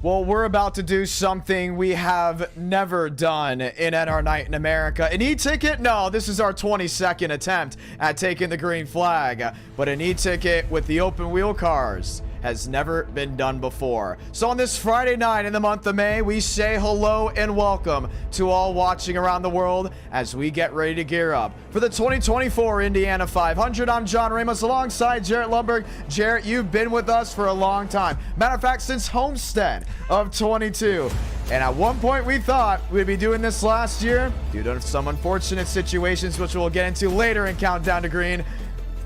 Well, we're about to do something we have never done in NR Night in America. An e-ticket? No, this is our 22nd attempt at taking the green flag. But an e-ticket with the open wheel cars has never been done before. So on this Friday night in the month of May, we say hello and welcome to all watching around the world as we get ready to gear up for the 2024 Indiana 500. I'm John Ramos alongside Jarrett Lundberg. Jarrett, you've been with us for a long time. Matter of fact, since Homestead of 22. And at one point we thought we'd be doing this last year due to some unfortunate situations, which we'll get into later in Countdown to Green.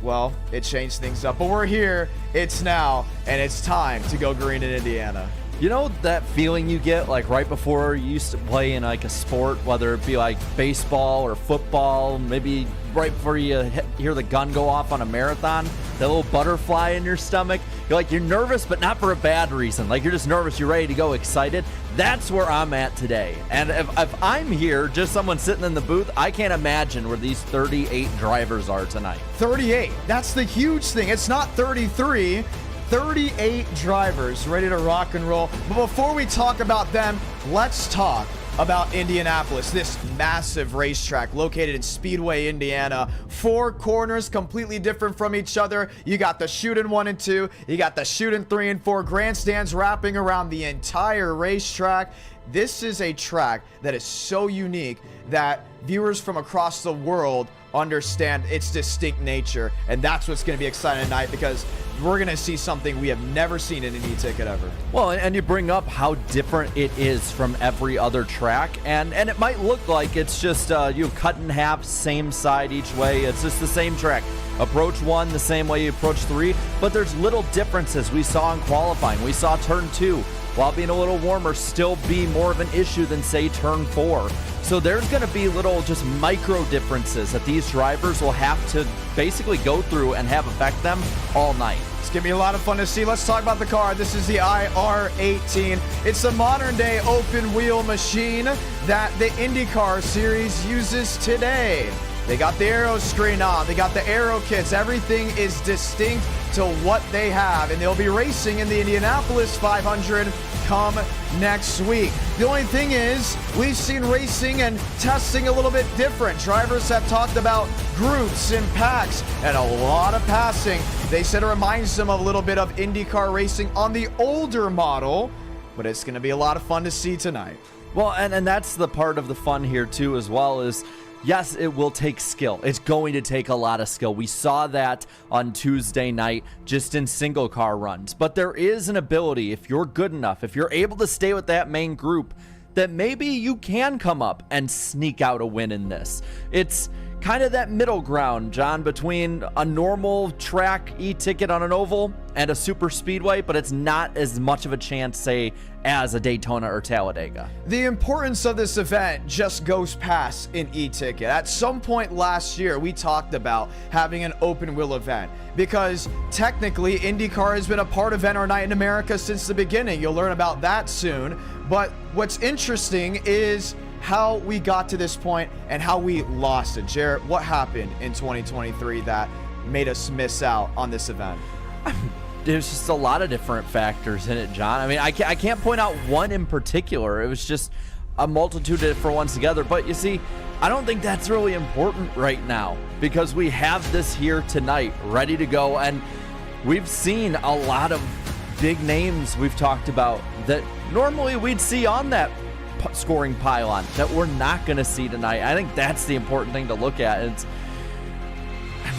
Well, it changed things up, but we're here, it's now, and it's time to go green in Indiana. You know that feeling you get like right before you used to play in like a sport, whether it be like baseball or football, maybe right before you hear the gun go off on a marathon, that little butterfly in your stomach. You're nervous, but not for a bad reason. Like you're just nervous, you're ready to go, excited. That's where I'm at today. And if I'm here, just someone sitting in the booth, I can't imagine where these 38 drivers are tonight. 38, that's the huge thing. It's not 33. 38 drivers ready to rock and roll. But before we talk about them, let's talk about Indianapolis, this massive racetrack located in Speedway, Indiana. 4 corners completely different from each other. You got the chute-in 1 and 2. You got the chute-in 3 and 4. Grandstands wrapping around the entire racetrack. This is a track that is so unique that viewers from across the world understand its distinct nature, and that's what's going to be exciting tonight, because we're going to see something we have never seen in an e-ticket ever. Well, and you bring up how different it is from every other track, and it might look like it's just you cut in half, same side each way. It's just the same track. Approach 1 the same way you approach 3, but there's little differences. We saw in qualifying. We saw turn 2, while being a little warmer, still be more of an issue than, say, turn 4. So there's going to be little just micro differences that these drivers will have to basically go through and have affect them all night. It's going to be a lot of fun to see. Let's talk about the car. This is the iRating. It's a modern day open wheel machine that the IndyCar Series uses today. They got the aero screen on. They got the aero kits. Everything is distinct to what they have. And they'll be racing in the Indianapolis 500 come next week. The only thing is, we've seen racing and testing a little bit different. Drivers have talked about groups and packs and a lot of passing. They said it reminds them a little bit of IndyCar racing on the older model, but it's going to be a lot of fun to see tonight. Well, and that's the part of the fun here too, as well, is yes, it will take skill. It's going to take a lot of skill. We saw that on Tuesday night just in single car runs. But there is an ability, if you're good enough, if you're able to stay with that main group, that maybe you can come up and sneak out a win in this. It's kind of that middle ground, John, between a normal track e-ticket on an oval and a super speedway, but it's not as much of a chance, say, as a Daytona or Talladega. The importance of this event just goes past an e-ticket. At some point last year, we talked about having an open wheel event because technically IndyCar has been a part of NR Night in America since the beginning. You'll learn about that soon. But what's interesting is how we got to this point and how we lost it. Jarrett, what happened in 2023 that made us miss out on this event? There's just a lot of different factors in it, John. I mean, I can't point out one in particular. It was just a multitude of different ones together. But you see, I don't think that's really important right now because we have this here tonight ready to go. And we've seen a lot of big names we've talked about that normally we'd see on that scoring pylon that we're not going to see tonight. I think that's the important thing to look at. It's,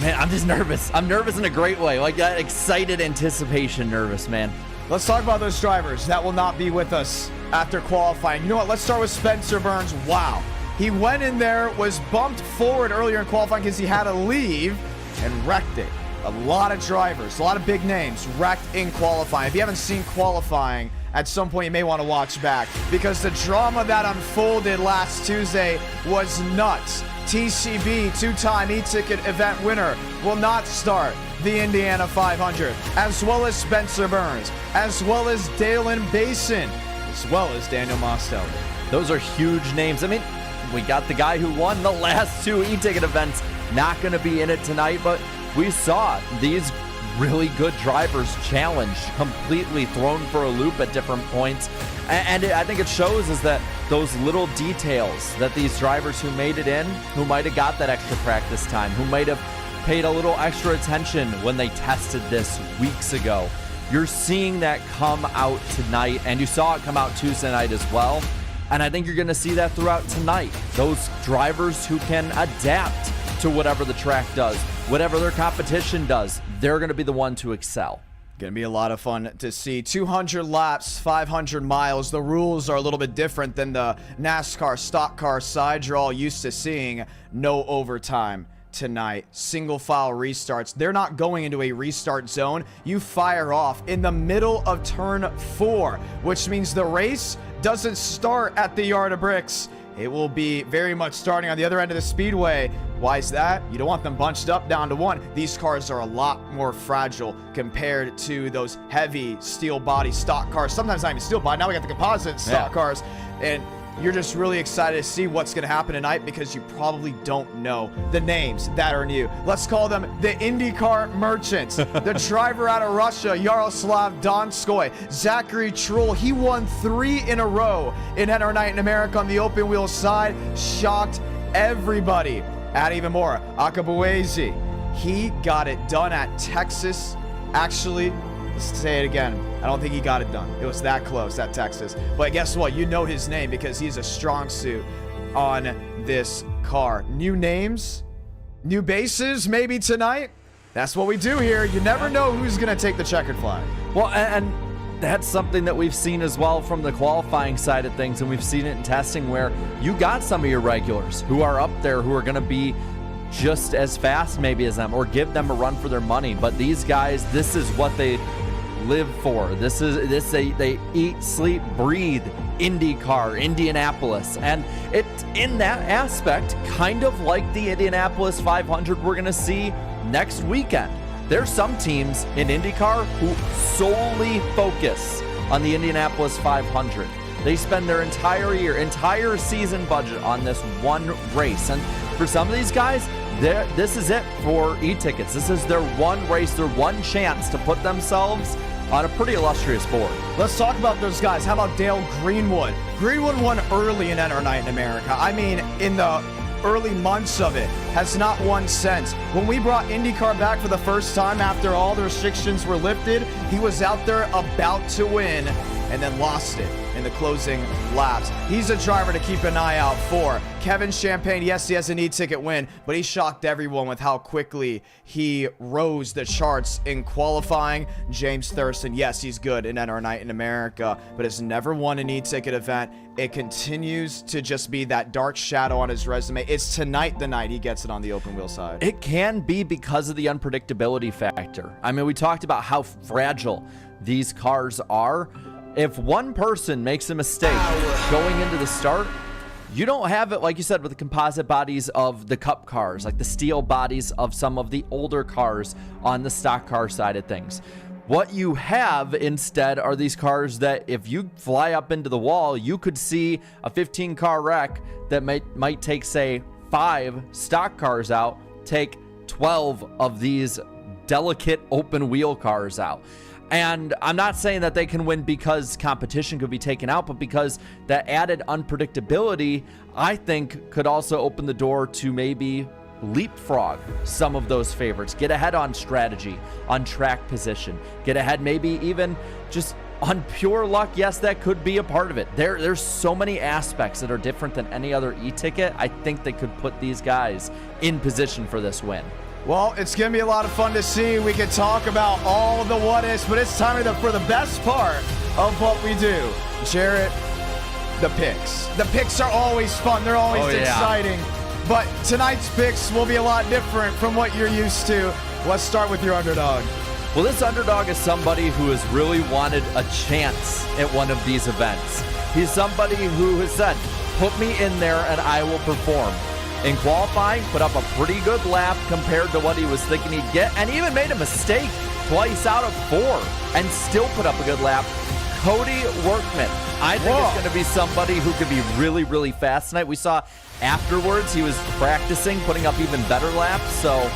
man, I'm just nervous. I'm nervous in a great way. Like that excited anticipation nervous, man. Let's talk about those drivers that will not be with us after qualifying. You know what? Let's start with Spencer Burns. Wow. He went in there, was bumped forward earlier in qualifying because he had to leave, and wrecked it. A lot of drivers, a lot of big names wrecked in qualifying. If you haven't seen qualifying, at some point you may want to watch back because the drama that unfolded last Tuesday was nuts. TCB, two-time e-ticket event winner, will not start the Indiana 500, as well as Spencer Burns, as well as Dalen Basin, as well as Daniel Mostelli. Those are huge names. I mean, we got the guy who won the last two e-ticket events not going to be in it tonight, but we saw these really good drivers challenged, completely thrown for a loop at different points. And I think it shows is that those little details that these drivers who made it in, who might have got that extra practice time, who might have paid a little extra attention when they tested this weeks ago, you're seeing that come out tonight, and you saw it come out Tuesday night as well. And I think you're going to see that throughout tonight. Those drivers who can adapt to whatever the track does, whatever their competition does, they're going to be the one to excel. Going to be a lot of fun to see. 200 laps, 500 miles. The rules are a little bit different than the NASCAR Stock Car side you're all used to seeing. No overtime tonight. Single file restarts. They're not going into a restart zone. You fire off in the middle of turn 4, which means the race doesn't start at the Yard of Bricks. It will be very much starting on the other end of the speedway. Why is that? You don't want them bunched up down to one. These cars are a lot more fragile compared to those heavy steel body stock cars. Sometimes not even steel body. Now we got the composite stock cars. And you're just really excited to see what's going to happen tonight because you probably don't know the names that are new. Let's call them the IndyCar merchants. The driver out of Russia, Yaroslav Donskoy, Zachary Trull. He won 3 in a row in NR Night in America on the open wheel side. Shocked everybody. Add even more. Akabuezi. He got it done at Texas. Actually, let's say it again. I don't think he got it done. It was that close at Texas. But guess what? You know his name because he's a strong suit on this car. New names, new bases maybe tonight. That's what we do here. You never know who's going to take the checkered flag. Well, and that's something that we've seen as well from the qualifying side of things, and we've seen it in testing where you got some of your regulars who are up there who are going to be just as fast maybe as them or give them a run for their money. But these guys, this is what they live for. They eat, sleep, breathe IndyCar, Indianapolis. And it's in that aspect kind of like the Indianapolis 500 we're going to see next weekend. There's some teams in IndyCar who solely focus on the Indianapolis 500. They spend their entire season budget on this one race. And for some of these guys, this is it for e-tickets. This is their one race, their one chance to put themselves on a pretty illustrious board. Let's talk about those guys. How about Dale Greenwood? Greenwood won early in NR Night in America. I mean, in the early months of it, has not won since. When we brought IndyCar back for the first time after all the restrictions were lifted, he was out there about to win and then lost it in the closing laps. He's a driver to keep an eye out for. Kevin Champagne, yes, he has an e-ticket win, but he shocked everyone with how quickly he rose the charts in qualifying. James Thurston, yes, he's good in NR Night in America, but has never won an e-ticket event. It continues to just be that dark shadow on his resume. It's tonight the night he gets it on the open wheel side. It can be because of the unpredictability factor. I mean, we talked about how fragile these cars are. If one person makes a mistake going into the start, you don't have it, like you said, with the composite bodies of the Cup cars, like the steel bodies of some of the older cars on the stock car side of things. What you have instead are these cars that if you fly up into the wall, you could see a 15-car wreck that might take, say, 5 stock cars out, take 12 of these delicate open wheel cars out. And I'm not saying that they can win because competition could be taken out, but because that added unpredictability, I think, could also open the door to maybe leapfrog some of those favorites, get ahead on strategy, on track position, get ahead maybe even just on pure luck. Yes, that could be a part of it. There's so many aspects that are different than any other e-ticket. I think they could put these guys in position for this win. Well, it's going to be a lot of fun to see. We could talk about all the what-ifs, but it's time for the best part of what we do. Jarrett, the picks. The picks are always fun. They're always exciting. But tonight's picks will be a lot different from what you're used to. Let's start with your underdog. Well, this underdog is somebody who has really wanted a chance at one of these events. He's somebody who has said, put me in there and I will perform. In qualifying, put up a pretty good lap compared to what he was thinking he'd get, and even made a mistake twice out of 4 and still put up a good lap. Cody Workman, I think is going to be somebody who could be really, really fast tonight. We saw afterwards he was practicing, putting up even better laps, so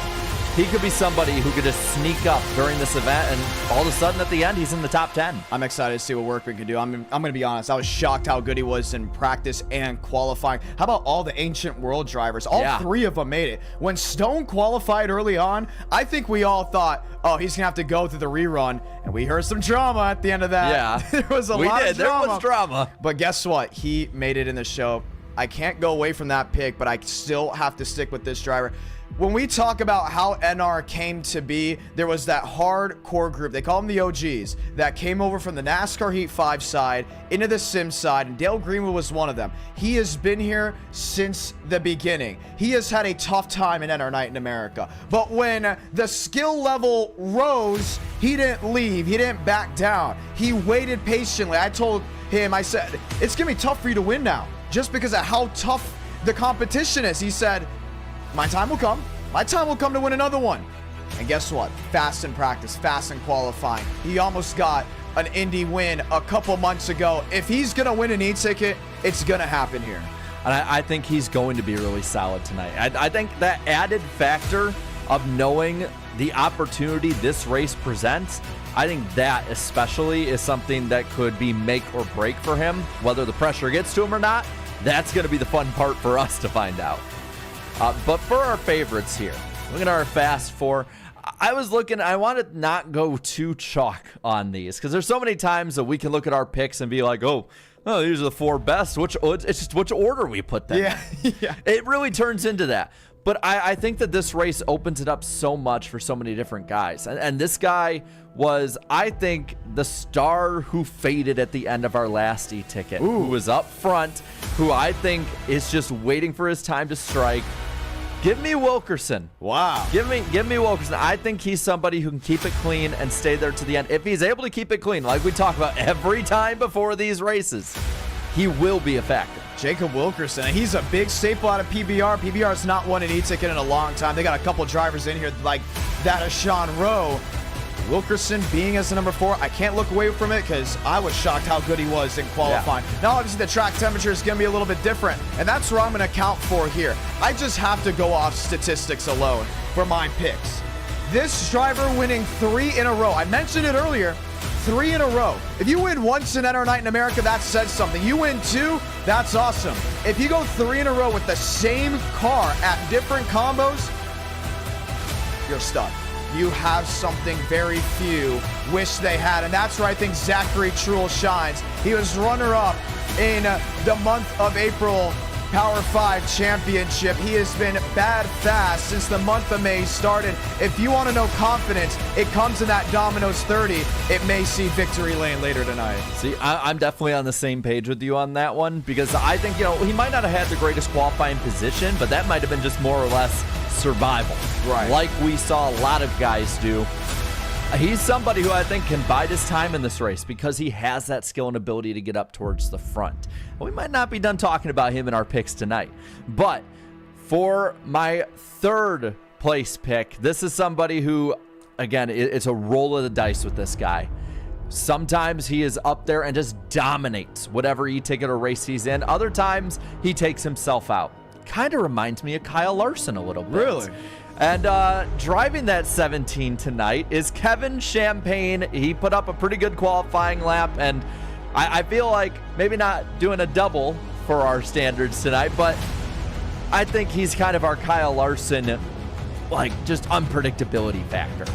he could be somebody who could just sneak up during this event, and all of a sudden at the end, he's in the top 10. I'm excited to see what Workman can do. I'm going to be honest. I was shocked how good he was in practice and qualifying. How about all the Ancient World drivers? All 3 of them made it. When Stone qualified early on, I think we all thought, oh, he's going to have to go through the rerun, and we heard some drama at the end of that. Yeah. There was a lot of drama. There was drama. But guess what? He made it in the show. I can't go away from that pick, but I still have to stick with this driver. When we talk about how NR came to be, there was that hardcore group, they call them the OGs, that came over from the NASCAR Heat 5 side into the Sim side, and Dale Greenwood was one of them. He has been here since the beginning. He has had a tough time in NR Night in America. But when the skill level rose, he didn't leave. He didn't back down. He waited patiently. I told him, I said, it's going to be tough for you to win now, just because of how tough the competition is. He said, my time will come. My time will come to win another one. And guess what? Fast in practice, fast in qualifying. He almost got an Indy win a couple months ago. If he's going to win an e-ticket, it's going to happen here. And I think he's going to be really solid tonight. I think that added factor of knowing the opportunity this race presents, I think that especially is something that could be make or break for him. Whether the pressure gets to him or not, that's going to be the fun part for us to find out. But for our favorites here, look at our Fast Four. I was looking, I wanted to not go too chalk on these because there's so many times that we can look at our picks and be like, oh, these are the 4 best. It's just which order we put them in. Yeah. It really turns into that. But I think that this race opens it up so much for so many different guys. And this guy was, I think, the star who faded at the end of our last e-ticket, who was up front, who I think is just waiting for his time to strike. Give me Wilkerson. Wow. Give me Wilkerson. I think he's somebody who can keep it clean and stay there to the end. If he's able to keep it clean, like we talk about every time before these races, he will be a factor. Jacob Wilkerson, and he's a big staple out of PBR. PBR's not won an e-ticket in a long time. They got a couple drivers in here like that of Sean Rowe. Wilkerson being as the number 4, I can't look away from it because I was shocked how good he was in qualifying. Now, obviously, the track temperature is going to be a little bit different, and that's where I'm going to account for here. I just have to go off statistics alone for my picks. This driver winning 3 in a row, I mentioned it earlier, 3 in a row. If you win once in NR Night in America, that says something. You win 2, that's awesome. If you go 3 in a row with the same car at different combos, you're a stud. You have something very few wish they had, and that's where I think Zachary Truel shines. He was runner-up in the month of April Power 5 Championship. He has been bad fast since the month of May started. If you want to know confidence, it comes in that Domino's 30. It may see victory lane later tonight. See, I'm definitely on the same page with you on that one because I think, he might not have had the greatest qualifying position, but that might have been just more or less survival. Right. Like we saw a lot of guys do. He's somebody who I think can bide his time in this race because he has that skill and ability to get up towards the front. We might not be done talking about him in our picks tonight. But for my 3rd place pick, this is somebody who, again, it's a roll of the dice with this guy. Sometimes he is up there and just dominates whatever e-ticket or race he's in. Other times he takes himself out. Kind of reminds me of Kyle Larson a little bit. Really? And driving that 17 tonight is Kevin Champagne. He put up a pretty good qualifying lap, and I feel like maybe not doing a double for our standards tonight, but I think he's kind of our Kyle Larson, like, just unpredictability factor.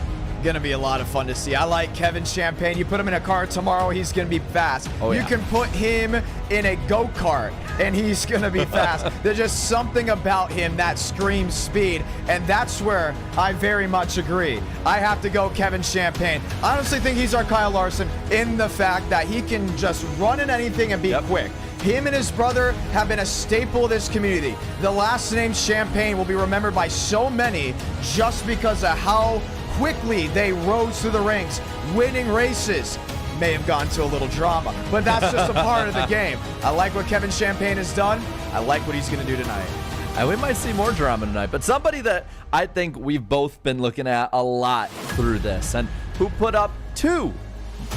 Going to be a lot of fun to see. I like Kevin Champagne. You put him in a car tomorrow, he's going to be fast. You can put him in a go-kart, and he's going to be fast. There's just something about him that screams speed, and that's where I very much agree. I have to go Kevin Champagne. I honestly think he's our Kyle Larson in the fact that he can just run in anything and be quick. Him and his brother have been a staple of this community. The last name Champagne will be remembered by so many just because of how quickly they rose through the ranks, winning races. May have gone to a little drama, but that's just a part of the game. I like what Kevin Champagne has done. I like what he's going to do tonight. And we might see more drama tonight, but somebody that I think we've both been looking at a lot through this, and who put up 2,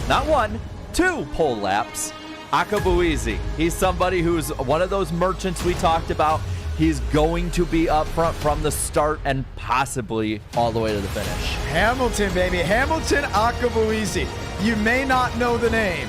not 1, 2 pole laps, Akabuizi. He's somebody who's one of those merchants we talked about. He's going to be up front from the start and possibly all the way to the finish. Hamilton, baby. Hamilton Akabuizi. You may not know the name,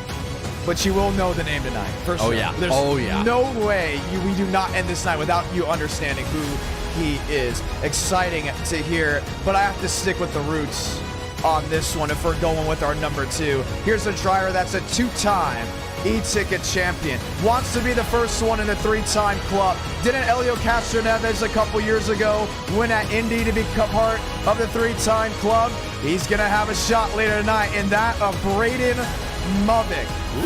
but you will know the name tonight, for sure. Oh, yeah. There's no way we do not end this night without you understanding who he is. Exciting to hear, but I have to stick with the roots on this one if we're going with our number 2. Here's a driver that's a 2-time e-ticket champion. Wants to be the first one in the 3-time club. Didn't Helio Castroneves a couple years ago win at Indy to become part of the 3-time club? He's going to have a shot later tonight in that of Braden Movick.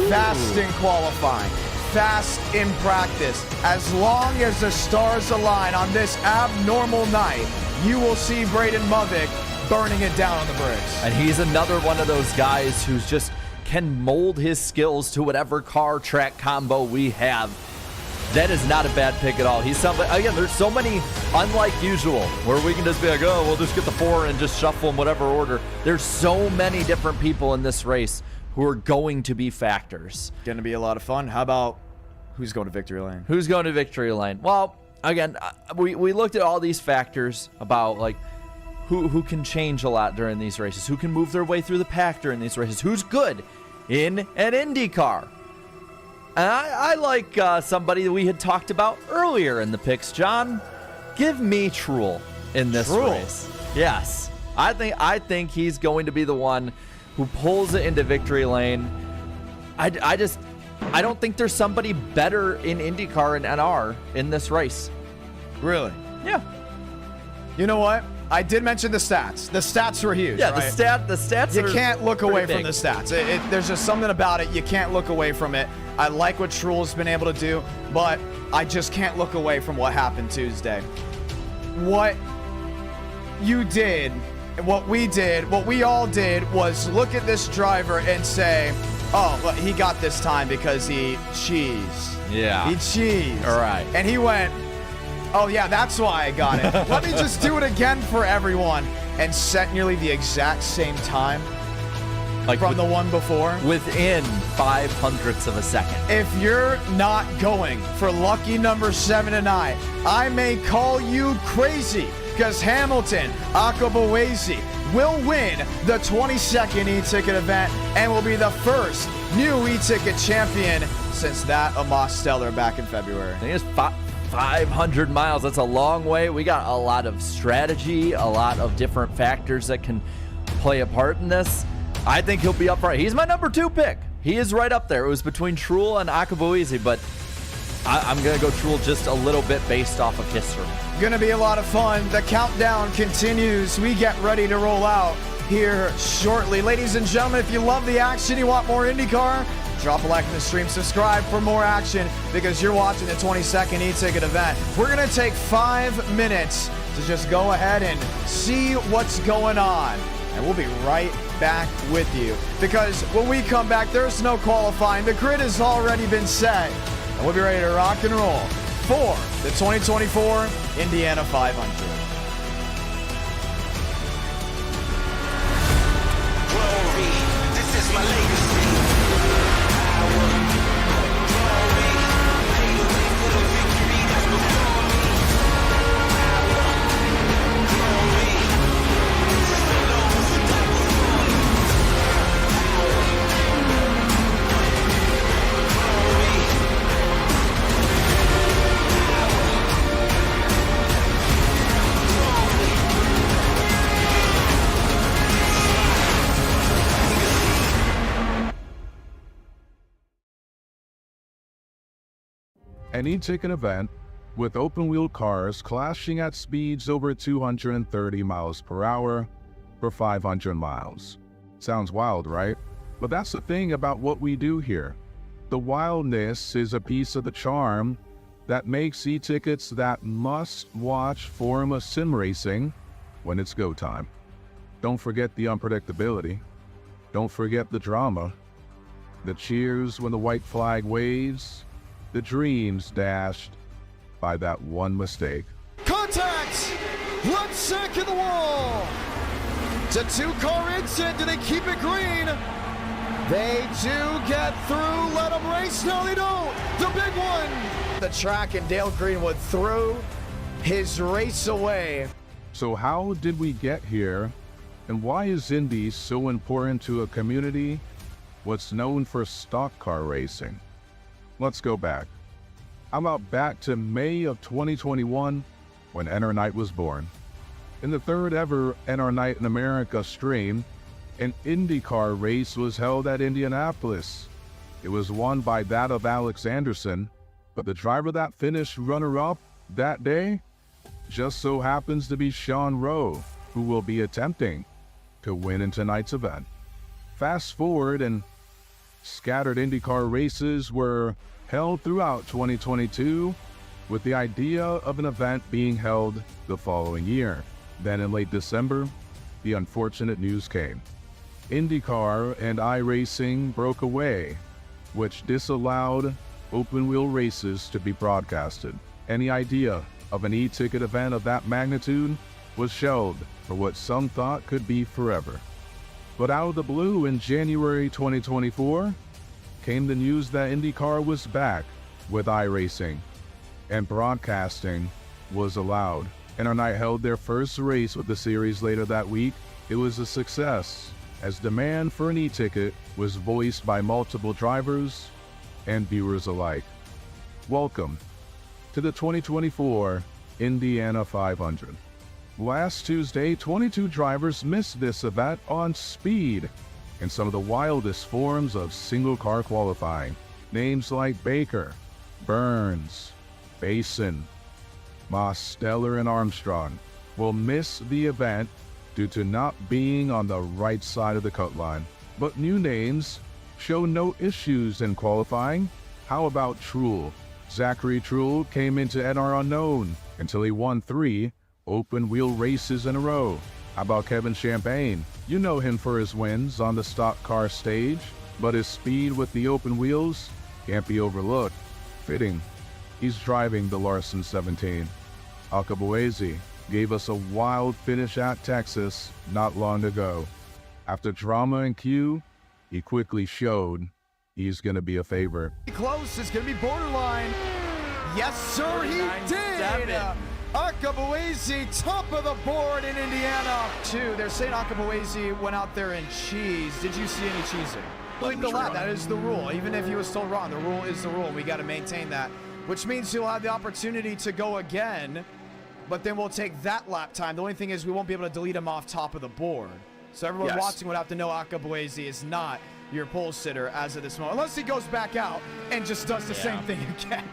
Fast in qualifying, fast in practice. As long as the stars align on this abnormal night, you will see Braden Movick burning it down on the bricks. And he's another one of those guys who's just can mold his skills to whatever car track combo we have. That is not a bad pick at all. He's somebody, again, there's so many, unlike usual, where we can just be like, oh, we'll just get the 4 and just shuffle in whatever order. There's so many different people in this race who are going to be factors. Going to be a lot of fun. How about who's going to victory lane? Who's going to victory lane? Well, again, we looked at all these factors about like who can change a lot during these races, who can move their way through the pack during these races, who's good in an IndyCar. And I like somebody that we had talked about earlier in the picks, John. Give me Truex in this race. Yes. I think he's going to be the one who pulls it into victory lane. I don't think there's somebody better in IndyCar and NR in this race. Really? Yeah. You know what? I did mention the stats. The stats were huge. Yeah, right? the stats. You can't look away big from the stats. There's just something about it. You can't look away from it. I like what Truex been able to do, but I just can't look away from what happened Tuesday. What you did, what we did, what we all did was look at this driver and say, oh, well, he got this time because he cheesed. Yeah. He cheesed. All right. And he went, oh, yeah, that's why I got it. Let me just do it again for everyone. And set nearly the exact same time from the one before. Within 0.05 of a second. If you're not going for lucky number 7 tonight, I may call you crazy because Hamilton Akabuizi will win the 22nd e-ticket event and will be the first new e-ticket champion since that of Mosteller back in February. I think it's 500 miles. That's a long way. We got a lot of strategy, a lot of different factors that can play a part in this. I think he'll be up front. He's my number 2 pick. He is right up there. It was between Truex and Akabuizi, but I'm going to go Truex just a little bit based off of history. Going to be a lot of fun. The countdown continues. We get ready to roll out here shortly. Ladies and gentlemen, if you love the action, you want more IndyCar, drop a like on the stream, subscribe for more action because you're watching the 22nd e-ticket event. We're going to take 5 minutes to just go ahead and see what's going on. And we'll be right back with you because when we come back, there's no qualifying. The grid has already been set. And we'll be ready to rock and roll for the 2024 Indiana 500. Glory, this is my legacy. An e-ticket event with open-wheel cars clashing at speeds over 230 miles per hour for 500 miles. Sounds wild, right? But that's the thing about what we do here. the wildness is a piece of the charm that makes e-tickets that must-watch form of sim racing when it's go time. Don't forget the unpredictability. Don't forget the drama. The cheers when the white flag waves. The dreams dashed by that one mistake. Contact! Let's second the wall! It's a two-car incident. Do they keep it green? They do get through. Let them race. No, they don't. The big one. The track, and Dale Greenwood threw his race away. So how did we get here? And why is Indy so important to a community what's known for stock car racing? Let's go back. How about back to May of 2021 when NR Night was born? In the third ever NR Night in America stream, an IndyCar race was held at Indianapolis. It was won by that of Alex Anderson, but the driver that finished runner-up that day just so happens to be Sean Rowe, who will be attempting to win in tonight's event. Fast forward, and scattered IndyCar races were held throughout 2022 with the idea of an event being held the following year. Then in late December, the unfortunate news came. IndyCar and iRacing broke away, which disallowed open-wheel races to be broadcasted. Any idea of an e-ticket event of that magnitude was shelved for what some thought could be forever. But out of the blue in January 2024 came the news that IndyCar was back with iRacing, and broadcasting was allowed. NR Night held their first race with the series later that week. It was a success, as demand for an e-ticket was voiced by multiple drivers and viewers alike. Welcome to the 2024 Indiana 500. Last Tuesday, 22 drivers missed this event on speed in some of the wildest forms of single-car qualifying. Names like Baker, Burns, Basin, Mosteller, and Armstrong will miss the event due to not being on the right side of the cut line. But new names show no issues in qualifying. How about Truhl? Zachary Truhl came into NR unknown until he won 3 open-wheel races in a row. How about Kevin Champagne? You know him for his wins on the stock car stage, but his speed with the open wheels can't be overlooked. Fitting, he's driving the Larson 17. Akabuezi gave us a wild finish at Texas not long ago. After drama and Q, he quickly showed he's going to be a favorite. Close, it's going to be borderline. Yes, sir, he did. Akabuezi, top of the board in Indiana. They're saying Akabuezi went out there and cheesed. Did you see any cheesing? Like the lap, that is the rule. Even if he was told wrong, the rule is the rule. We got to maintain that, which means he'll have the opportunity to go again, but then we'll take that lap time. The only thing is we won't be able to delete him off top of the board. So everyone watching would have to know Akabuezi is not your pole sitter as of this moment, unless he goes back out and just does the same thing again.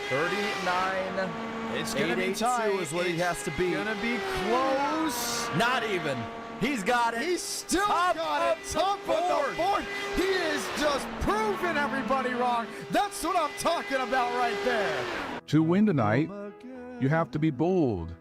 39. It's going to be tight. Is what he has to be. Going to be close. Not even. He's got it. He's still got it. Top of the board. He is just proving everybody wrong. That's what I'm talking about right there. To win tonight, you have to be bold.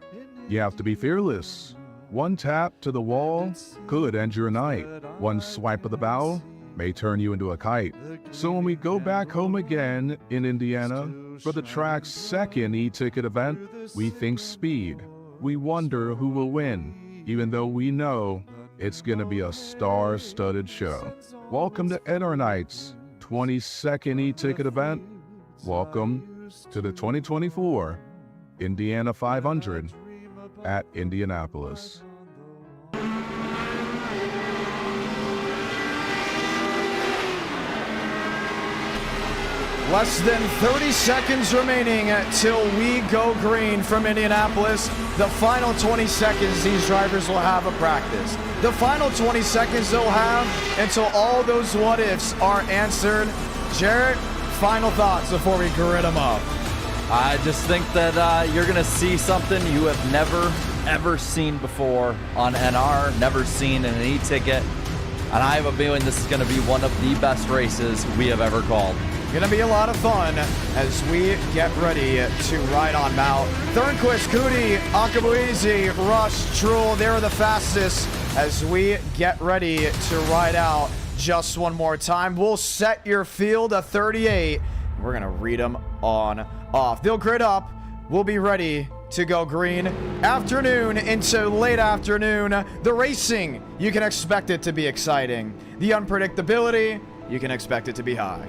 You have to be fearless. One tap to the wall could end your night. One swipe of the bow may turn you into a kite. So when we go back home again in Indiana for the track's second e-ticket event, we think speed. We wonder who will win, even though we know it's going to be a star-studded show. Welcome to NR Night's 22nd e-ticket event. Welcome to the 2024 Indiana 500 at Indianapolis. Less than 30 seconds remaining till we go green from Indianapolis. The final 20 seconds these drivers will have a practice. The final 20 seconds they'll have until all those what-ifs are answered. Jarrett, final thoughts before we grid them up. I just think that you're going to see something you have never, ever seen before on NR, never seen in an e-ticket. and I have a feeling this is going to be one of the best races we have ever called. Gonna be a lot of fun as we get ready to ride on Mount. Thornquist, Cootie, Akabuizi, Rush, Truhl, they're the fastest as we get ready to ride out just one more time. We'll set your field to 38. We're gonna read them on off. They'll grid up. We'll be ready to go green. Afternoon into late afternoon. The racing, you can expect it to be exciting. The unpredictability, you can expect it to be high.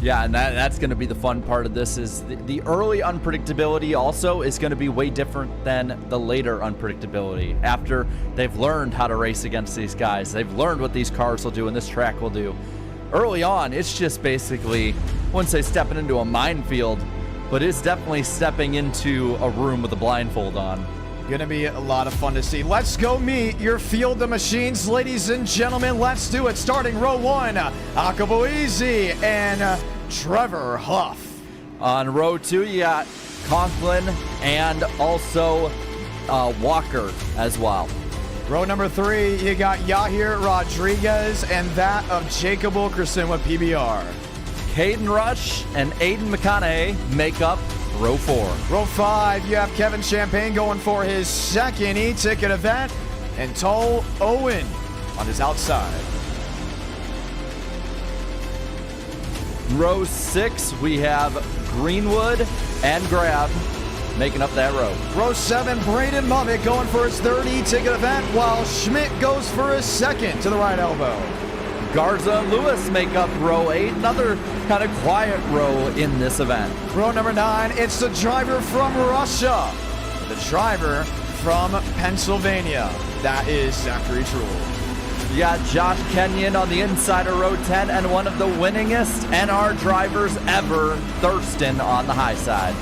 Yeah, and that's going to be the fun part of this is the early unpredictability also is going to be way different than the later unpredictability. After they've learned how to race against these guys, they've learned what these cars will do and this track will do. Early on, it's just basically, I wouldn't say stepping into a minefield, but it's definitely stepping into a room with a blindfold on. Gonna be a lot of fun to see. Let's go meet your field of machines, ladies and gentlemen. Let's do it. Starting row one, Akabuizi and Trevor Huff. On row two, you got Conklin and also Walker as well. Row number three, you got Yahir Rodriguez and that of Jacob Wilkerson with PBR. Caden Rush and Aiden McConaughey make up row four. Row five, you have Kevin Champagne going for his second e-ticket event, and Toll Owen on his outside. Row six, we have Greenwood and Grab making up that row. Row seven, Braden Mummett going for his third e-ticket event, while Schmidt goes for his second to the right elbow. Garza and Lewis make up row eight, another kind of quiet row in this event. Row number nine, it's the driver from Russia, the driver from Pennsylvania. That is Zachary Truhl. You got Josh Kenyon on the inside of row 10 and one of the winningest NR drivers ever, Thurston on the high side.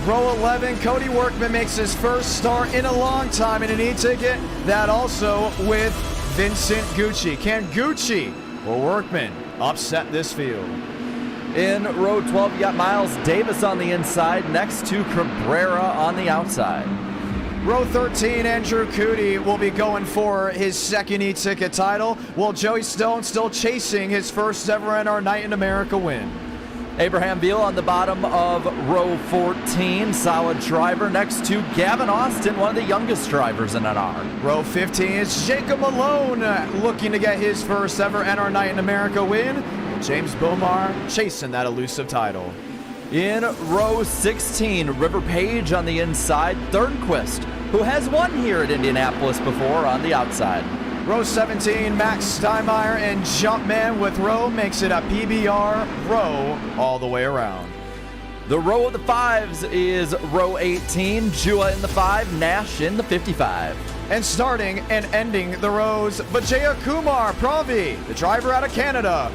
Row 11, Cody Workman makes his first start in a long time in an e-ticket. That also with Vincent Gucci. Can Gucci or Workman upset this field? In row 12, you got Miles Davis on the inside, next to Cabrera on the outside. Row 13, Andrew Cootie will be going for his second e-ticket title, while Joey Stone still chasing his first ever NR Night in America win. Abraham Beal on the bottom of row 14, solid driver, next to Gavin Austin, one of the youngest drivers in NR. Row 15 is Jacob Malone looking to get his first ever NR Night in America win. James Bomar chasing that elusive title. In row 16, River Page on the inside, Thornquist, who has won here at Indianapolis before, on the outside. Row 17, Max Steinmeier and Jumpman with row makes it a PBR row all the way around. The row of the fives is row 18, Jua in the 5, Nash in the 55. And starting and ending the rows, Vijaya Kumar Pravi, the driver out of Canada.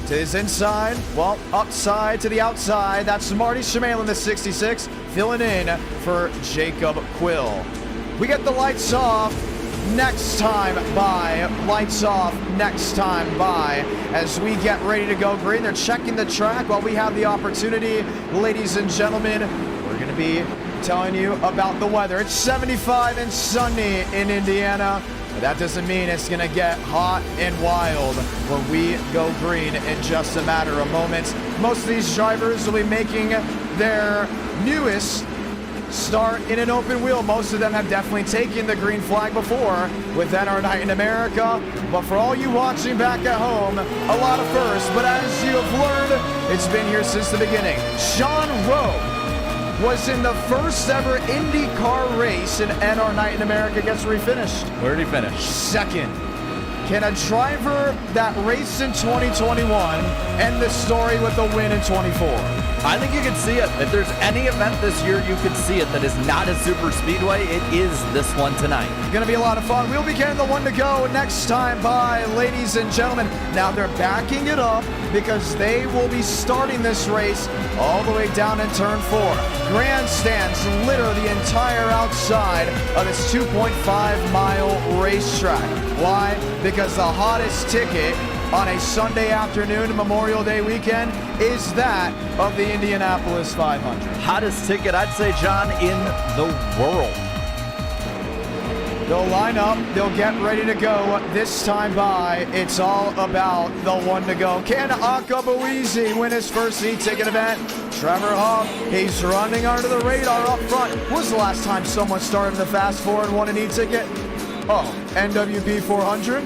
To his inside, well, upside to the outside, that's Marty Shimale in the 66, filling in for Jacob Quill. We get the lights off. Next time by, lights off, next time by, as we get ready to go green. They're checking the track while we have the opportunity. Ladies and gentlemen, we're going to be telling you about the weather. It's 75 and sunny in Indiana, but that doesn't mean it's going to get hot and wild when we go green in just a matter of moments. Most of these drivers will be making their newest start in an open wheel. Most of them have definitely taken the green flag before with NR Night in America. But for all you watching back at home, a lot of firsts. But as you have learned, it's been here since the beginning. Sean Rowe was in the first ever IndyCar race in NR Night in America. Guess where he finished? Where did he finish? Second. Can a driver that raced in 2021 end the story with a win in 24? I think you could see it. If there's any event this year you could see it that is not a super speedway, it is this one tonight. Gonna be a lot of fun. We'll be getting the one to go next time by, ladies and gentlemen. Now they're backing it up because they will be starting this race all the way down in turn 4. Grandstands litter the entire outside of this 2.5-mile racetrack. Why? Because the hottest ticket on a Sunday afternoon, Memorial Day weekend, is that of the Indianapolis 500. Hottest ticket, I'd say, John, in the world. They'll line up. They'll get ready to go. This time by, it's all about the one to go. Can Akabuizi win his first e-ticket event? Trevor Huff, he's running under the radar up front. When was the last time someone started in the Fast Four and won an e-ticket? Oh, NWP 400?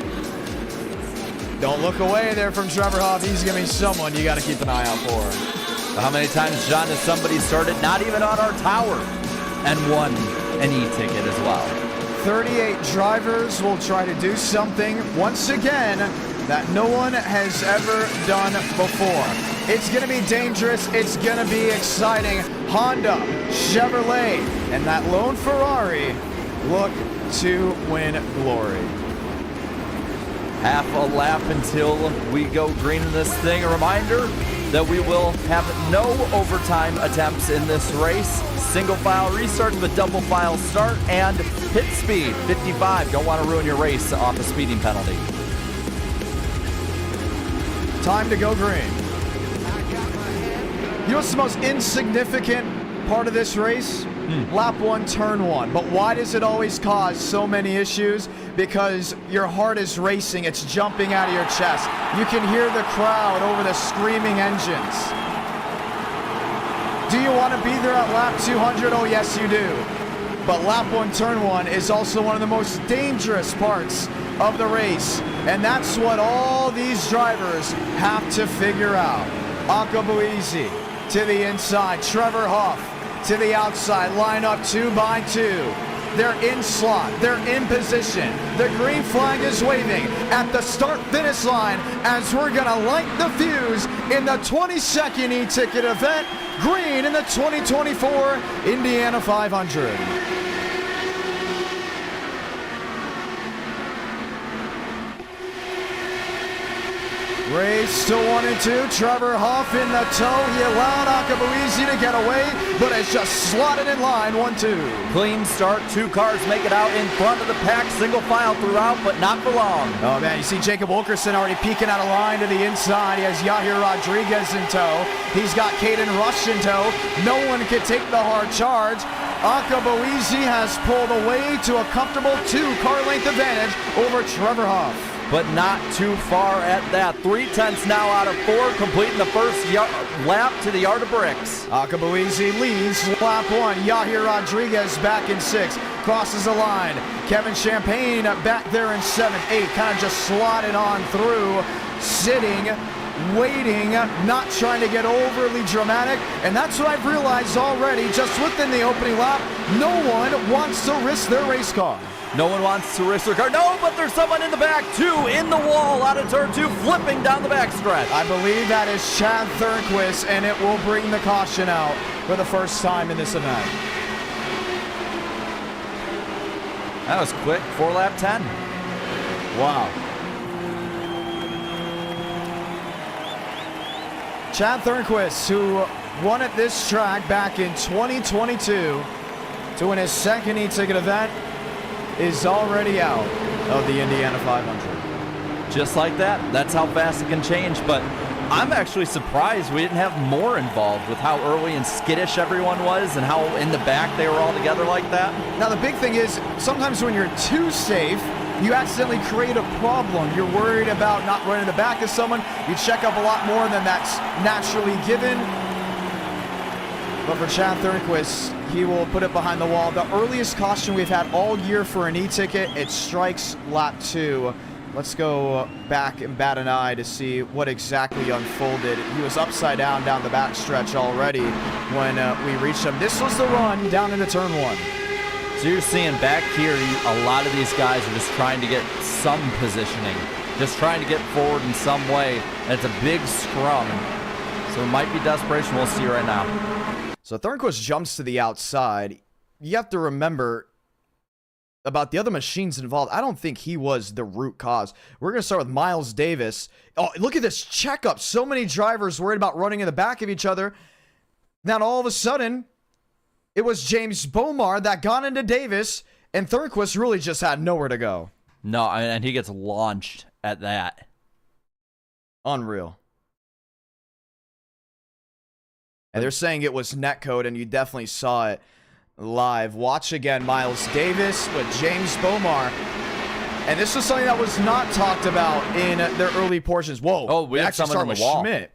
Don't look away there from Trevor Huff. He's going to be someone you got to keep an eye out for. How many times, John, has somebody started not even on our tower and won an e-ticket as well? 38 drivers will try to do something once again that no one has ever done before. It's going to be dangerous. It's going to be exciting. Honda, Chevrolet, and that lone Ferrari look to win glory. Half a lap until we go green in this thing. A reminder that we will have no overtime attempts in this race. Single file restarts with double file start and pit speed 55. Don't want to ruin your race off a speeding penalty. Time to go green. You know what's the most insignificant part of this race? Lap 1, turn 1. But why does it always cause so many issues? Because your heart is racing. It's jumping out of your chest. You can hear the crowd over the screaming engines. Do you want to be there at lap 200? Oh, yes, you do. But lap 1, turn 1 is also one of the most dangerous parts of the race. And that's what all these drivers have to figure out. Akabuizi to the inside. Trevor Huff to the outside. Line up 2 by 2. They're in slot. They're in position. The green flag is waving at the start-finish line as we're going to light the fuse in the 22nd e-ticket event. Green in the 2024 Indiana 500. Race to 1 and 2. Trevor Huff in the tow. He allowed Akabuizi to get away, but has just slotted in line 1-2. Clean start. 2 cars make it out in front of the pack. Single file throughout, but not for long. Oh, man, you see Jacob Wilkerson already peeking out of line to the inside. He has Yahir Rodriguez in tow. He's got Caden Rush in tow. No one can take the hard charge. Akabuizi has pulled away to a comfortable 2-car length advantage over Trevor Huff. But not too far at that. 3/10 now out of 4, completing the first lap to the yard of bricks. Akabuizi leads lap 1. Yahir Rodriguez back in 6th. Crosses the line. Kevin Champagne back there in 7th, 8th. Kind of just slotted on through. Sitting, waiting, not trying to get overly dramatic. And that's what I've realized already just within the opening lap. No one wants to risk their race car. No one wants to risk their car. No, but there's someone in the back, 2 in the wall out of turn 2, flipping down the backstretch. I believe that is Chad Thurnquist, and it will bring the caution out for the first time in this event. That was quick, 4 lap 10. Wow. Chad Thurnquist, who won at this track back in 2022 to win his second e-ticket event, is already out of the Indiana 500. Just like that. That's how fast it can change. But I'm actually surprised we didn't have more involved with how early and skittish everyone was and how in the back they were all together like that. Now, the big thing is sometimes when you're too safe, you accidentally create a problem. You're worried about not running the back of someone. You check up a lot more than that's naturally given. But for Chad Thurnquist, he will put it behind the wall. The earliest caution we've had all year for an e-ticket, it strikes lap 2. Let's go back and bat an eye to see what exactly unfolded. He was upside down the backstretch already when we reached him. This was the run down into turn 1. So you're seeing back here, a lot of these guys are just trying to get some positioning, just trying to get forward in some way, and it's a big scrum. So it might be desperation. We'll see right now. So Thurnquist jumps to the outside. You have to remember about the other machines involved. I don't think he was the root cause. We're going to start with Miles Davis. Oh, look at this checkup. So many drivers worried about running in the back of each other. Then all of a sudden, it was James Bomar that got into Davis, and Thurnquist really just had nowhere to go. No, and he gets launched at that. Unreal. And they're saying it was netcode, and you definitely saw it. live. Watch again, Miles Davis with James Bomar. And this was something that was not talked about in their early portions. Whoa. Oh, we actually started with Schmidt.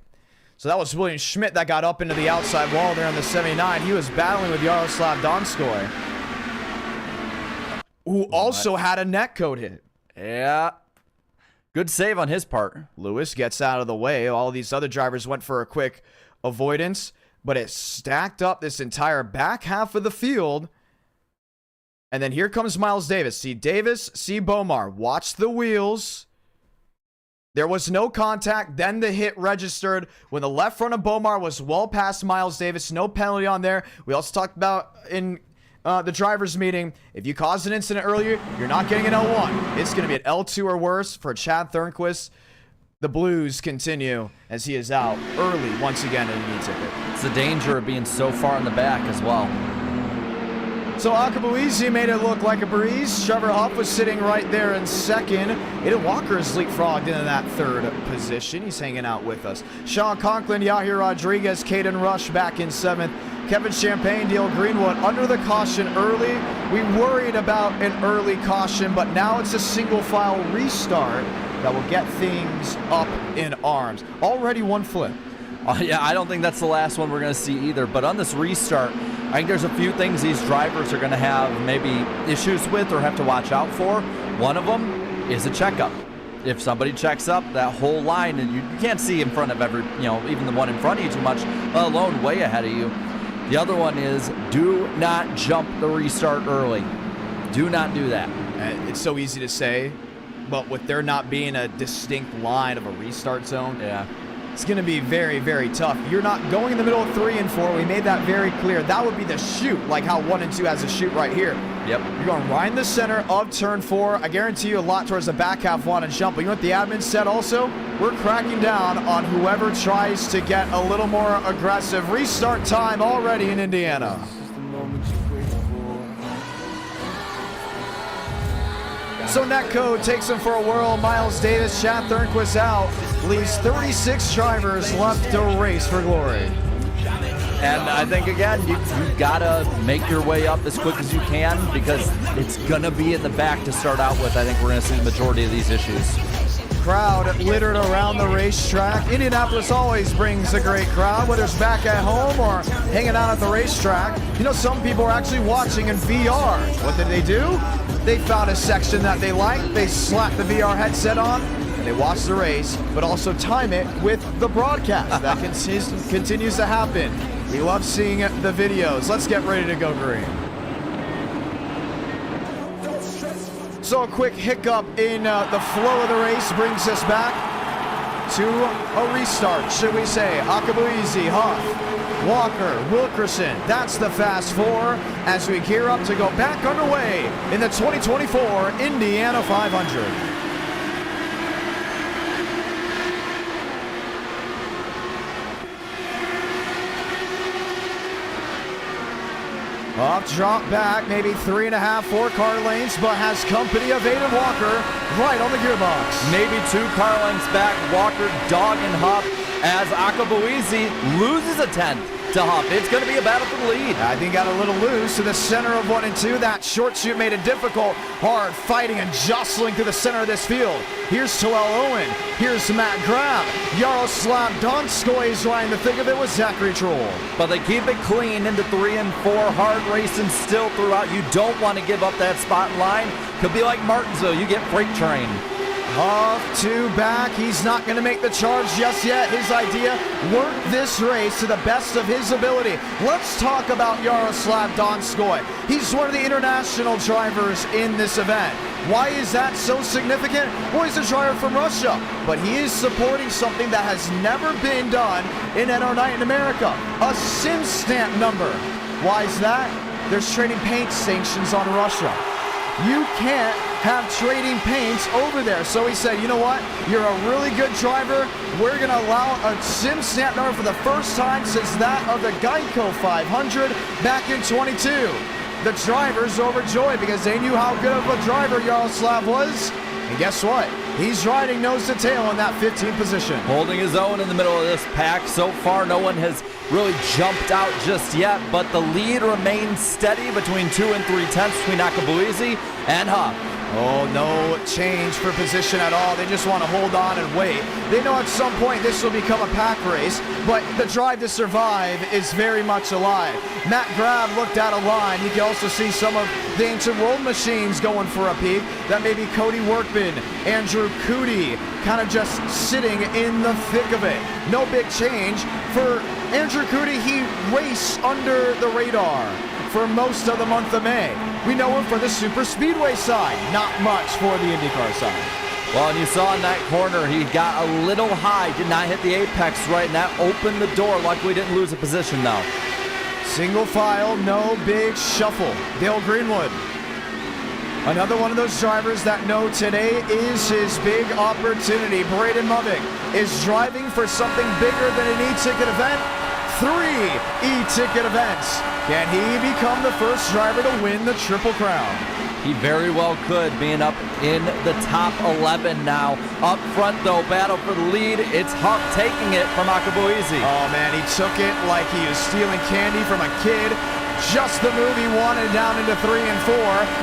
So that was William Schmidt that got up into the outside wall there on the 79. He was battling with Yaroslav Donskoy, who also had a netcode hit. Yeah. Good save on his part. Lewis gets out of the way. All these other drivers went for a quick avoidance, but it stacked up this entire back half of the field. And then here comes Miles Davis. See Davis, see Bomar. Watch the wheels. There was no contact. Then the hit registered when the left front of Bomar was well past Miles Davis. No penalty on there. We also talked about in the driver's meeting, if you caused an incident earlier, you're not getting an L1. It's going to be an L2 or worse for Chad Thornquist. The Blues continue as he is out early once again in the ticket. It's the danger of being so far in the back as well. So Akabuizi made it look like a breeze. Trevor Huff was sitting right there in second. Aiden Walker is leapfrogged into that third position. He's hanging out with us. Sean Conklin, Yahir Rodriguez, Caden Rush back in seventh. Kevin Champagne, Dale Greenwood under the caution early. We worried about an early caution, but now it's a single file restart that will get things up in arms. Already one flip. Yeah, I don't think that's the last one we're going to see either. But on this restart, I think there's a few things these drivers are going to have maybe issues with or have to watch out for. One of them is a checkup. If somebody checks up, that whole line, and you can't see in front of even the one in front of you too much, let alone way ahead of you. The other one is do not jump the restart early. Do not do that. It's so easy to say, but with there not being a distinct line of a restart zone, yeah, it's going to be very, very tough. You're not going in the middle of 3 and 4. We made that very clear. That would be the chute, like how 1 and 2 has a chute right here. Yep. You're going right in the center of turn 4. I guarantee you a lot towards the back half want to jump. But you know what the admin said also? We're cracking down on whoever tries to get a little more aggressive. Restart time already in Indiana. So Netcode takes him for a whirl. Miles Davis, Chad Thornquist out. Leaves 36 drivers left to race for glory. And I think, again, you've got to make your way up as quick as you can because it's going to be in the back to start out with. I think we're going to see the majority of these issues. Crowd littered around the racetrack. Indianapolis always brings a great crowd, whether it's back at home or hanging out at the racetrack. You know, some people are actually watching in VR. What did they do? They found a section that they liked. They slapped the VR headset on, and they watched the race, but also time it with the broadcast. That continues to happen. We love seeing the videos. Let's get ready to go green. So a quick hiccup in the flow of the race brings us back to a restart, should we say. Akabuizi, Huff, Walker, Wilkerson. That's the fast four as we gear up to go back underway in the 2024 Indiana 500. Off drop back, maybe 3.5, 4 car lengths, but has company of Aiden Walker right on the gearbox. Maybe 2 car lengths back, Walker dogging Huff as Akabuizi loses a 10th to Huff. It's going to be a battle for the lead. I think got a little loose to the center of 1 and 2. That short chute made it difficult. Hard fighting and jostling through the center of this field. Here's Terrell Owen. Here's Matt Grab. Yaroslav Donskoy is right in the thick of it with Zachary Troll. But they keep it clean into 3 and 4. Hard racing still throughout. You don't want to give up that spot in line. Could be like Martinsville. You get freight train. Off to back. He's not going to make the charge just yet. His idea, work this race to the best of his ability. Let's talk about Yaroslav Donskoy. He's one of the international drivers in this event. Why is that so significant? Well, he's a driver from Russia, but he is supporting something that has never been done in NR Night in America, a sim stamp number. Why is that? There's trading paint sanctions on Russia. You can't have trading paints over there. So he said, you know what? You're a really good driver. We're going to allow a sim stamp number for the first time since that of the Geico 500 back in 22. The drivers overjoyed because they knew how good of a driver Yaroslav was. And guess what? He's riding nose to tail in that 15th position. Holding his own in the middle of this pack. So far, no one has really jumped out just yet, but the lead remains steady between 2 and 3/10 between Akabuizi and Huff. Oh, no change for position at all. They just want to hold on and wait. They know at some point this will become a pack race, but the drive to survive is very much alive. Matt Grab looked at a line. You can also see some of the Ancient World machines going for a peek. That may be Cody Workman, Andrew Cootie, kind of just sitting in the thick of it. No big change for Andrew Cootie. He raced under the radar for most of the month of May. We know him for the Super Speedway side, not much for the IndyCar side. Well, and you saw in that corner, he got a little high, did not hit the apex right, and that opened the door. Luckily, didn't lose a position, though. Single file, no big shuffle. Dale Greenwood, another one of those drivers that know today is his big opportunity. Braden Movick is driving for something bigger than an e-ticket event. 3 e-ticket events. Can he become the first driver to win the Triple Crown? He very well could, being up in the top 11 now. Up front, though, battle for the lead. It's Huff taking it from Akabuizi. Oh, man, he took it like he was stealing candy from a kid. Just the move he wanted down into 3 and 4.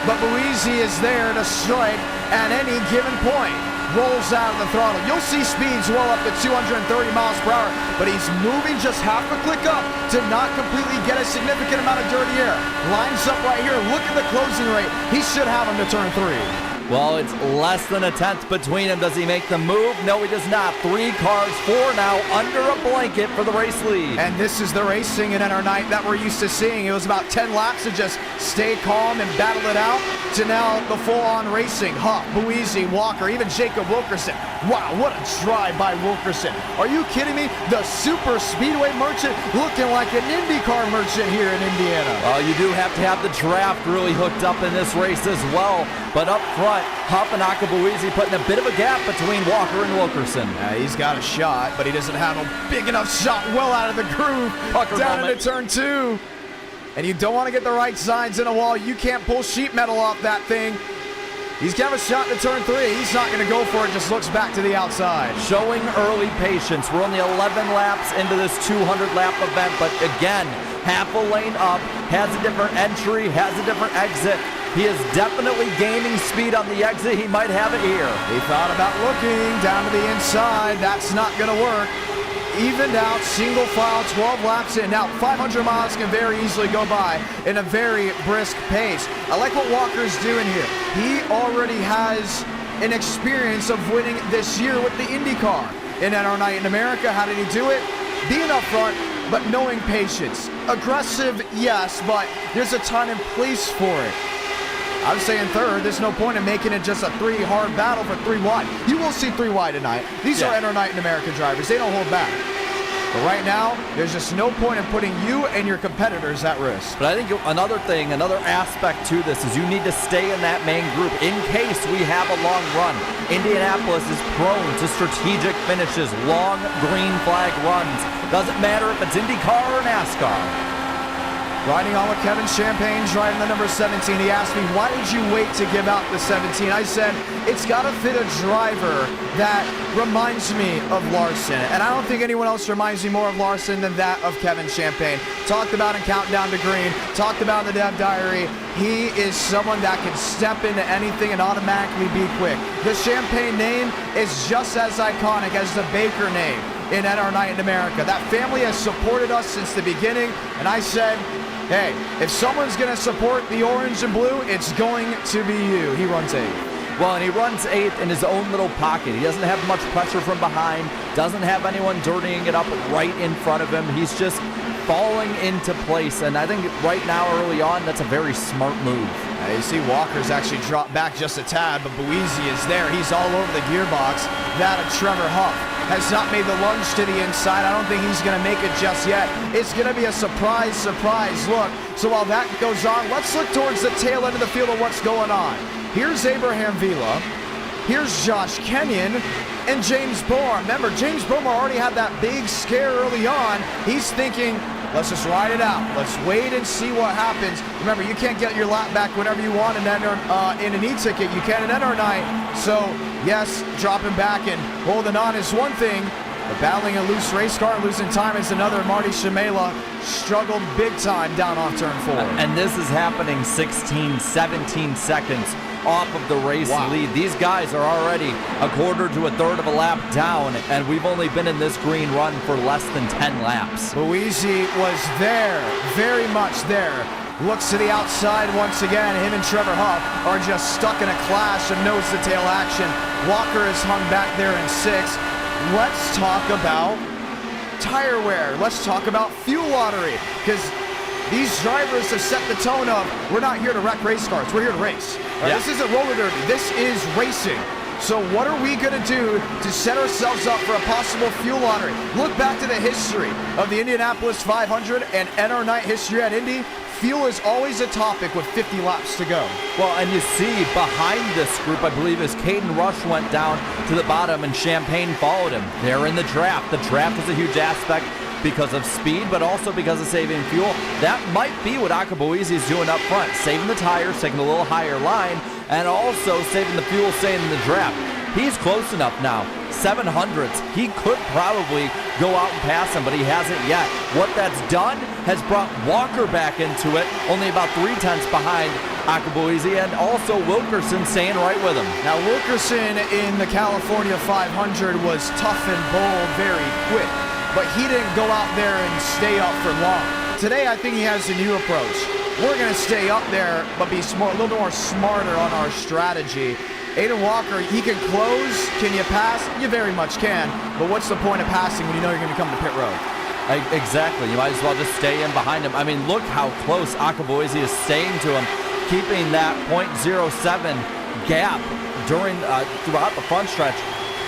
But Buizi is there to strike at any given point. Rolls out of the throttle. You'll see speeds well up to 230 miles per hour, but he's moving just half a click up to not completely get a significant amount of dirty air. Lines up right here. Look at the closing rate. He should have him to turn 3. Well, it's less than a tenth between them. Does he make the move? No, he does not. 3 cars, 4 now under a blanket for the race lead. And this is the racing in NR Night that we're used to seeing. It was about 10 laps to just stay calm and battle it out, to now the full-on racing. Huff, Buizi, Walker, even Jacob Wilkerson. Wow, what a drive by Wilkerson. Are you kidding me? The Super Speedway merchant looking like an IndyCar merchant here in Indiana. Well, you do have to have the draft really hooked up in this race as well. But up front, Huff and Akabuizi putting a bit of a gap between Walker and Wilkerson. He's got a shot, but he doesn't have a big enough shot well out of the groove. Pucker down moment. into turn 2. And you don't want to get the right sides in a wall. You can't pull sheet metal off that thing. He's got a shot to turn 3. He's not going to go for it. Just looks back to the outside. Showing early patience. We're only 11 laps into this 200-lap event, but again, half a lane up, has a different entry, has a different exit. He is definitely gaining speed on the exit. He might have it here. He thought about looking down to the inside. That's not going to work. Evened out, single file, 12 laps in. Now, 500 miles can very easily go by in a very brisk pace. I like what Walker's doing here. He already has an experience of winning this year with the IndyCar. In NR Night in America, how did he do it? Being up front, but knowing patience. Aggressive, yes, but there's a time and place for it. I was saying third. There's no point in making it just a 3 hard battle for 3 wide. You will see 3 wide tonight. These are NR Night in America drivers. They don't hold back. But right now, there's just no point in putting you and your competitors at risk. But I think another thing, another aspect to this is you need to stay in that main group in case we have a long run. Indianapolis is prone to strategic finishes, long green flag runs. Doesn't matter if it's IndyCar or NASCAR. Riding on with Kevin Champagne, driving the number 17. He asked me, why did you wait to give out the 17? I said, it's got to fit a driver that reminds me of Larson. And I don't think anyone else reminds me more of Larson than that of Kevin Champagne. Talked about in Countdown to Green, talked about in the Dev Diary. He is someone that can step into anything and automatically be quick. The Champagne name is just as iconic as the Baker name in NR Night in America. That family has supported us since the beginning, and I said, hey, if someone's going to support the orange and blue, it's going to be you. He runs 8th. Well, and he runs 8th in his own little pocket. He doesn't have much pressure from behind, doesn't have anyone dirtying it up right in front of him. He's just falling into place, and I think right now, early on, that's a very smart move. You see Walker's actually dropped back just a tad, but Buizi is there. He's all over the gearbox. That of Trevor Huff has not made the lunge to the inside. I don't think he's going to make it just yet. It's going to be a surprise look. So while that goes on, let's look towards the tail end of the field of what's going on. Here's Abraham Vila. Here's Josh Kenyon and James Bohr. Remember, James Bohr already had that big scare early on. He's thinking, let's just ride it out. Let's wait and see what happens. Remember, you can't get your lap back whenever you want in an e-ticket. You can in NR Night. So, yes, dropping back and holding on is one thing. But battling a loose race car and losing time is another. Marty Shimela struggled big time down off turn 4. And this is happening 16, 17 seconds off of the race lead. These guys are already a quarter to a third of a lap down, and we've only been in this green run for less than 10 laps. Buisi was there, very much there. Looks to the outside once again. Him and Trevor Huff are just stuck in a clash of nose-to-tail action. Walker is hung back there in 6th. Let's talk about tire wear. Let's talk about fuel lottery, because these drivers have set the tone of, we're not here to wreck race cars, we're here to race. Right? This isn't roller derby, this is racing. So what are we going to do to set ourselves up for a possible fuel lottery? Look back to the history of the Indianapolis 500 and NR Night history at Indy. Fuel is always a topic with 50 laps to go. Well, and you see behind this group, I believe, as Caden Rush went down to the bottom and Champagne followed him. They're in the draft. The draft is a huge aspect because of speed, but also because of saving fuel. That might be what Akabuizi is doing up front, saving the tires, taking a little higher line, and also saving the fuel, staying in the draft. He's close enough now. 700s. He could probably go out and pass him, but he hasn't yet. What that's done has brought Walker back into it, only about 3/10 behind Akabuizi, and also Wilkerson staying right with him. Now Wilkerson in the California 500 was tough and bold, very quick, but he didn't go out there and stay up for long. Today I think he has a new approach. We're going to stay up there, but be smart, a little bit more smarter on our strategy. Aiden Walker, he can close. Can you pass? You very much can. But what's the point of passing when you know you're going to come to pit road? Exactly. You might as well just stay in behind him. I mean, look how close Akabuizi is staying to him, keeping that .07 gap during throughout the front stretch.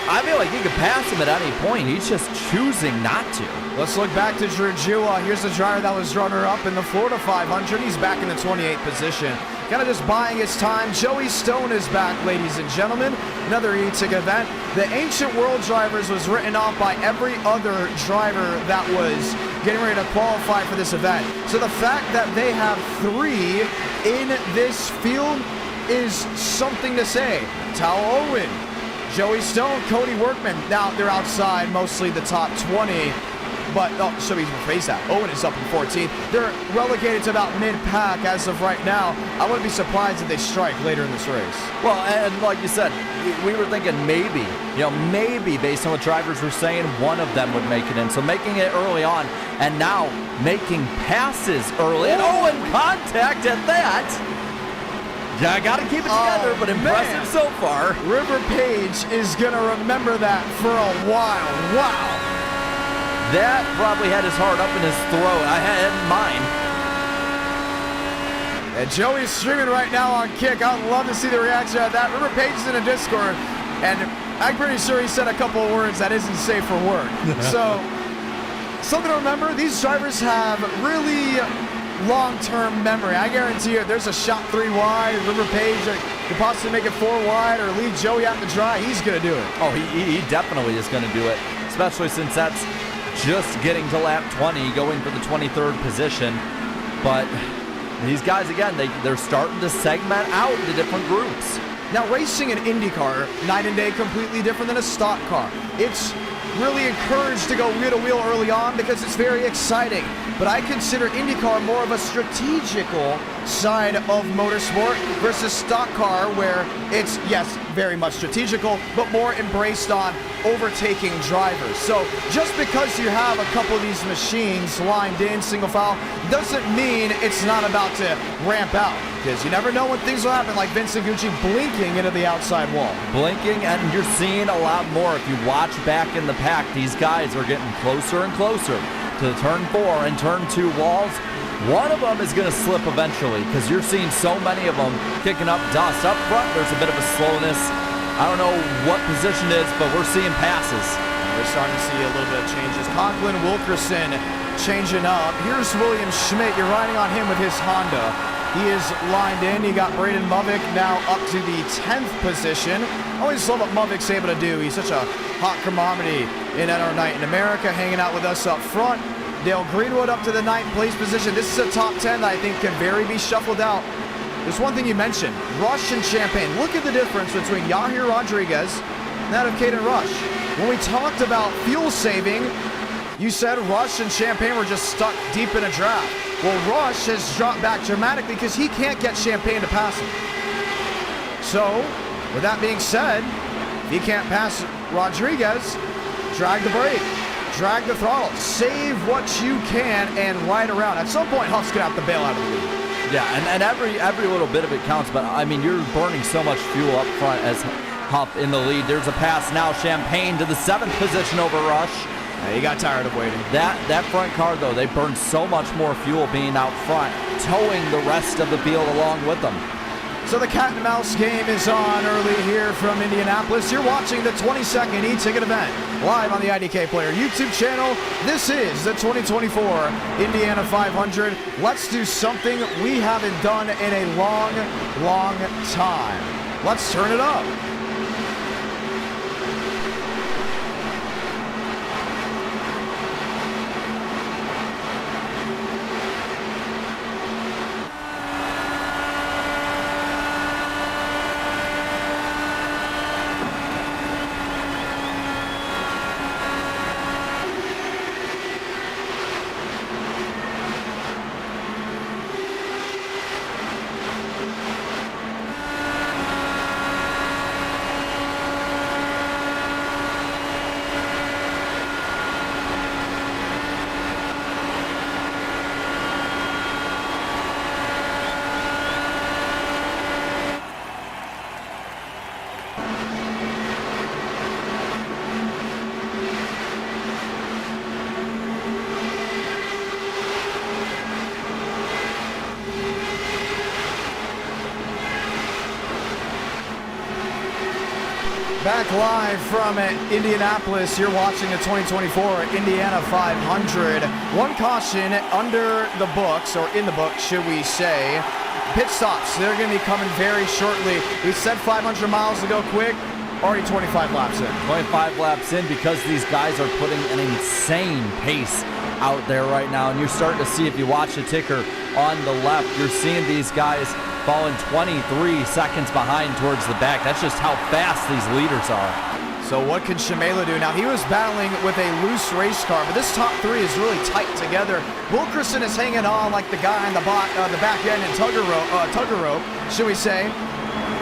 I feel like he could pass him at any point. He's just choosing not to. Let's look back to Drew Jua. Here's the driver that was runner-up in the Florida 500. He's back in the 28th position. Kind of just buying his time. Joey Stone is back, ladies and gentlemen. Another e-tick event. The Ancient World Drivers was written off by every other driver that was getting ready to qualify for this event. So the fact that they have 3 in this field is something to say. Tal Owen, Joey Stone, Cody Workman. Now they're outside mostly the top 20. But, should we rephrase that? Owen is up in 14th. They're relegated to about mid-pack as of right now. I wouldn't be surprised if they strike later in this race. Well, and like you said, we were thinking maybe, maybe based on what drivers were saying, one of them would make it in. So making it early on, and now making passes early. And Owen contact at that. Yeah, I got to keep it together, but impressive so far. River Page is going to remember that for a while. Wow. That probably had his heart up in his throat. I had mine. And Joey's streaming right now on Kick. I'd love to see the reaction of that. River Page is in a Discord, and I'm pretty sure he said a couple of words that isn't safe for work. So, something to remember, these drivers have really long-term memory. I guarantee you, if there's a shot 3 wide, River Page could possibly make it 4 wide or leave Joey out to dry, he's going to do it. Oh, he definitely is going to do it, especially since that's just getting to lap 20, going for the 23rd position. But these guys, again, they're starting to segment out into different groups. Now, racing an IndyCar, night and day, completely different than a stock car. It's really encouraged to go wheel to wheel early on because it's very exciting. But I consider IndyCar more of a strategical side of motorsport versus stock car, where it's, yes, very much strategical, but more embraced on overtaking drivers. So just because you have a couple of these machines lined in single file doesn't mean it's not about to ramp out, because you never know when things will happen, like Vincent Gucci blinking into the outside wall. Blinking, and you're seeing a lot more. If you watch back in the pack, these guys are getting closer and closer to the turn 4 and turn 2 walls. One of them is going to slip eventually, because you're seeing so many of them kicking up dust. Up front, there's a bit of a slowness. I don't know what position it is, but we're seeing passes. We're starting to see a little bit of changes. Conklin Wilkerson changing up. Here's William Schmidt. You're riding on him with his Honda. He is lined in. You got Braden Movick now up to the 10th position. I always love what Movick's able to do. He's such a hot commodity in NR Night in America, hanging out with us up front. Dale Greenwood up to the 9th place position. This is a top 10 that I think can very be shuffled out. There's one thing you mentioned, Rush and Champagne. Look at the difference between Yahir Rodriguez that of Caden Rush. When we talked about fuel saving, you said Rush and Champagne were just stuck deep in a draft. Well, Rush has dropped back dramatically because he can't get Champagne to pass him. So, with that being said, if he can't pass Rodriguez, drag the brake, drag the throttle, save what you can, and ride around. At some point, Huff's going to have to bail out of the lead. Yeah, and every little bit of it counts, but I mean, you're burning so much fuel up front as Huff in the lead. There's a pass now, Champagne to the 7th position over Rush. Yeah, he got tired of waiting. That front car, though, they burned so much more fuel being out front, towing the rest of the field along with them. So the cat and mouse game is on early here from Indianapolis. You're watching the 22nd e-ticket event live on the IDK Player YouTube channel. This is the 2024 Indiana 500. Let's do something we haven't done in a long, long time. Let's turn it up. Back live from Indianapolis, you're watching the 2024 Indiana 500. One caution under the books, or in the books, should we say. Pit stops, they're going to be coming very shortly. We said 500 miles to go quick, already 25 laps in. 25 laps in because these guys are putting an insane pace out there right now. And you're starting to see, if you watch the ticker on the left, you're seeing these guys falling 23 seconds behind towards the back. That's just how fast these leaders are. So what can Shimela do? Now, he was battling with a loose race car, but this top three is really tight together. Wilkerson is hanging on like the guy on the back end and tugger rope, should we say.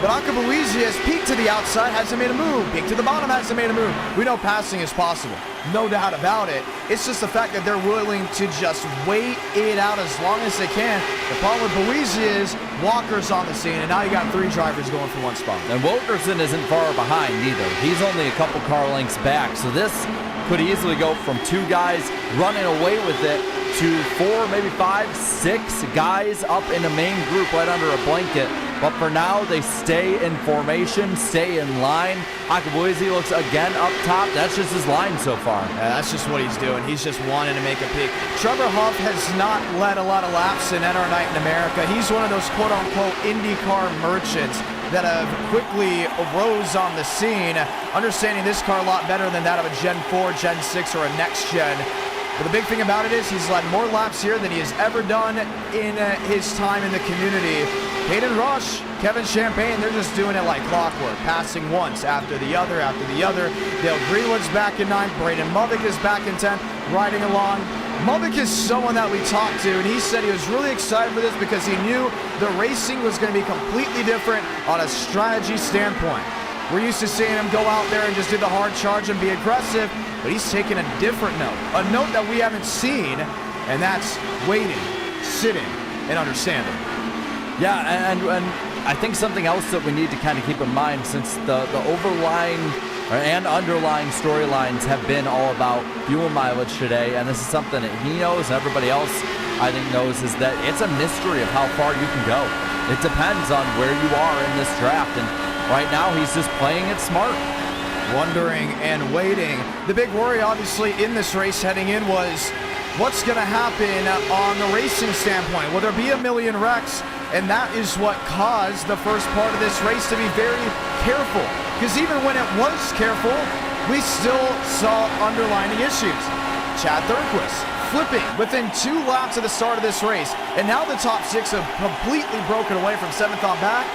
But Akabuizi has peeked to the outside, hasn't made a move. Peeked to the bottom, hasn't made a move. We know passing is possible. No doubt about it. It's just the fact that they're willing to just wait it out as long as they can. The problem with Buizi is Walker's on the scene, and now you got three drivers going for one spot. And Wilkerson isn't far behind either. He's only a couple car lengths back. So this could easily go from two guys running away with it to 4, maybe 5, 6 guys up in the main group right under a blanket. But for now, they stay in formation, stay in line. Akabuizi looks again up top. That's just his line so far. Yeah, that's just what he's doing. He's just wanting to make a peak. Trevor Huff has not led a lot of laps in NR Night in America. He's one of those quote-unquote IndyCar merchants that have quickly arose on the scene, understanding this car a lot better than that of a Gen 4, Gen 6, or a Next-Gen. But the big thing about it is he's led more laps here than he has ever done in his time in the community. Caden Rush, Kevin Champagne, they're just doing it like clockwork, passing once after the other after the other. Dale Greenwood's back in 9th. Braden Mubbock is back in 10th, riding along. Mubbock is someone that we talked to, and he said he was really excited for this because he knew the racing was going to be completely different on a strategy standpoint. We're used to seeing him go out there and just do the hard charge and be aggressive, but he's taking a different note, a note that we haven't seen, and that's waiting, sitting, and understanding. Yeah, and I think something else that we need to kind of keep in mind, since the overlying and underlying storylines have been all about fuel mileage today, and this is something that he knows and everybody else I think knows, is that it's a mystery of how far you can go. It depends on where you are in this draft, and right now he's just playing it smart. Wondering and waiting. The big worry obviously in this race heading in was what's going to happen on the racing standpoint. Will there be a million wrecks? And that is what caused the first part of this race to be very careful. Because even when it was careful, we still saw underlining issues. Chad Thurquist flipping within 2 laps of the start of this race. And now the top 6 have completely broken away from 7th on back.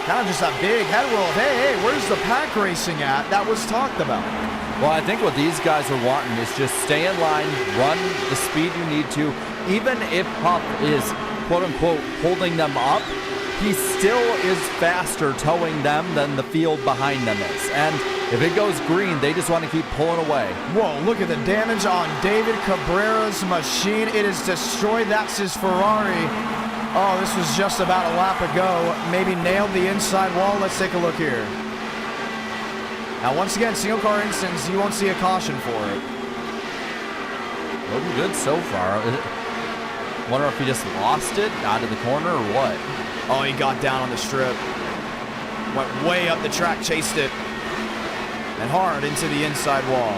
Kind of just a big head roll of, hey, where's the pack racing at that was talked about? Well, I think what these guys are wanting is just stay in line, run the speed you need to. Even if Huff is, quote-unquote, holding them up, he still is faster towing them than the field behind them is. And if it goes green, they just want to keep pulling away. Whoa, look at the damage on David Cabrera's machine. It is destroyed. That's his Ferrari. Oh, this was just about a lap ago. Maybe nailed the inside wall. Let's take a look here. Now, once again, single car instance, you won't see a caution for it. Looking good so far. Wonder if he just lost it out of the corner or what. Oh, he got down on the strip. Went way up the track, chased it. And hard into the inside wall.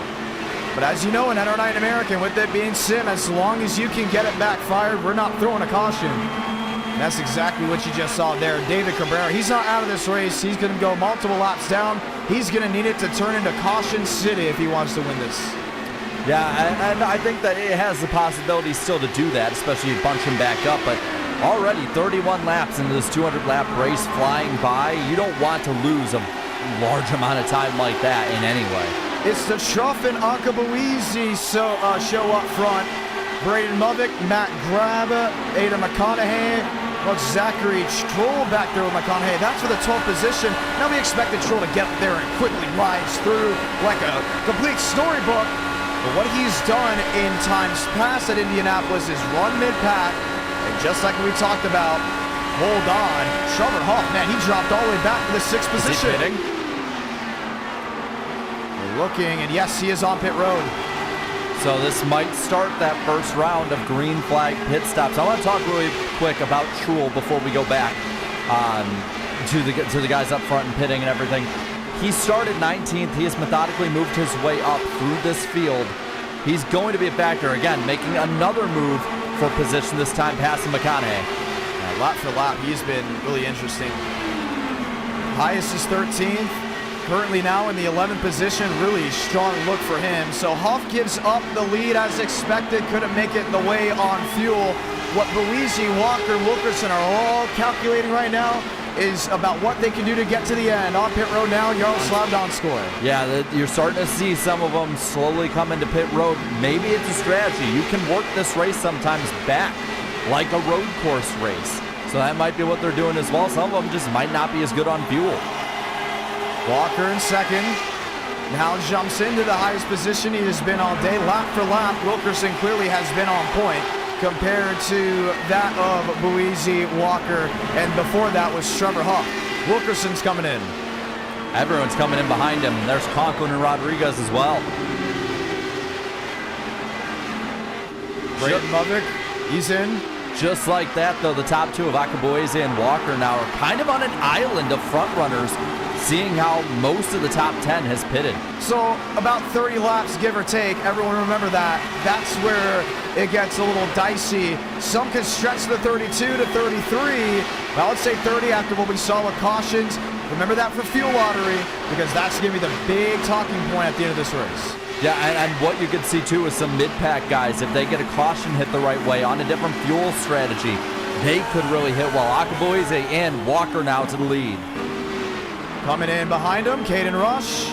But as you know, in NR9 American, with it being sim, as long as you can get it backfired, we're not throwing a caution. And that's exactly what you just saw there. David Cabrera, he's not out of this race. He's going to go multiple laps down. He's going to need it to turn into Caution City if he wants to win this. Yeah, and I think that it has the possibility still to do that, especially bunch him back up. But already 31 laps into this 200-lap race flying by, you don't want to lose a large amount of time like that in any way. It's the Truff and Akabuizi show up front. Braden Movick, Matt Grab, Ada McConaughey. Well, Zachary Stroll back there with McConaughey. That's for the 12th position. Now we expected Stroll to get there and quickly rise through like a complete storybook. But what he's done in times past at Indianapolis is run mid-pack. And just like we talked about, hold on. Trevor Huff, man, he dropped all the way back to the 6th position. Is he pitting? We're looking, and yes, he is on pit road. So this might start that first round of green flag pit stops. I want to talk really quick about Trull before we go back to the guys up front and pitting and everything. He started 19th. He has methodically moved his way up through this field. He's going to be a factor, again, making another move for position, this time passing McConaughey. Lap for lap, he's been really interesting. Highest is 13th. Currently now in the 11th position, really strong look for him. So Huff gives up the lead as expected, couldn't make it the way on fuel. What Buisi, Walker, Wilkerson are all calculating right now is about what they can do to get to the end. On pit road now, Jaroslav Donskoy. Yeah, you're starting to see some of them slowly come into pit road. Maybe it's a strategy. You can work this race sometimes back, like a road course race. So that might be what they're doing as well. Some of them just might not be as good on fuel. Walker in second. Now jumps into the highest position he has been all day. Lap for lap, Wilkerson clearly has been on point compared to that of Buisi, Walker, and before that was Trevor Huff. Wilkerson's coming in. Everyone's coming in behind him. There's Conklin and Rodriguez as well. Braden Movick, he's in. Just like that, though, the top two of Akabuizi and Walker now are kind of on an island of front runners, seeing how most of the top 10 has pitted. So about 30 laps, give or take. Everyone remember that. That's where it gets a little dicey. Some can stretch the 32 to 33. Well, let's say 30 after what we saw with cautions. Remember that for fuel lottery, because that's going to be the big talking point at the end of this race. Yeah, and what you could see, too, is some mid-pack guys, if they get a caution hit the right way on a different fuel strategy, they could really hit well. Akabuizi and Walker now to the lead. Coming in behind him, Caden Rush,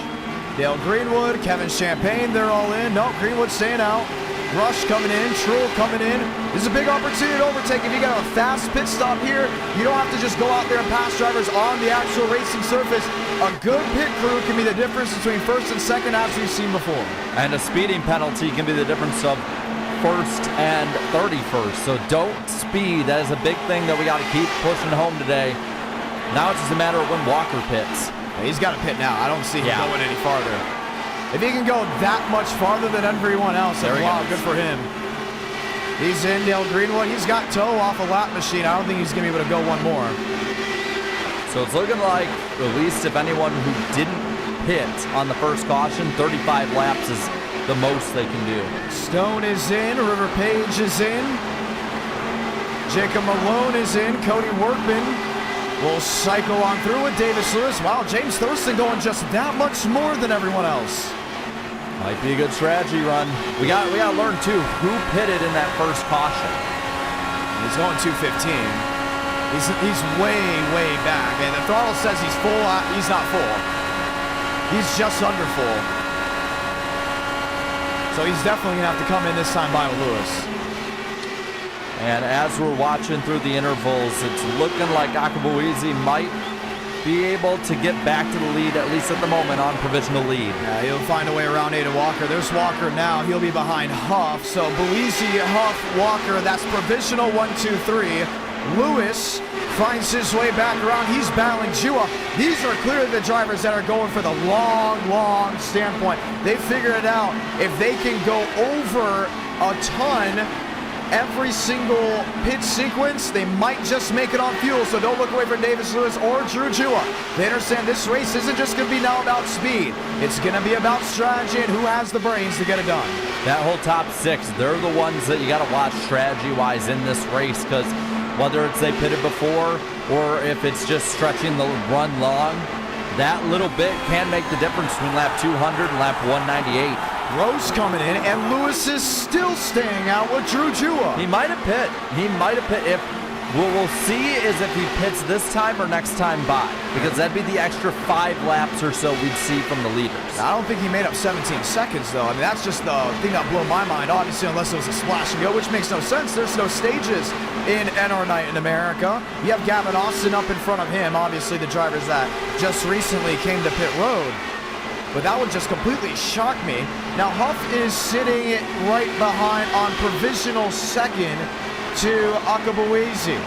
Dale Greenwood, Kevin Champagne, they're all in. No, Greenwood staying out. Rush coming in, Trull coming in. This is a big opportunity to overtake. If you got a fast pit stop here, you don't have to just go out there and pass drivers on the actual racing surface. A good pit crew can be the difference between first and second, as we've seen before. And a speeding penalty can be the difference of first and 31st. So don't speed. That is a big thing that we got to keep pushing home today. Now it's just a matter of when Walker pits. He's got to pit now. I don't see him going any farther. If he can go that much farther than everyone else, then wow, good for him. He's in, Dale Greenwood. He's got tow off a lap machine. I don't think he's going to be able to go one more. So it's looking like, at least if anyone who didn't pit on the first caution, 35 laps is the most they can do. Stone is in. River Page is in. Jacob Malone is in. Cody Workman will cycle on through with Davis Lewis. Wow, James Thurston going just that much more than everyone else. Might be a good strategy run. We got to learn too who pitted in that first caution. He's going 215. He's way back. And the throttle says he's full. He's not full. He's just under full. So he's definitely going to have to come in this time by Lewis. And as we're watching through the intervals, it's looking like Akabuizi might be able to get back to the lead, at least at the moment, on provisional lead. Yeah, he'll find a way around Ada Walker. There's Walker now. He'll be behind Huff. So Buisi, Huff, Walker, that's provisional 1, 2, 3. Lewis finds his way back around. He's battling Jua. These are clearly the drivers that are going for the long standpoint. They figure it out. If they can go over a ton every single pit sequence, they might just make it on fuel. So don't look away from Davis Lewis or Drew Jua. They understand this race isn't just going to be now about speed. It's going to be about strategy and who has the brains to get it done. That whole top 6, they're the ones that you got to watch strategy-wise in this race, because whether it's they pitted before or if it's just stretching the run long, that little bit can make the difference between lap 200 and lap 198. Rose coming in, and Lewis is still staying out with Drew Jua. He might have pit. He might have pit. If we'll see is if he pits this time or next time by, because that'd be the extra 5 laps or so we'd see from the leaders. I don't think he made up 17 seconds, though. I mean, that's just the thing that blew my mind, obviously, unless it was a splash and go, which makes no sense. There's no stages in NR Night in America. You have Gavin Austin up in front of him, obviously the drivers that just recently came to pit road. But that would just completely shock me. Now, Huff is sitting right behind on provisional second to Akabuizi.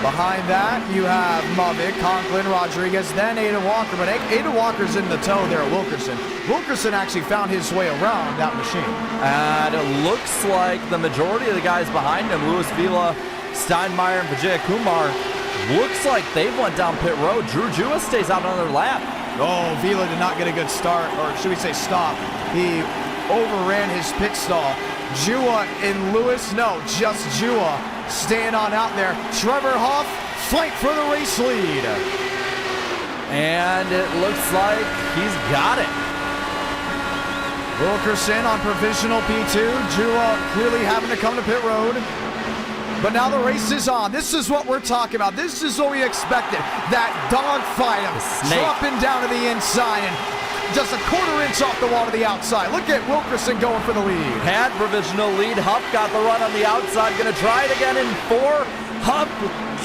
Behind that, you have Mavic, Conklin, Rodriguez, then Ada Walker. But Ada Walker's in the tow there at Wilkerson. Wilkerson actually found his way around that machine. And it looks like the majority of the guys behind him, Luis Vila, Steinmeier, and Vijay Kumar, looks like they've went down pit road. Drew Jua stays out another lap. Oh, Vila did not get a good start, or should we say stop. He overran his pit stall. Jua and Lewis, no, just Jua staying on out there. Trevor Huff, fight for the race lead. And it looks like he's got it. Wilkerson on provisional P2. Jua clearly having to come to pit road. But now the race is on. This is what we're talking about. This is what we expected. That dogfight of dropping down to the inside and just a quarter inch off the wall to the outside. Look at Wilkerson going for the lead. Had provisional lead. Huff got the run on the outside. Going to try it again in 4. Huff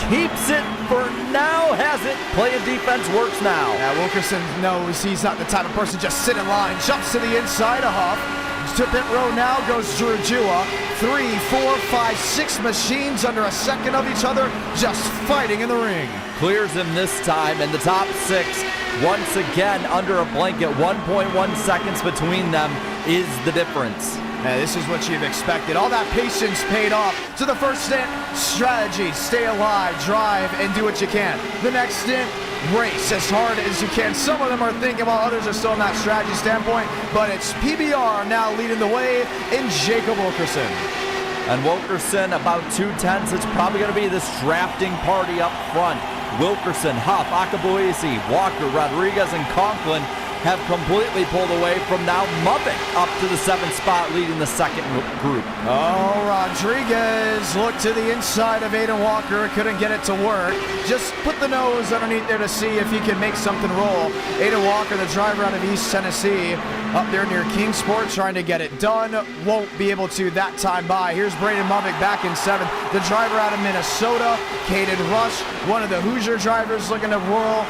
keeps it for now. Has it. Playing defense works now. Yeah, Wilkerson knows he's not the type of person just sit in line. Jumps to the inside of Huff. To pit row now goes Drew Jua. 3, 4, 5, 6 machines under a second of each other, just fighting in the ring. Clears him this time, and the top 6 once again under a blanket. 1.1 seconds between them is the difference. And this is what you've expected. All that patience paid off. So the first stint, strategy, stay alive, drive, and do what you can. The next stint, race as hard as you can. Some of them are thinking while others are still in that strategy standpoint, but it's PBR now leading the way in Jacob Wilkerson. And Wilkerson about 2/10. It's probably going to be this drafting party up front. Wilkerson, Huff, Akabuizi, Walker, Rodriguez, and Conklin have completely pulled away from now Muppet up to the 7th spot, leading the second group. Oh, Rodriguez looked to the inside of Aiden Walker, couldn't get it to work. Just put the nose underneath there to see if he can make something roll. Aiden Walker, the driver out of East Tennessee, up there near Kingsport, trying to get it done. Won't be able to that time by. Here's Braden Muppet back in 7th. The driver out of Minnesota, Caden Rush, one of the Hoosier drivers looking to roll.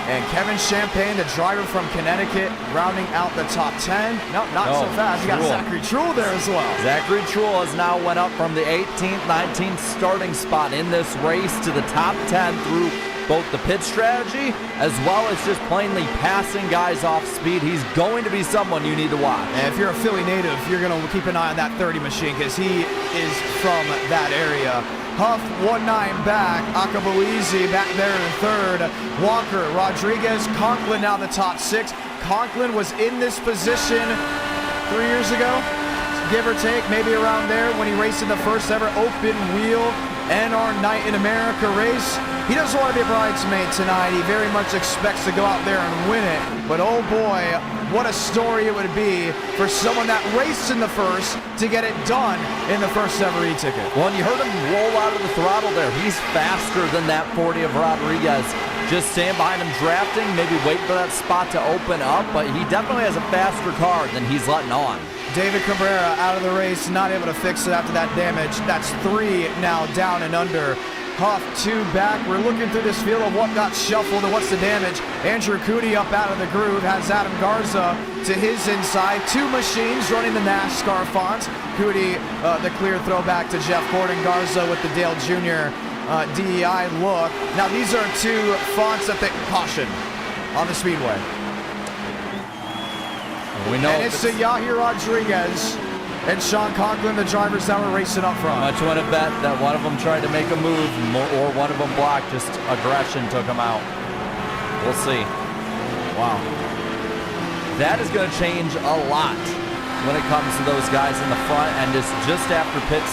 And Kevin Champagne, the driver from Connecticut, rounding out the top 10. No, not so fast. You got Zachary Truhl there as well. Zachary Truhl has now went up from the 18th, 19th starting spot in this race to the top 10 through both the pit strategy as well as just plainly passing guys off speed. He's going to be someone you need to watch. And if you're a Philly native, you're going to keep an eye on that 30 machine because he is from that area. Huff 1-9 back. Akabuizi back there in 3rd. Walker, Rodriguez, Conklin now the top 6. Conklin was in this position 3 years ago, give or take, maybe around there when he raced in the first ever open wheel NR Night in America race. He doesn't want to be a bridesmaid tonight. He very much expects to go out there and win it. But oh boy, what a story it would be for someone that raced in the first to get it done in the first ever e-ticket. Well, and you heard him roll out of the throttle there. He's faster than that 40 of Rodriguez. just stand behind him drafting, maybe wait for that spot to open up, but he definitely has a faster car than he's letting on. David Cabrera out of the race, not able to fix it after that damage. That's 3 now down and under. Huff 2 back. We're looking through this field of what got shuffled and what's the damage. Andrew Cootie up out of the groove, has Adam Garza to his inside. 2 machines running the NASCAR fonts. Cootie, the clear throwback to Jeff Gordon. Garza with the Dale Jr. DEI look. Now these are 2 fonts that they caution on the speedway. We know and it's Yahir Rodriguez and Sean Conklin, the drivers that were racing up front. Much want to bet that one of them tried to make a move or one of them blocked, just aggression took him out. We'll see. Wow. That is going to change a lot when it comes to those guys in the front. And just after pit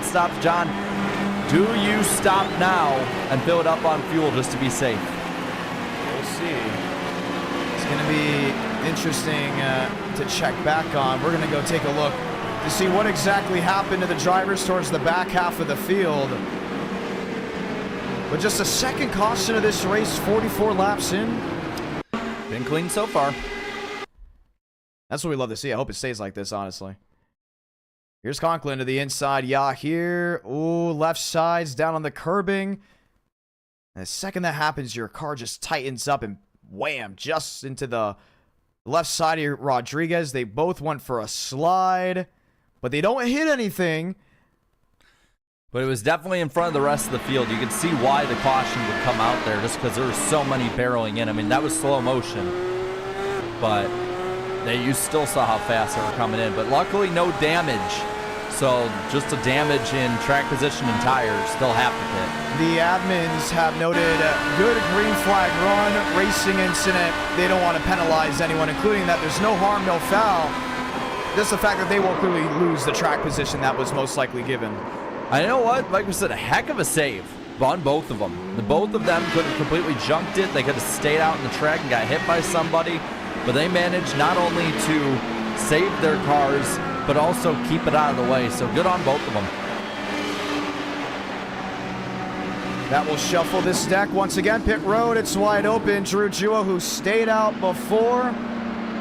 stops, John, do you stop now and fill it up on fuel just to be safe? We'll see. It's going to be interesting to check back on. We're going to go take a look to see what exactly happened to the drivers towards the back half of the field. But just a second caution of this race, 44 laps in. Been clean so far. That's what we love to see. I hope it stays like this, honestly. Here's Conklin to the inside. Yahir. Ooh, left side's down on the curbing. And the second that happens, your car just tightens up and wham, just into the left side of Rodriguez. They both went for a slide, but they don't hit anything. But it was definitely in front of the rest of the field. You could see why the caution would come out there, just because there were so many barreling in. I mean, that was slow motion, but you still saw how fast they were coming in. But luckily, no damage. So just a damage in track position and tires, still half the pit. The admins have noted good green flag run, racing incident. They don't want to penalize anyone, including that there's no harm, no foul. Just the fact that they will clearly lose the track position that was most likely given. I know what, like we said, a heck of a save on both of them. Both of them could have completely junked it. They could have stayed out in the track and got hit by somebody, but they managed not only to save their cars, but also keep it out of the way. So good on both of them. That will shuffle this deck once again. Pit road, it's wide open. Drew Jua, who stayed out before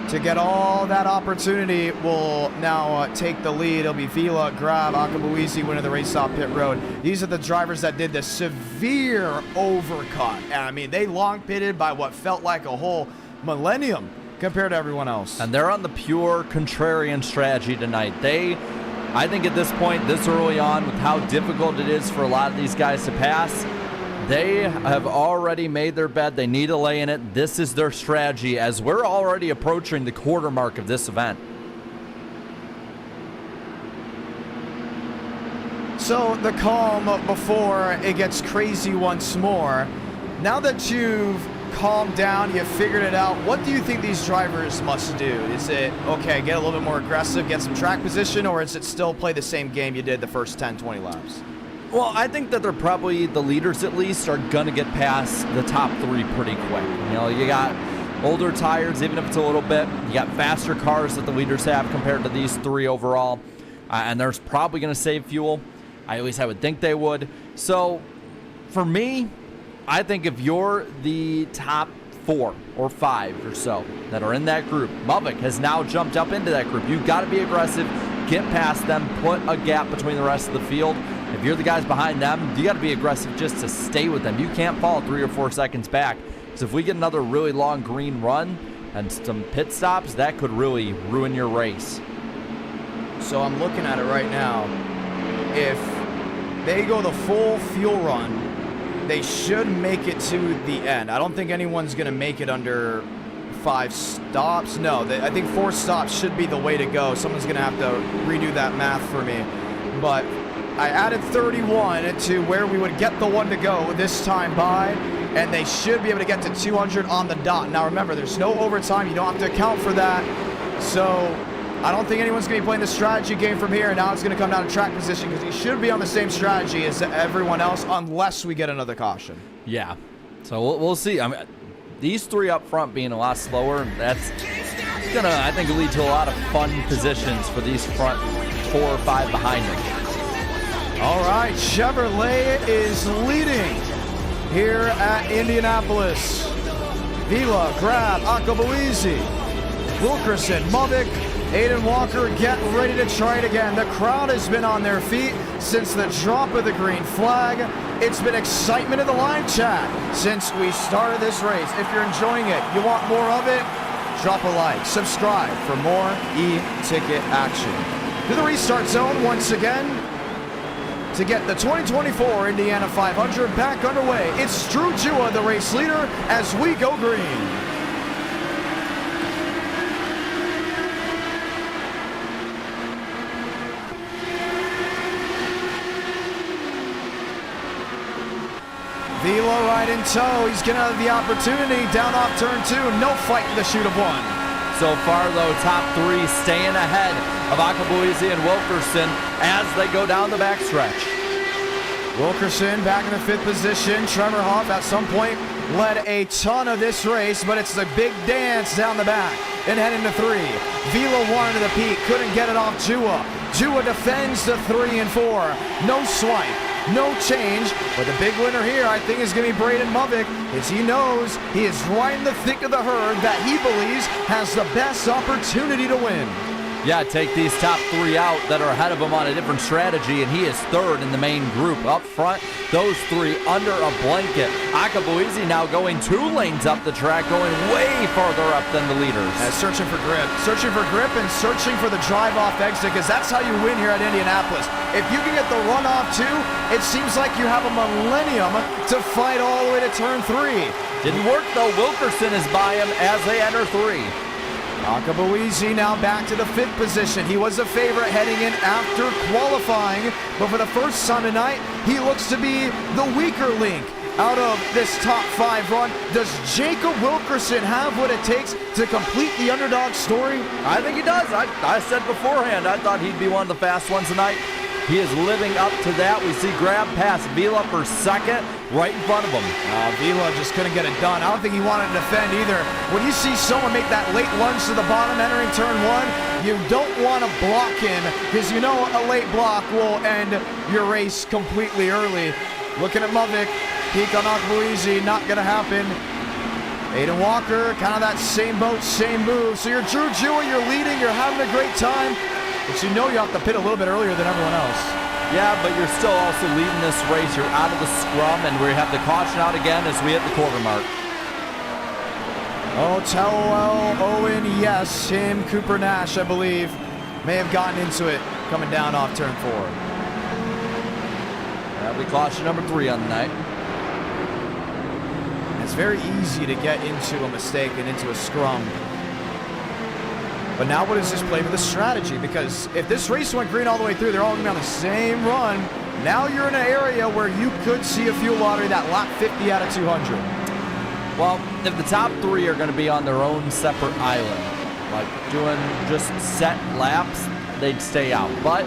to get all that opportunity, will now take the lead. It'll be Vila, Grab, Akabuizi winning the race off pit road. These are the drivers that did the severe overcut. And I mean, they long pitted by what felt like a whole millennium compared to everyone else. And they're on the pure contrarian strategy tonight. I think at this point, this early on, with how difficult it is for a lot of these guys to pass, they have already made their bed. They need to lay in it. This is their strategy as we're already approaching the quarter mark of this event. So the calm before it gets crazy once more. Now that you've calmed down, you've figured it out, what do you think these drivers must do? Is it, okay, get a little bit more aggressive, get some track position, or is it still play the same game you did the first 10, 20 laps? Well, I think that they're probably, the leaders at least, are going to get past the top 3 pretty quick. You know, you got older tires, even if it's a little bit. You got faster cars that the leaders have compared to these 3 overall. And they're probably going to save fuel. At least I would think they would. So, for me, I think if you're the top 4 or 5 or so that are in that group, Mavik has now jumped up into that group. You've got to be aggressive, get past them, put a gap between the rest of the field. If you're the guys behind them, you got to be aggressive just to stay with them. You can't fall 3 or 4 seconds back. Because if we get another really long green run and some pit stops, that could really ruin your race. So I'm looking at it right now. If they go the full fuel run, they should make it to the end. I don't think anyone's going to make it under 5 stops. No, I think 4 stops should be the way to go. Someone's going to have to redo that math for me. But I added 31 to where we would get the one to go this time by, and they should be able to get to 200 on the dot. Now remember, there's no overtime. You don't have to account for that. So I don't think anyone's going to be playing the strategy game from here. Now it's going to come down to track position because he should be on the same strategy as everyone else unless we get another caution. Yeah. So we'll see. I mean, these 3 up front being a lot slower, that's going to, I think, lead to a lot of fun positions for these front 4 or 5 behind them. All right, Chevrolet is leading here at Indianapolis. Vila, Grab, Akabuizi, Wilkerson, Mubik, Aiden Walker getting ready to try it again. The crowd has been on their feet since the drop of the green flag. It's been excitement in the live chat since we started this race. If you're enjoying it, you want more of it, drop a like, subscribe for more e-ticket action. To the restart zone once again to get the 2024 Indiana 500 back underway. It's Drew Jua, the race leader, as we go green. Vila right in tow. He's going to have the opportunity down off turn 2. No fight for the shoot of 1. So far, though, top 3 staying ahead of Akabuizi and Wilkerson as they go down the backstretch. Wilkerson back in the 5th position. Trevor Hoff at some point led a ton of this race, but it's the big dance down the back and heading to 3. Vila wanted to the peak, couldn't get it off Jua. Jua defends the 3 and 4. No swipe. No change, but the big winner here, I think, is going to be Braden Mubik, as he knows he is right in the thick of the herd that he believes has the best opportunity to win. Yeah, take these top 3 out that are ahead of him on a different strategy, and he is 3rd in the main group. Up front, those 3 under a blanket. Akabuizi now going 2 lanes up the track, going way farther up than the leaders. Searching for grip and searching for the drive-off exit, because that's how you win here at Indianapolis. If you can get the runoff too, it seems like you have a millennium to fight all the way to turn 3. Didn't work though. Wilkerson is by him as they enter 3. Akabuizi now back to the 5th position. He was a favorite heading in after qualifying, but for the first time tonight, he looks to be the weaker link out of this top 5 run. Does Jacob Wilkerson have what it takes to complete the underdog story? I think he does. I said beforehand, I thought he'd be one of the fast ones tonight. He is living up to that. We see Grab pass Vila for 2nd right in front of him. Vila just couldn't get it done. I don't think he wanted to defend either. When you see someone make that late lunge to the bottom entering turn 1, you don't want to block him, because you know a late block will end your race completely early. Looking at Mubik, peak on Akabuizi, not going to happen. Aiden Walker, kind of that same boat, same move. So you're Drew Jua, you're leading, you're having a great time. But you know you have to pit a little bit earlier than everyone else. Yeah, but you're still also leading this race. You're out of the scrum, and we have the caution out again as we hit the quarter mark. Oh, Tellwell, Owen, yes, him, Cooper Nash, I believe, may have gotten into it coming down off turn 4. That'll be caution number 3 on the night. It's very easy to get into a mistake and into a scrum. But now what does this play with the strategy? Because if this race went green all the way through, they're all going to be on the same run. Now you're in an area where you could see a fuel lottery that lap 50 out of 200. Well, if the top 3 are going to be on their own separate island, like doing just set laps, they'd stay out. But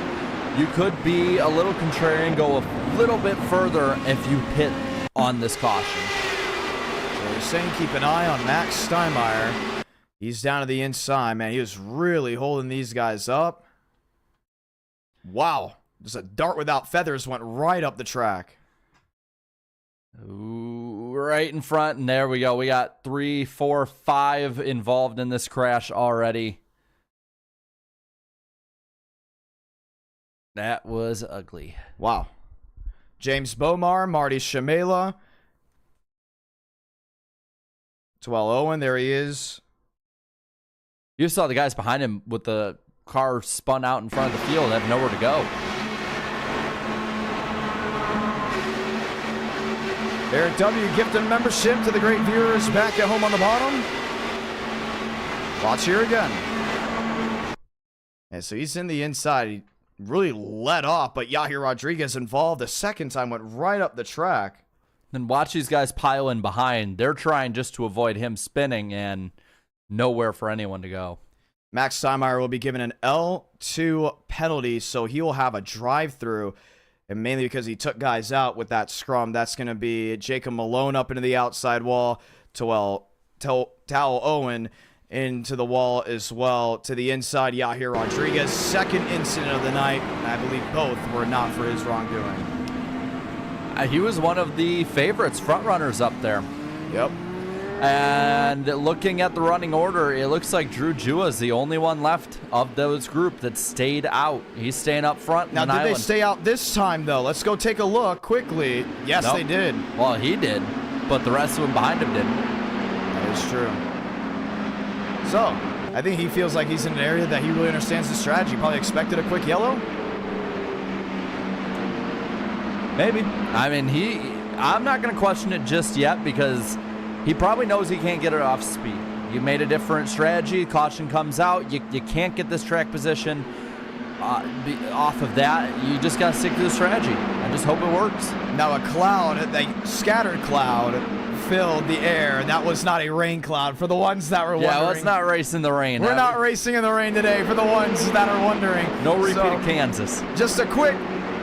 you could be a little contrarian, go a little bit further if you pit on this caution. So they're saying keep an eye on Max Steinmeier. He's down to the inside, man. He was really holding these guys up. Wow. Just a dart without feathers went right up the track. Ooh, right in front, and there we go. We got 3, 4, 5 involved in this crash already. That was ugly. Wow. James Bomar, Marty Shamela. Terrell Owen, there he is. You saw the guys behind him with the car spun out in front of the field, have nowhere to go. Eric W. gifted membership to the great viewers back at home on the bottom. Watch here again. And so he's in the inside. He really let off, but Yahir Rodriguez involved the second time, went right up the track. Then watch these guys pile in behind. They're trying just to avoid him spinning, and nowhere for anyone to go. Max Steinmeier will be given an L2 penalty, so he will have a drive-through, and mainly because he took guys out with that scrum. That's going to be Jacob Malone up into the outside wall, Tao Owen into the wall as well. To the inside, Yahir Rodriguez, second incident of the night. I believe both were not for his wrongdoing. He was one of the favorites, front runners up there. Yep. And looking at the running order, it looks like Drew Jua is the only one left of those group that stayed out. He's staying up front. Now, did they stay out this time, though? Let's go take a look quickly. Yes, Nope. they did. Well, he did, but the rest of them behind him didn't. That is true. So, I think he feels like he's in an area that he really understands the strategy. Probably expected a quick yellow. Maybe. I mean, I'm not going to question it just yet because he probably knows he can't get it off speed. You made a different strategy. Caution comes out. You can't get this track position off of that. You just got to stick to the strategy and just hope it works. Now, a scattered cloud filled the air, and that was not a rain cloud for the ones that were wondering. Yeah, let's not race in the rain. We're not racing in the rain today for the ones that are wondering. No repeat of Kansas. Just a quick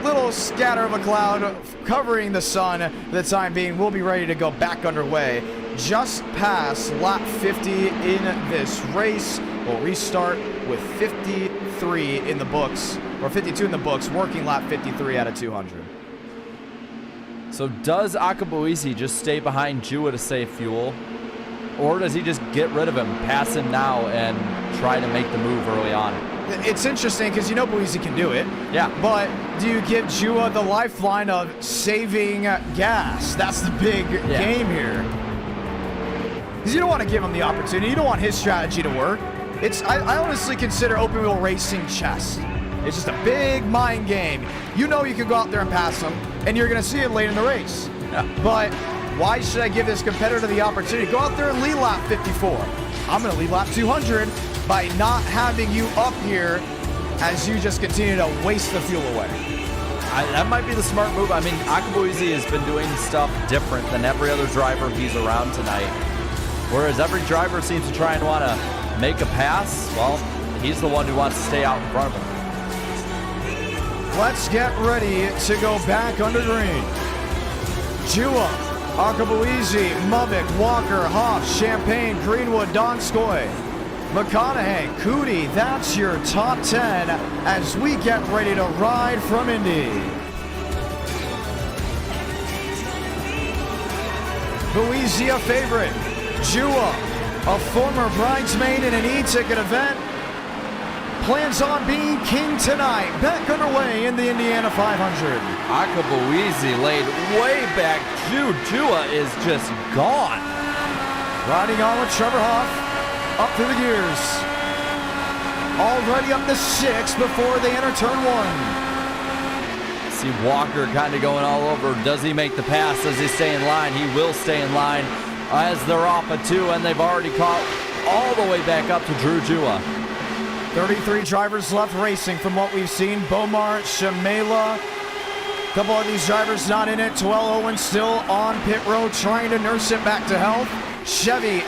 little scatter of a cloud covering the sun for the time being. We'll be ready to go back underway. Just past lap 50 in this race. We'll restart with 53 in the books, or 52 in the books, working lap 53 out of 200. So does Akabuizi just stay behind Jua to save fuel? Or does he just get rid of him, pass him now, and try to make the move early on? It's interesting because you know Buizi can do it. Yeah. But do you give Jua the lifeline of saving gas? That's the big game here. Because you don't want to give him the opportunity. You don't want his strategy to work. I honestly consider open wheel racing chess. It's just a big mind game. You know you can go out there and pass him, and you're going to see it late in the race. Yeah. But why should I give this competitor the opportunity? Go out there and lead lap 54. I'm going to lead lap 200 by not having you up here as you just continue to waste the fuel away. That might be the smart move. I mean, Akabuizi has been doing stuff different than every other driver he's around tonight. Whereas every driver seems to try and want to make a pass, well, he's the one who wants to stay out in front of him. Let's get ready to go back under green. Jua, Akabuizi, Mubik, Walker, Hoff, Champagne, Greenwood, Donskoy, McConaughey, Cootie. That's your top 10 as we get ready to ride from Indy. Buizi a favorite. Jua, a former bridesmaid in an e-ticket event, plans on being king tonight. Back underway in the Indiana 500. Akabuizi laid way back. Jua is just gone. Riding on with Trevor Hoff up through the gears. Already up to 6 before they enter turn 1. See Walker kind of going all over. Does he make the pass? Does he stay in line? He will stay in line as they're off at 2, and they've already caught all the way back up to Drew Jua. 33 drivers left racing from what we've seen. Bomar, Shamela, a couple of these drivers not in it. Terrell Owens still on pit road trying to nurse it back to health. Chevy,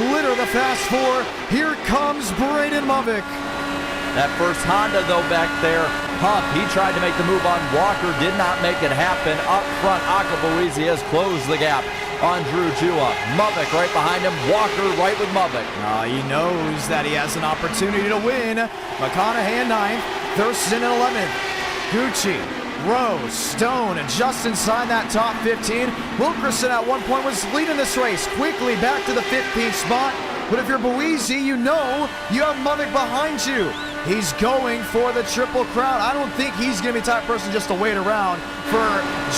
litter the fast 4. Here comes Braden Mubik. That first Honda, though, back there, Huff, he tried to make the move on Walker, did not make it happen. Up front, Akabuizi has closed the gap on Drew Jua. Mubik right behind him, Walker right with Mubik. He knows that he has an opportunity to win. McConaughey in 9th, Thurston in 11th. Gucci, Rose, Stone, and just inside that top 15. Wilkerson at one point was leading this race, quickly back to the 15th spot. But if you're Buizi, you know you have Mubik behind you. He's going for the Triple Crown. I don't think he's going to be the type of person just to wait around for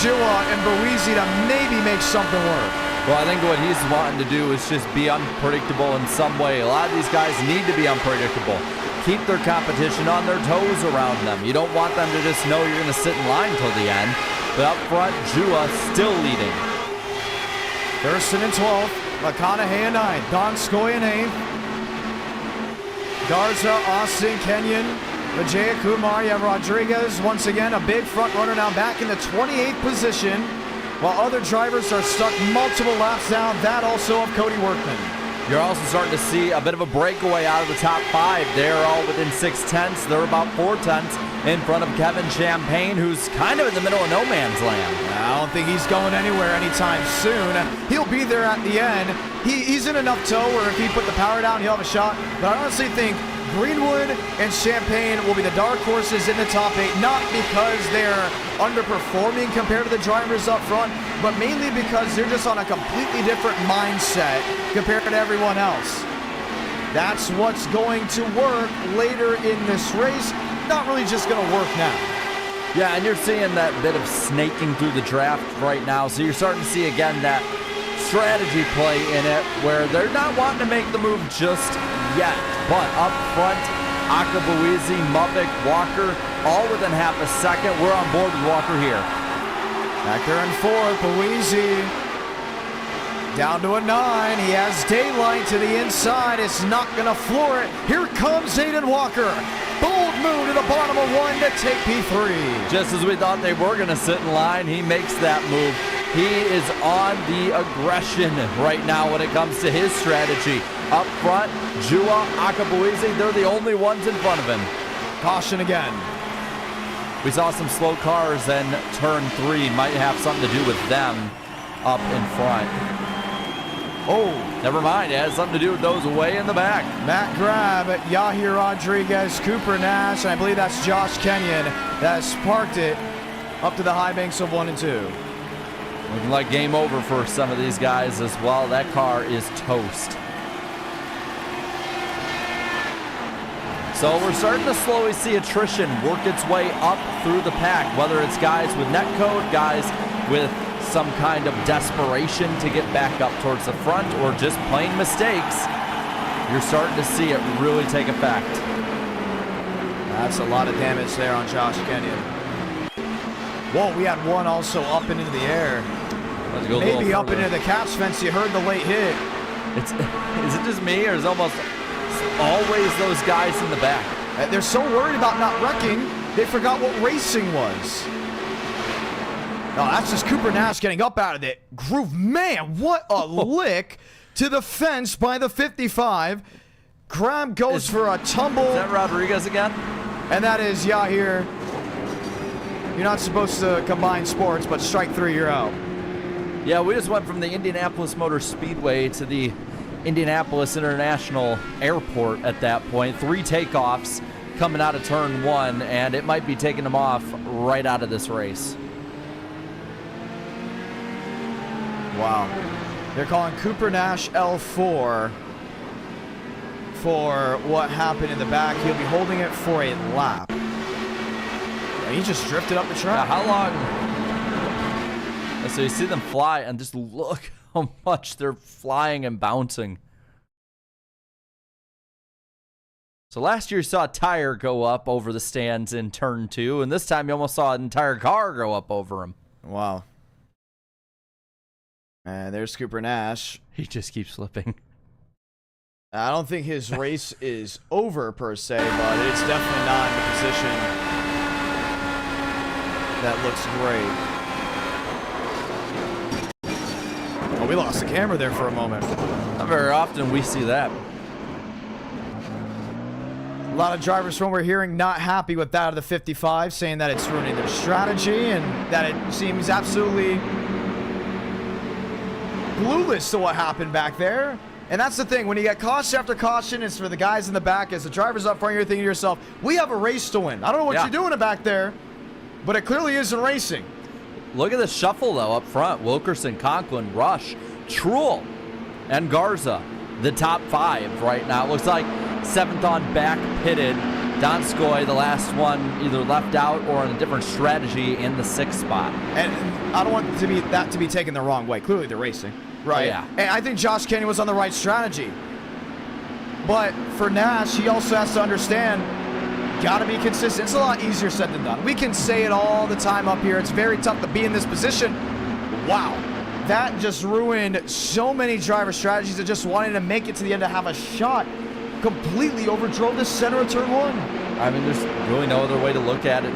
Jua and Buizi to maybe make something work. Well, I think what he's wanting to do is just be unpredictable in some way. A lot of these guys need to be unpredictable. Keep their competition on their toes around them. You don't want them to just know you're going to sit in line till the end. But up front, Jua still leading. Thurston in 12th, McConaughey in 9th, Donskoy in 8th. Garza, Austin, Kenyon, Vijay Kumar, you have Rodriguez, once again a big front runner now back in the 28th position, while other drivers are stuck multiple laps down, that also of Cody Workman. You're also starting to see a bit of a breakaway out of the top 5. They're all within 6/10. They're about 4/10 in front of Kevin Champagne, who's kind of in the middle of no man's land. I don't think he's going anywhere anytime soon. He'll be there at the end. He's in enough tow where if he put the power down, he'll have a shot. But I honestly think Greenwood and Champagne will be the dark horses in the top 8, not because they're underperforming compared to the drivers up front, but mainly because they're just on a completely different mindset compared to everyone else. That's what's going to work later in this race. Not really just going to work now. Yeah, and you're seeing that bit of snaking through the draft right now. So you're starting to see again that strategy play in it where they're not wanting to make the move just yet. But up front, Akabuizi, Mubik, Walker, all within half a second. We're on board with Walker here. Back there in 4th, Buizi down to a 9. He has daylight to the inside. It's not going to floor it. Here comes Aiden Walker. Bold move to the bottom of 1 to take P3. Just as we thought they were going to sit in line, he makes that move. He is on the aggression right now when it comes to his strategy. Up front, Jua, Akabuizi, they're the only ones in front of him. Caution again. We saw some slow cars and turn 3 might have something to do with them up in front. Oh, never mind. It has something to do with those way in the back. Matt Grab, Yahir Rodriguez, Cooper Nash, and I believe that's Josh Kenyon that sparked it up to the high banks of 1 and 2. Looking like game over for some of these guys as well. That car is toast. So we're starting to slowly see attrition work its way up through the pack, whether it's guys with netcode, guys with some kind of desperation to get back up towards the front, or just plain mistakes. You're starting to see it really take effect. That's a lot of damage there on Josh Kenyon. Whoa, we had one also up and into the air. Maybe up into the caps fence. You heard the late hit. Is it just me, or is it almost always those guys in the back? They're so worried about not wrecking, they forgot what racing was. No, that's just Cooper Nash getting up out of the groove. Man, what a lick to the fence by the 55. Graham goes for a tumble. Is that Rodriguez again? And that is Yahir. You're not supposed to combine sports, but strike 3, you're out. Yeah, we just went from the Indianapolis Motor Speedway to the Indianapolis International Airport at that point. 3 takeoffs coming out of turn 1, and it might be taking them off right out of this race. Wow. They're calling Cooper Nash L4 for what happened in the back. He'll be holding it for a lap. And he just drifted up the track. Now, how long? So you see them fly, and just look how much they're flying and bouncing. So last year you saw a tire go up over the stands in turn 2, and this time you almost saw an entire car go up over him. Wow. And there's Cooper Nash. He just keeps slipping. I don't think his race is over per se, but it's definitely not in the position that looks great. Oh, we lost the camera there for a moment. Not very often we see that. A lot of drivers from what we're hearing not happy with that of the 55, saying that it's ruining their strategy and that it seems absolutely clueless to what happened back there. And that's the thing, when you get caution after caution, it's for the guys in the back. As the drivers up front, you're thinking to yourself, we have a race to win. I don't know what you're doing back there, but it clearly isn't racing. Look at the shuffle, though, up front. Wilkerson, Conklin, Rush, Truex, and Garza, the top 5 right now. It looks like 7th on back, pitted. Donskoy, the last one, either left out or on a different strategy in the 6th spot. And I don't want that to be taken the wrong way. Clearly, they're racing. Right. Oh, yeah. And I think Josh Kenyon was on the right strategy. But for Nash, he also has to understand, got to be consistent. It's a lot easier said than done. We can say it all the time up here. It's very tough to be in this position. Wow. That just ruined so many driver strategies that just wanted to make it to the end to have a shot. Completely overdrove the center of turn 1. I mean, there's really no other way to look at it.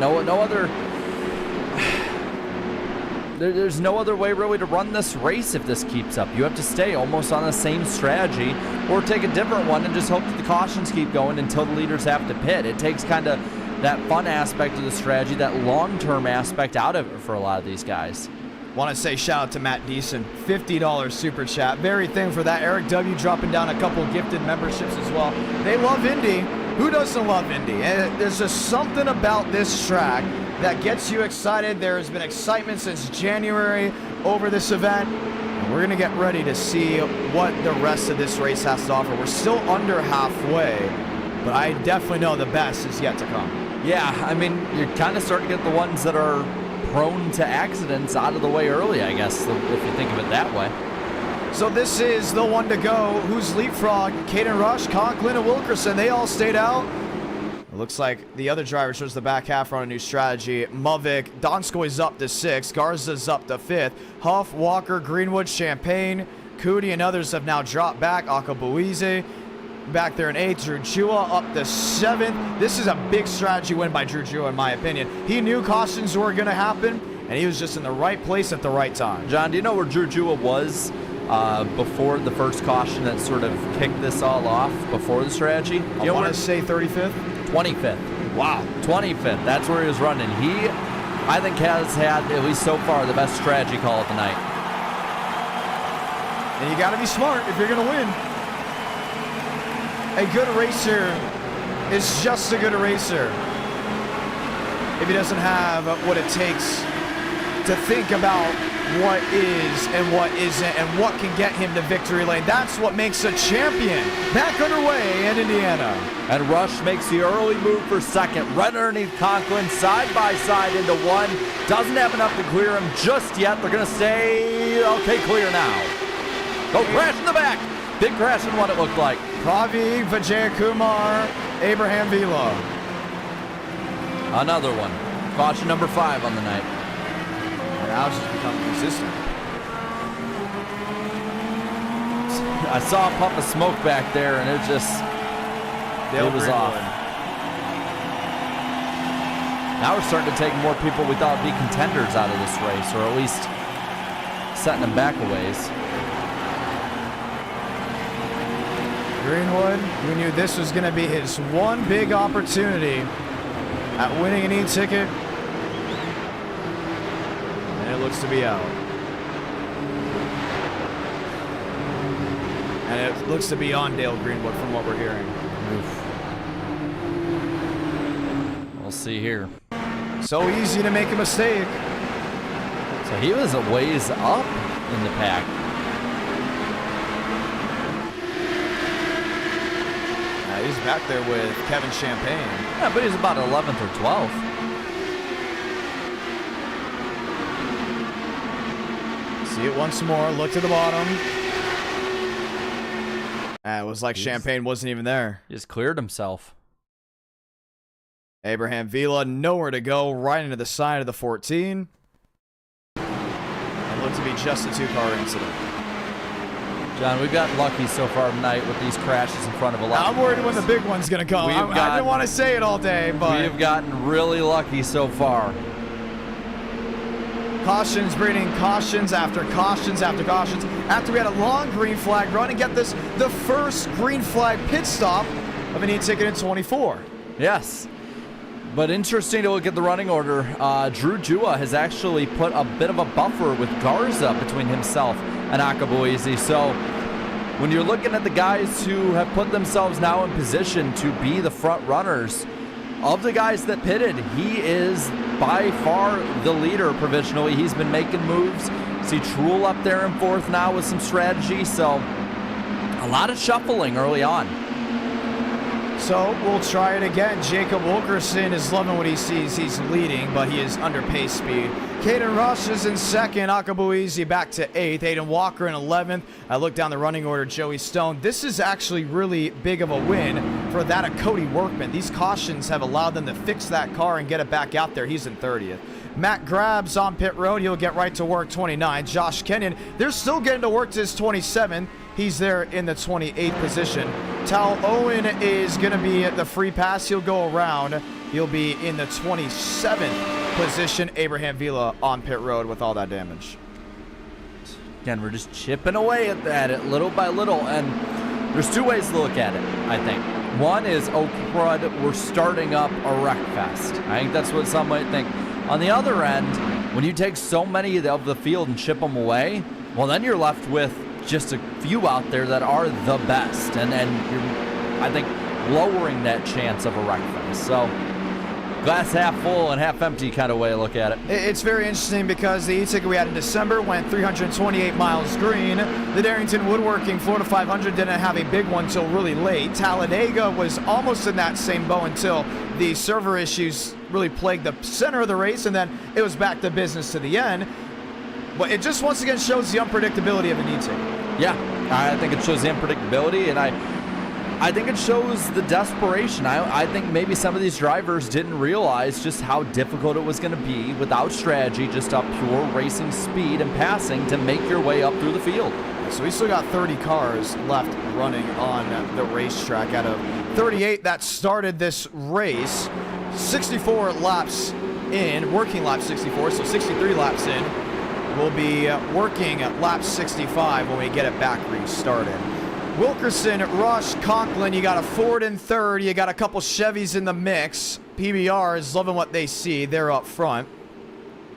There's no other way really to run this race if this keeps up. You have to stay almost on the same strategy or take a different one and just hope that the cautions keep going until the leaders have to pit. It takes kind of that fun aspect of the strategy, that long-term aspect out of it for a lot of these guys. Want to say shout out to Matt Deason, $50 super chat. Very thankful for that. Eric W dropping down a couple gifted memberships as well. They love Indy. Who doesn't love Indy? And there's just something about this track that gets you excited. There has been excitement since January over this event. And we're going to get ready to see what the rest of this race has to offer. We're still under halfway, but I definitely know the best is yet to come. Yeah, I mean, you're kind of starting to get the ones that are prone to accidents out of the way early, I guess, if you think of it that way. So this is the one to go. Who's leapfrog? Caden Rush, Conklin, and Wilkerson. They all stayed out. It looks like the other driver shows the back half on a new strategy. Muvik, Donskoy's up to 6th. Garza's up to 5th. Huff, Walker, Greenwood, Champagne, Cootie, and others have now dropped back. Akabuize back there in 8th. Drew Jua up to 7th. This is a big strategy win by Drew Jua, in my opinion. He knew cautions were going to happen, and he was just in the right place at the right time. John, do you know where Drew Jua was before the first caution that sort of kicked this all off before the strategy? I want to say 35th? 25th. Wow. 25th. That's where he was running. He, I think, has had, at least so far, the best strategy call of the night. And you got to be smart if you're going to win. A good racer is just a good racer if he doesn't have what it takes to think about what is and what isn't and what can get him to victory lane. That's what makes a champion. Back underway in Indiana. And Rush makes the early move for 2nd. Right underneath Conklin, side by side into 1. Doesn't have enough to clear him just yet. They're going to stay, okay, clear now. Go crash in the back. Big crash in what it looked like. Pravi, Vijayakumar, Abraham Vila. Another one. Caution number 5 on the night. Now it's just becoming consistent. I saw a puff of smoke back there, and it just, it was off. Now we're starting to take more people we thought would be contenders out of this race, or at least setting them back a ways. Greenwood, we knew this was going to be his one big opportunity at winning an e-ticket. And it looks to be out. And it looks to be on Dale Greenwood from what we're hearing. Oof. We'll see here. So easy to make a mistake. So he was a ways up in the pack. He's back there with Kevin Champagne. Yeah, but he's about 11th or 12th. See it once more. Look to the bottom. It was like Champagne wasn't even there. He just cleared himself. Abraham Vila, nowhere to go. Right into the side of the 14. It looked to be just a 2-car incident. John, we've gotten lucky so far tonight with these crashes in front of a lot. I'm worried when the big one's going to come. I didn't want to say it all day, but we've gotten really lucky so far. Cautions breeding cautions after cautions after cautions. After we had a long green flag run and get this, the first green flag pit stop of an e-ticket in 24. Yes. But interesting to look at the running order. Drew Jua has actually put a bit of a buffer with Garza between himself and Akabuize. So when you're looking at the guys who have put themselves now in position to be the front runners, of the guys that pitted, he is by far the leader provisionally. He's been making moves. See Truel up there in 4th now with some strategy. So a lot of shuffling early on. So we'll try it again. Jacob Wilkerson is loving what he sees. He's leading, but he is under pace speed. Caden Rush is in 2nd. Akabuize back to 8th. Aiden Walker in 11th. I look down the running order. Joey Stone. This is actually really big of a win for that of Cody Workman. These cautions have allowed them to fix that car and get it back out there. He's in 30th. Matt Grabs on pit road. He'll get right to work, 29. Josh Kenyon, they're still getting to work to his 27. He's there in the 28th position. Tal Owen is going to be at the free pass. He'll go around. He'll be in the 27th position. Abraham Vila on pit road with all that damage. Again, we're just chipping away at it little by little. And there's 2 ways to look at it, I think. One is, oh crud, we're starting up a wreck fest. I think that's what some might think. On the other end, when you take so many of the field and chip them away, well, then you're left with just a few out there that are the best. And I think lowering that chance of a wreck finish. So glass half full and half empty kind of way to look at it. It's very interesting because the e-ticket we had in December went 328 miles green. The Darrington Woodworking Florida 500 didn't have a big one until really late. Talladega was almost in that same boat until the server issues really plagued the center of the race, and then it was back to business to the end. But it just once again shows the unpredictability of an e-ticket. Yeah, I think it shows the unpredictability, and I think it shows the desperation. I think maybe some of these drivers didn't realize just how difficult it was going to be without strategy, just a pure racing speed and passing to make your way up through the field. So we still got 30 cars left running on the racetrack out of 38 that started this race. 64 laps in, working lap 64, so 63 laps in. We'll be working at lap 65 when we get it back restarted. Wilkerson, Rush, Conklin, you got a Ford in third. You got a couple Chevys in the mix. PBR is loving what they see. They're up front.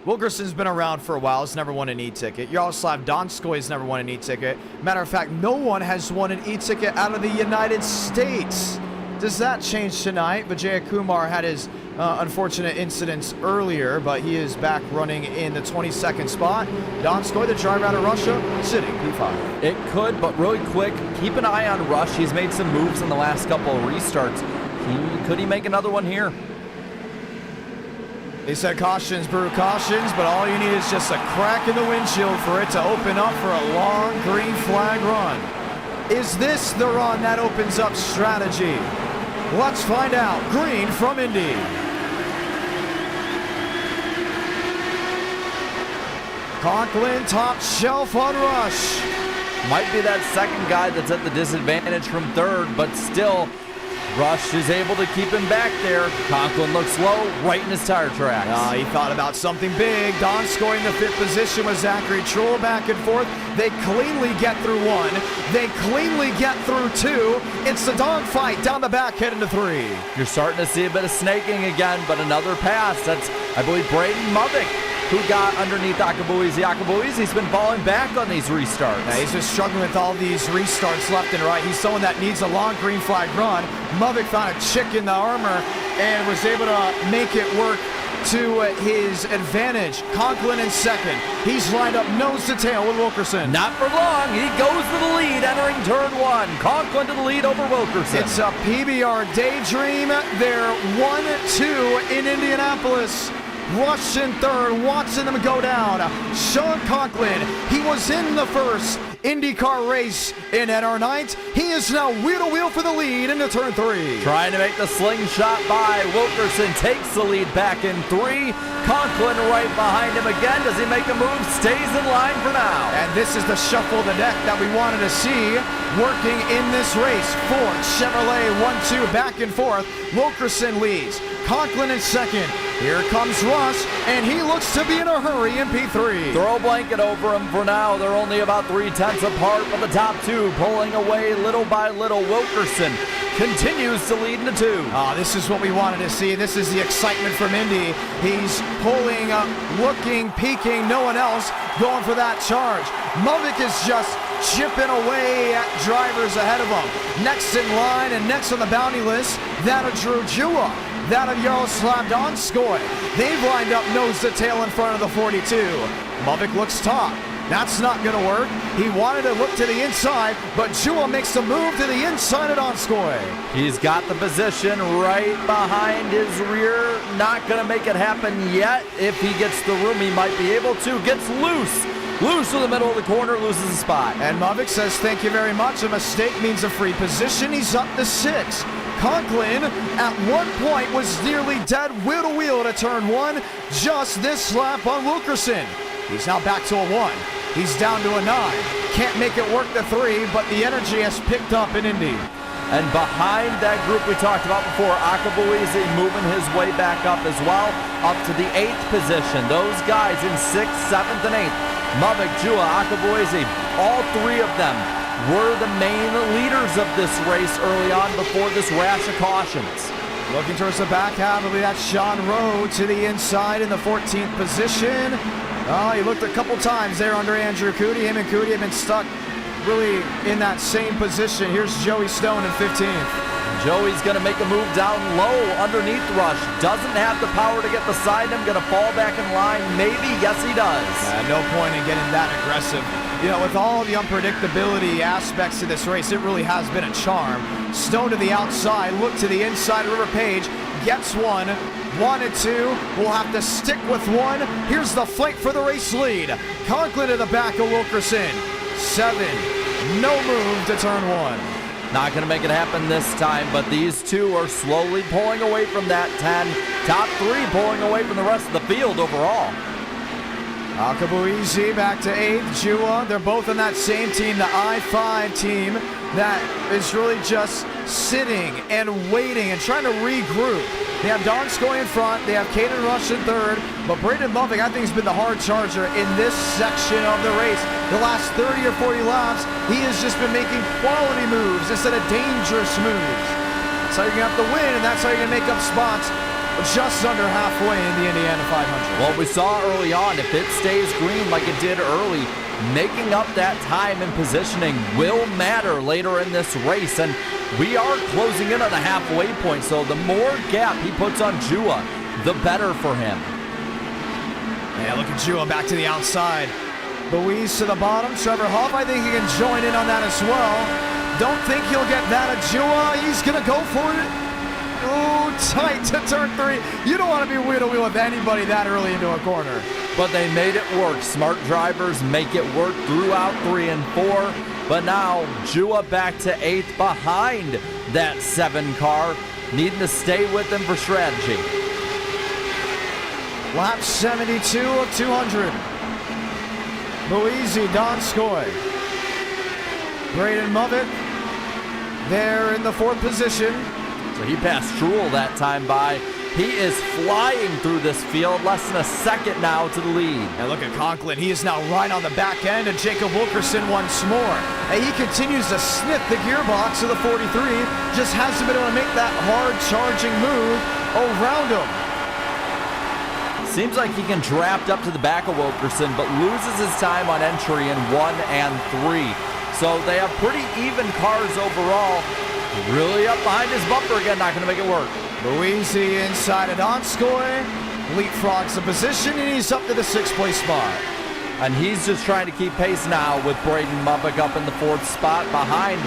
Wilkerson's been around for a while. Has never won an e-ticket. Yaroslav Donskoy has never won an e-ticket. Matter of fact, no one has won an e-ticket out of the United States. Does that change tonight? Vijaya Kumar had his unfortunate incidents earlier, but he is back running in the 22nd spot. Donskoy, the driver out of Russia, sitting P5. It could, but really quick, keep an eye on Rush. He's made some moves in the last couple of restarts. Could he make another one here? They said cautions brew cautions, but all you need is just a crack in the windshield for it to open up for a long green flag run. Is this the run that opens up strategy? Let's find out. Green from Indy. Conklin top shelf on Rush. Might be that second guy that's at the disadvantage from third, but still, Rush is able to keep him back there. Conklin looks low, right in his tire tracks. He thought about something big. Donskoy in the fifth position with Zachary Troll back and forth. They cleanly get through one. They cleanly get through two. It's the dogfight down the back heading to three. You're starting to see a bit of snaking again, but another pass. That's, I believe, Braden Mubbick who got underneath Akabuizi. Akabuizi's been falling back on these restarts. He's just struggling with all these restarts left and right. He's someone that needs a long green flag run. Mubbick found a chick in the armor and was able to make it work to his advantage. Conklin in second. He's lined up nose to tail with Wilkerson. Not for long. He goes to the lead entering turn one. Conklin to the lead over Wilkerson. It's a PBR daydream. They're 1-2 in Indianapolis. Rush in third, watching them go down. Sean Conklin, he was in the first IndyCar race in NR Night. He is now wheel to wheel for the lead into turn three. Trying to make the slingshot by. Wilkerson takes the lead back in three. Conklin right behind him again. Does he make a move? Stays in line for now. And this is the shuffle of the deck that we wanted to see working in this race. Ford, Chevrolet, 1-2 back and forth. Wilkerson leads. Conklin in second. Here comes Rush, and he looks to be in a hurry in P3. Throw a blanket over him for now. They're only about 3/10 apart, but the top two pulling away little by little. Wilkerson continues to lead into two. This is what we wanted to see. This is the excitement from Indy. He's pulling, looking, peeking, no one else going for that charge. Mubbick is just chipping away at drivers ahead of him. Next in line and next on the bounty list, that of Drew Jua. That of Yaroslav Donskoy. They've lined up nose to tail in front of the 42. Mubbick looks top. That's not going to work. He wanted to look to the inside, but Jua makes the move to the inside of Donskoy. He's got the position right behind his rear. Not going to make it happen yet. If he gets the room, he might be able to. Gets loose. Loose to the middle of the corner, loses the spot. And Mubbick says, thank you very much. A mistake means a free position. He's up to 6. Conklin, at one point, was nearly dead wheel to wheel to turn one. Just this lap on Wilkerson. He's now back to a 1. He's down to a 9. Can't make it work to 3, but the energy has picked up in Indy. And behind that group we talked about before, Akabuizi moving his way back up as well, up to the 8th position. Those guys in 6th, 7th, and 8th. Mubbick, Jua, Akabuizi, all 3 of them were the main leaders of this race early on before this rash of cautions. Looking towards the back half, I believe that's Sean Rowe to the inside in the 14th position. He looked a couple times there under Andrew Cootie. Him and Cootie have been stuck really in that same position. Here's Joey Stone in 15th. Joey's going to make a move down low underneath Rush. Doesn't have the power to get beside him. Going to fall back in line. Maybe. Yes, he does. No point in getting that aggressive. You know, with all the unpredictability aspects of this race, it really has been a charm. Stone to the outside, look to the inside. River Page gets one. Wanted two. We'll have to stick with one. Here's the fight for the race lead. Conklin to the back of Wilkerson. 7. No move to turn 1. Not going to make it happen this time, but these two are slowly pulling away from that 10. Top 3 pulling away from the rest of the field overall. Akabuizi back to 8th. Jua, they're both on that same team, the I-5 team, that is really just sitting and waiting and trying to regroup. They have Donskoy in front, they have Caden Rush in 3rd, but Braden Buffing, I think, has been the hard charger in this section of the race. The last 30 or 40 laps, he has just been making quality moves instead of dangerous moves. That's how you're going to have to win, and that's how you're going to make up spots just under halfway in the Indiana 500. Well, we saw early on, if it stays green like it did early, making up that time and positioning will matter later in this race, and we are closing in on the halfway point, so the more gap he puts on Jua, the better for him. Yeah, look at Jua back to the outside. Louise to the bottom. Trevor Huff, I think he can join in on that as well. Don't think he'll get that at Jua. He's going to go for it. Ooh, tight to turn 3. You don't want to be wheel-to-wheel with anybody that early into a corner. But they made it work. Smart drivers make it work throughout 3 and 4. But now Jua back to 8th behind that 7 car, needing to stay with him for strategy. Lap 72 of 200. Boise, Donskoy. Braden Muvett there in the 4th position. So he passed Truel that time by. He is flying through this field, less than a second now to the lead. And look at Conklin. He is now right on the back end of Jacob Wilkerson once more. And he continues to sniff the gearbox of the 43. Just hasn't been able to make that hard charging move around him. Seems like he can draft up to the back of Wilkerson, but loses his time on entry in 1 and 3. So they have pretty even cars overall. Really up behind his bumper again, not going to make it work. Louisi inside of Donskoy, leapfrogs the position, and he's up to the 6th place spot. And he's just trying to keep pace now with Braden Mubbock up in the 4th spot. Behind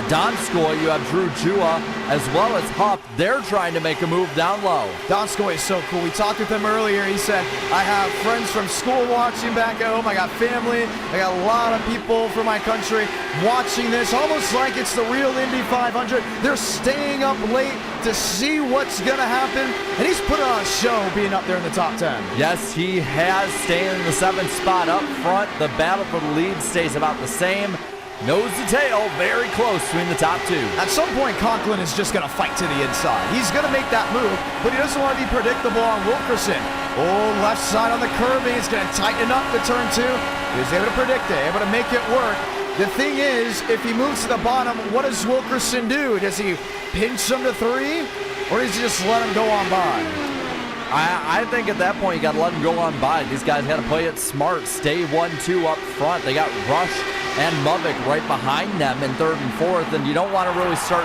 Donskoy, you have Drew Jua as well as Huff. They're trying to make a move down low. Donskoy is so cool. We talked with him earlier. He said, I have friends from school watching back at home. I got family. I got a lot of people from my country watching this, almost like it's the real Indy 500. They're staying up late to see what's going to happen. And he's putting on a show being up there in the top 10. Yes, he has, staying in the 7th spot up front. The battle for the lead stays about the same. Nose to tail, very close between the top 2. At some point, Conklin is just going to fight to the inside. He's going to make that move, but he doesn't want to be predictable on Wilkerson. Oh, left side on the curbing. It's going to tighten up the turn 2. He was able to predict it, able to make it work. The thing is, if he moves to the bottom, what does Wilkerson do? Does he pinch him to 3, or does he just let him go on by? I think at that point, you got to let him go on by. These guys got to play it smart. Stay 1-2 up front. They got Rush and Mubbock right behind them in 3rd and 4th, and you don't want to really start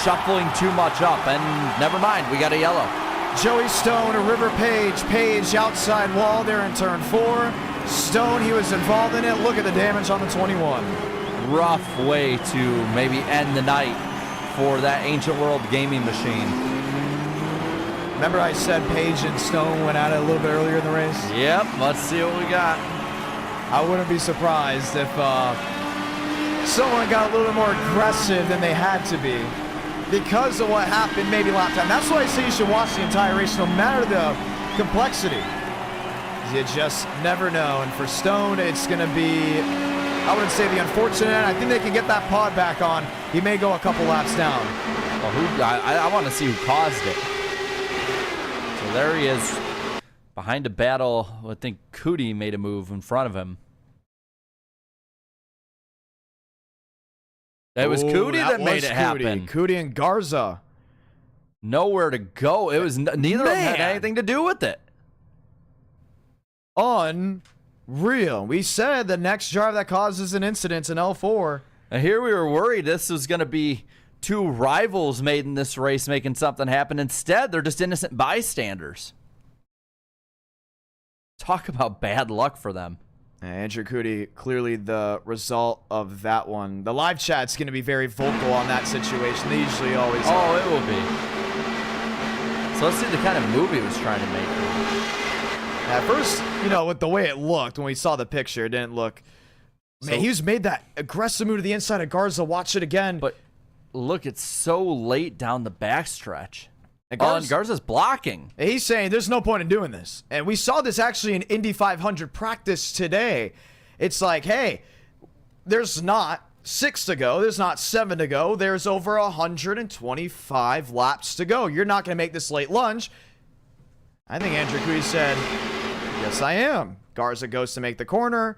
shuffling too much up. And never mind, we got a yellow. Joey Stone, a River Page. Page outside wall there in turn 4. Stone, he was involved in it. Look at the damage on the 21. Rough way to maybe end the night for that Ancient World gaming machine. Remember I said Page and Stone went at it a little bit earlier in the race? Yep, let's see what we got. I wouldn't be surprised if someone got a little bit more aggressive than they had to be because of what happened maybe lap time. That's why I say you should watch the entire race no matter the complexity. You just never know. And for Stone, it's going to be, I wouldn't say the unfortunate end. I think they can get that pod back on. He may go a couple laps down. Well, I want to see who caused it. So there he is. Behind a battle, I think Cootie made a move in front of him. It was Cootie that made it happen. Cootie and Garza. Nowhere to go. It was neither of them had anything to do with it. Unreal. We said the next driver that causes an incident in L4. And here we were worried this was going to be two rivals made in this race making something happen. Instead, they're just innocent bystanders. Talk about bad luck for them. Andrew Cootie, clearly the result of that one. The live chat's going to be very vocal on that situation. They usually always are. It will be. So let's see the kind of move he was trying to make. At first, with the way it looked, when we saw the picture, it didn't look... Man, he was made that aggressive move to the inside of Garza. Watch it again. But look, it's so late down the backstretch. And Garza, Garza's blocking. He's saying there's no point in doing this. And we saw this actually in Indy 500 practice today. It's like, hey, there's not 6 to go. There's not 7 to go. There's over 125 laps to go. You're not going to make this late lunge. I think Andrew Cootie said, yes, I am. Garza goes to make the corner.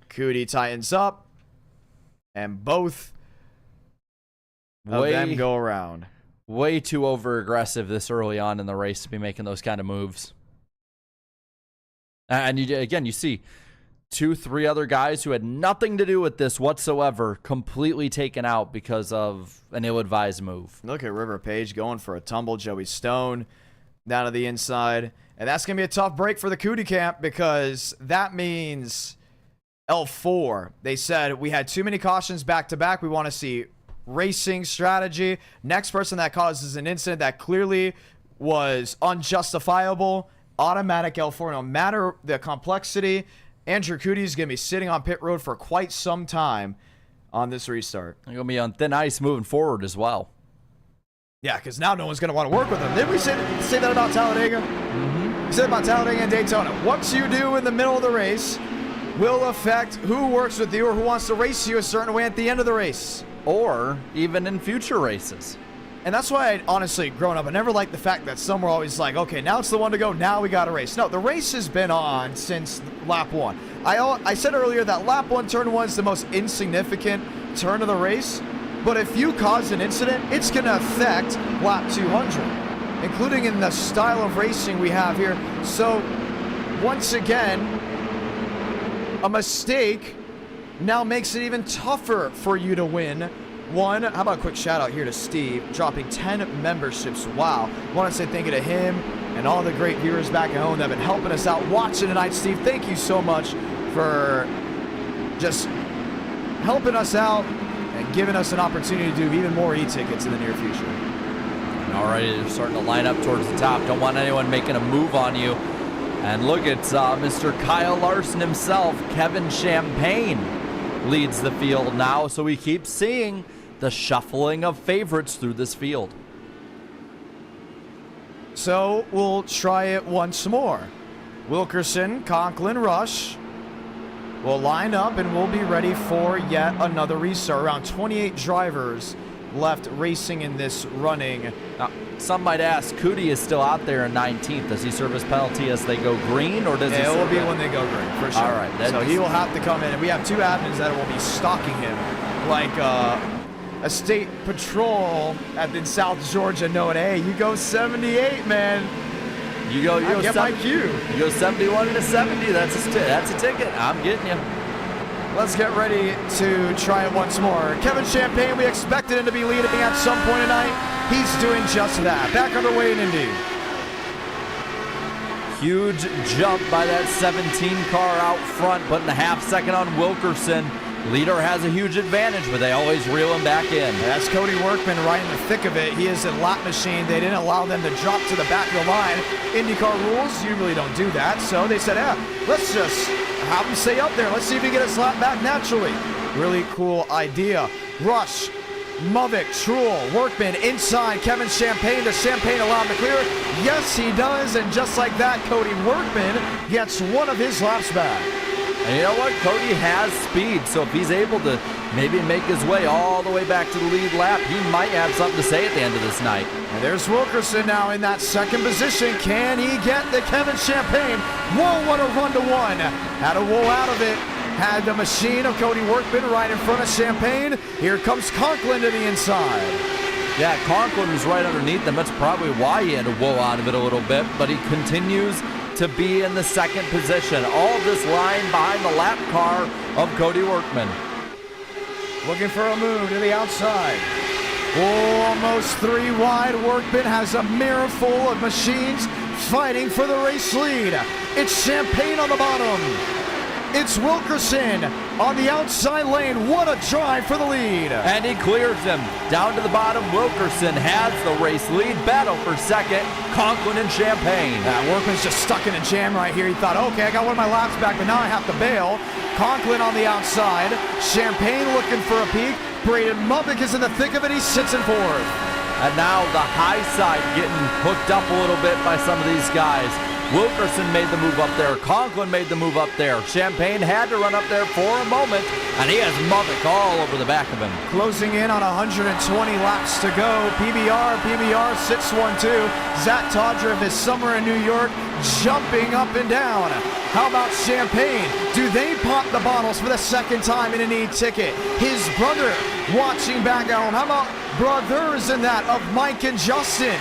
Cootie tightens up. And both of them go around. Way too over-aggressive this early on in the race to be making those kind of moves. And you see 2-3 other guys who had nothing to do with this whatsoever completely taken out because of an ill-advised move. Look at River Page going for a tumble. Joey Stone down to the inside. And that's going to be a tough break for the Cootie camp because that means L4. They said we had too many cautions back-to-back. We want to see racing strategy. Next person that causes an incident that clearly was unjustifiable, automatic L4, no matter the complexity. Andrew Cootie is going to be sitting on pit road for quite some time on this restart. They're going to be on thin ice moving forward as well. Yeah, because now no one's going to want to work with them. Didn't we say that about Talladega? Mm-hmm. We said about Talladega and Daytona. What you do in the middle of the race will affect who works with you or who wants to race you a certain way at the end of the race. Or even in future races. And that's why I honestly, growing up, I never liked the fact that some were always like, okay, now it's the one to go, now we got to race. No, the race has been on since lap 1. I said earlier that lap 1, turn 1 is the most insignificant turn of the race. But if you cause an incident, it's going to affect lap 200, including in the style of racing we have here. So, once again, a mistake now makes it even tougher for you to win. How about a quick shout out here to Steve, dropping 10 memberships. Wow. Want to say thank you to him and all the great viewers back at home that have been helping us out watching tonight. Steve, thank you so much for just helping us out and giving us an opportunity to do even more e-tickets in the near future. Alrighty, they're starting to line up towards the top. Don't want anyone making a move on you. And look at Mr. Kyle Larson himself, Kevin Champagne, leads the field now, so we keep seeing the shuffling of favorites through this field. So we'll try it once more. Wilkerson, Conklin, Rush will line up and we'll be ready for yet another restart. Around 28 drivers left racing in this running. Now, some might ask, Cootie is still out there in 19th. Does he serve his penalty as they go green, or does he? It will be when they go green, for sure. All right. So he will have to come in, and we have 2 admins that will be stalking him like a state patrol in South Georgia, knowing, hey, you go 78, man. You go get my cue. You go 71 to 70. That's a ticket. I'm getting you. Let's get ready to try it once more. Kevin Champagne, we expected him to be leading at some point tonight. He's doing just that. Back underway in Indy. Huge jump by that 17 car out front, putting a half second on Wilkerson. Leader has a huge advantage, but they always reel him back in. That's Cody Workman right in the thick of it. He is a lap machine. They didn't allow them to drop to the back of the line. IndyCar rules, you really don't do that. So they said, let's just have him stay up there. Let's see if he can get his lap back naturally. Really cool idea. Rush, Movick, Truel, Workman inside. Kevin Champagne. Does Champagne allow him to clear? Yes, he does. And just like that, Cody Workman gets one of his laps back. And you know what? Cody has speed, so if he's able to maybe make his way all the way back to the lead lap, he might have something to say at the end of this night. And there's Wilkerson now in that second position. Can he get the Kevin Champagne? Whoa, what a run-to-one. Had a whoa out of it. Had the machine of Cody Workman right in front of Champagne. Here comes Conklin to the inside. Yeah, Conklin was right underneath them. That's probably why he had to whoa out of it a little bit, but he continues to be in the second position. All this line behind the lap car of Cody Workman. Looking for a move to the outside. Oh, almost 3 wide. Workman has a mirror full of machines fighting for the race lead. It's Champagne on the bottom. It's Wilkerson on the outside lane. What a drive for the lead. And he clears him. Down to the bottom, Wilkerson has the race lead. Battle for second, Conklin and Champagne. Workman's just stuck in a jam right here. He thought, okay, I got one of my laps back, but now I have to bail. Conklin on the outside. Champagne looking for a peek. Braden Mubbick is in the thick of it. He sits in fourth. And now the high side getting hooked up a little bit by some of these guys. Wilkerson made the move up there. Conklin made the move up there. Champagne had to run up there for a moment, and he has Mubbick all over the back of him. Closing in on 120 laps to go. PBR 612. Zach Todriff is somewhere in New York, jumping up and down. How about Champagne? Do they pop the bottles for the second time in an e-ticket? His brother watching back at home. How about brothers in that of Mike and Justin?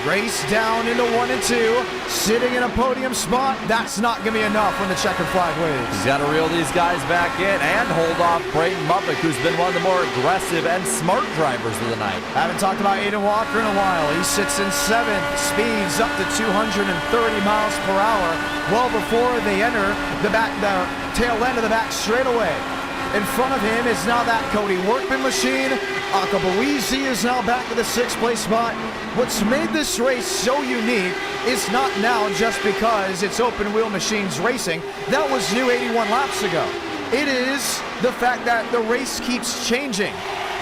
Race down into 1 and 2, sitting in a podium spot. That's not going to be enough when the checkered flag waves. He's got to reel these guys back in and hold off Braden Mubbick, who's been one of the more aggressive and smart drivers of the night. Haven't talked about Aiden Walker in a while. He sits in 7th, speeds up to 230 miles per hour, well before they enter the tail end of the back straightaway. In front of him is now that Cody Workman machine. Akabuizi is now back to the 6th place spot. What's made this race so unique is not now just because it's open wheel machines racing. That was new 81 laps ago. It is the fact that the race keeps changing.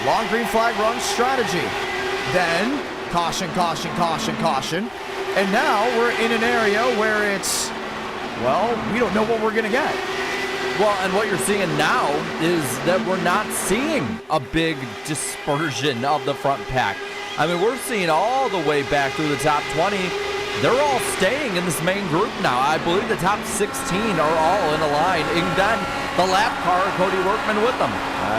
Long green flag run strategy. Then caution, caution, caution, caution. And now we're in an area where it's, well, we don't know what we're going to get. Well, and what you're seeing now is that we're not seeing a big dispersion of the front pack. I mean, we're seeing all the way back through the top 20. They're all staying in this main group now. I believe the top 16 are all in a line. And then the lap car, Cody Workman with them.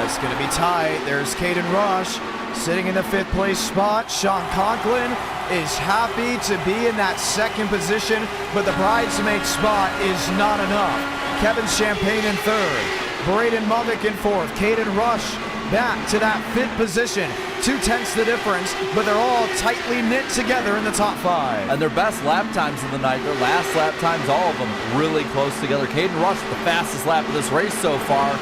It's going to be tight. There's Caden Rush sitting in the 5th place spot. Sean Conklin is happy to be in that 2nd position, but the bridesmaid spot is not enough. Kevin Champagne in 3rd. Braden Mubbick in 4th. Caden Rush back to that 5th position. 2/10 the difference, but they're all tightly knit together in the top 5. And their best lap times of the night, their last lap times, all of them really close together. Caden Rush, the fastest lap of this race so far,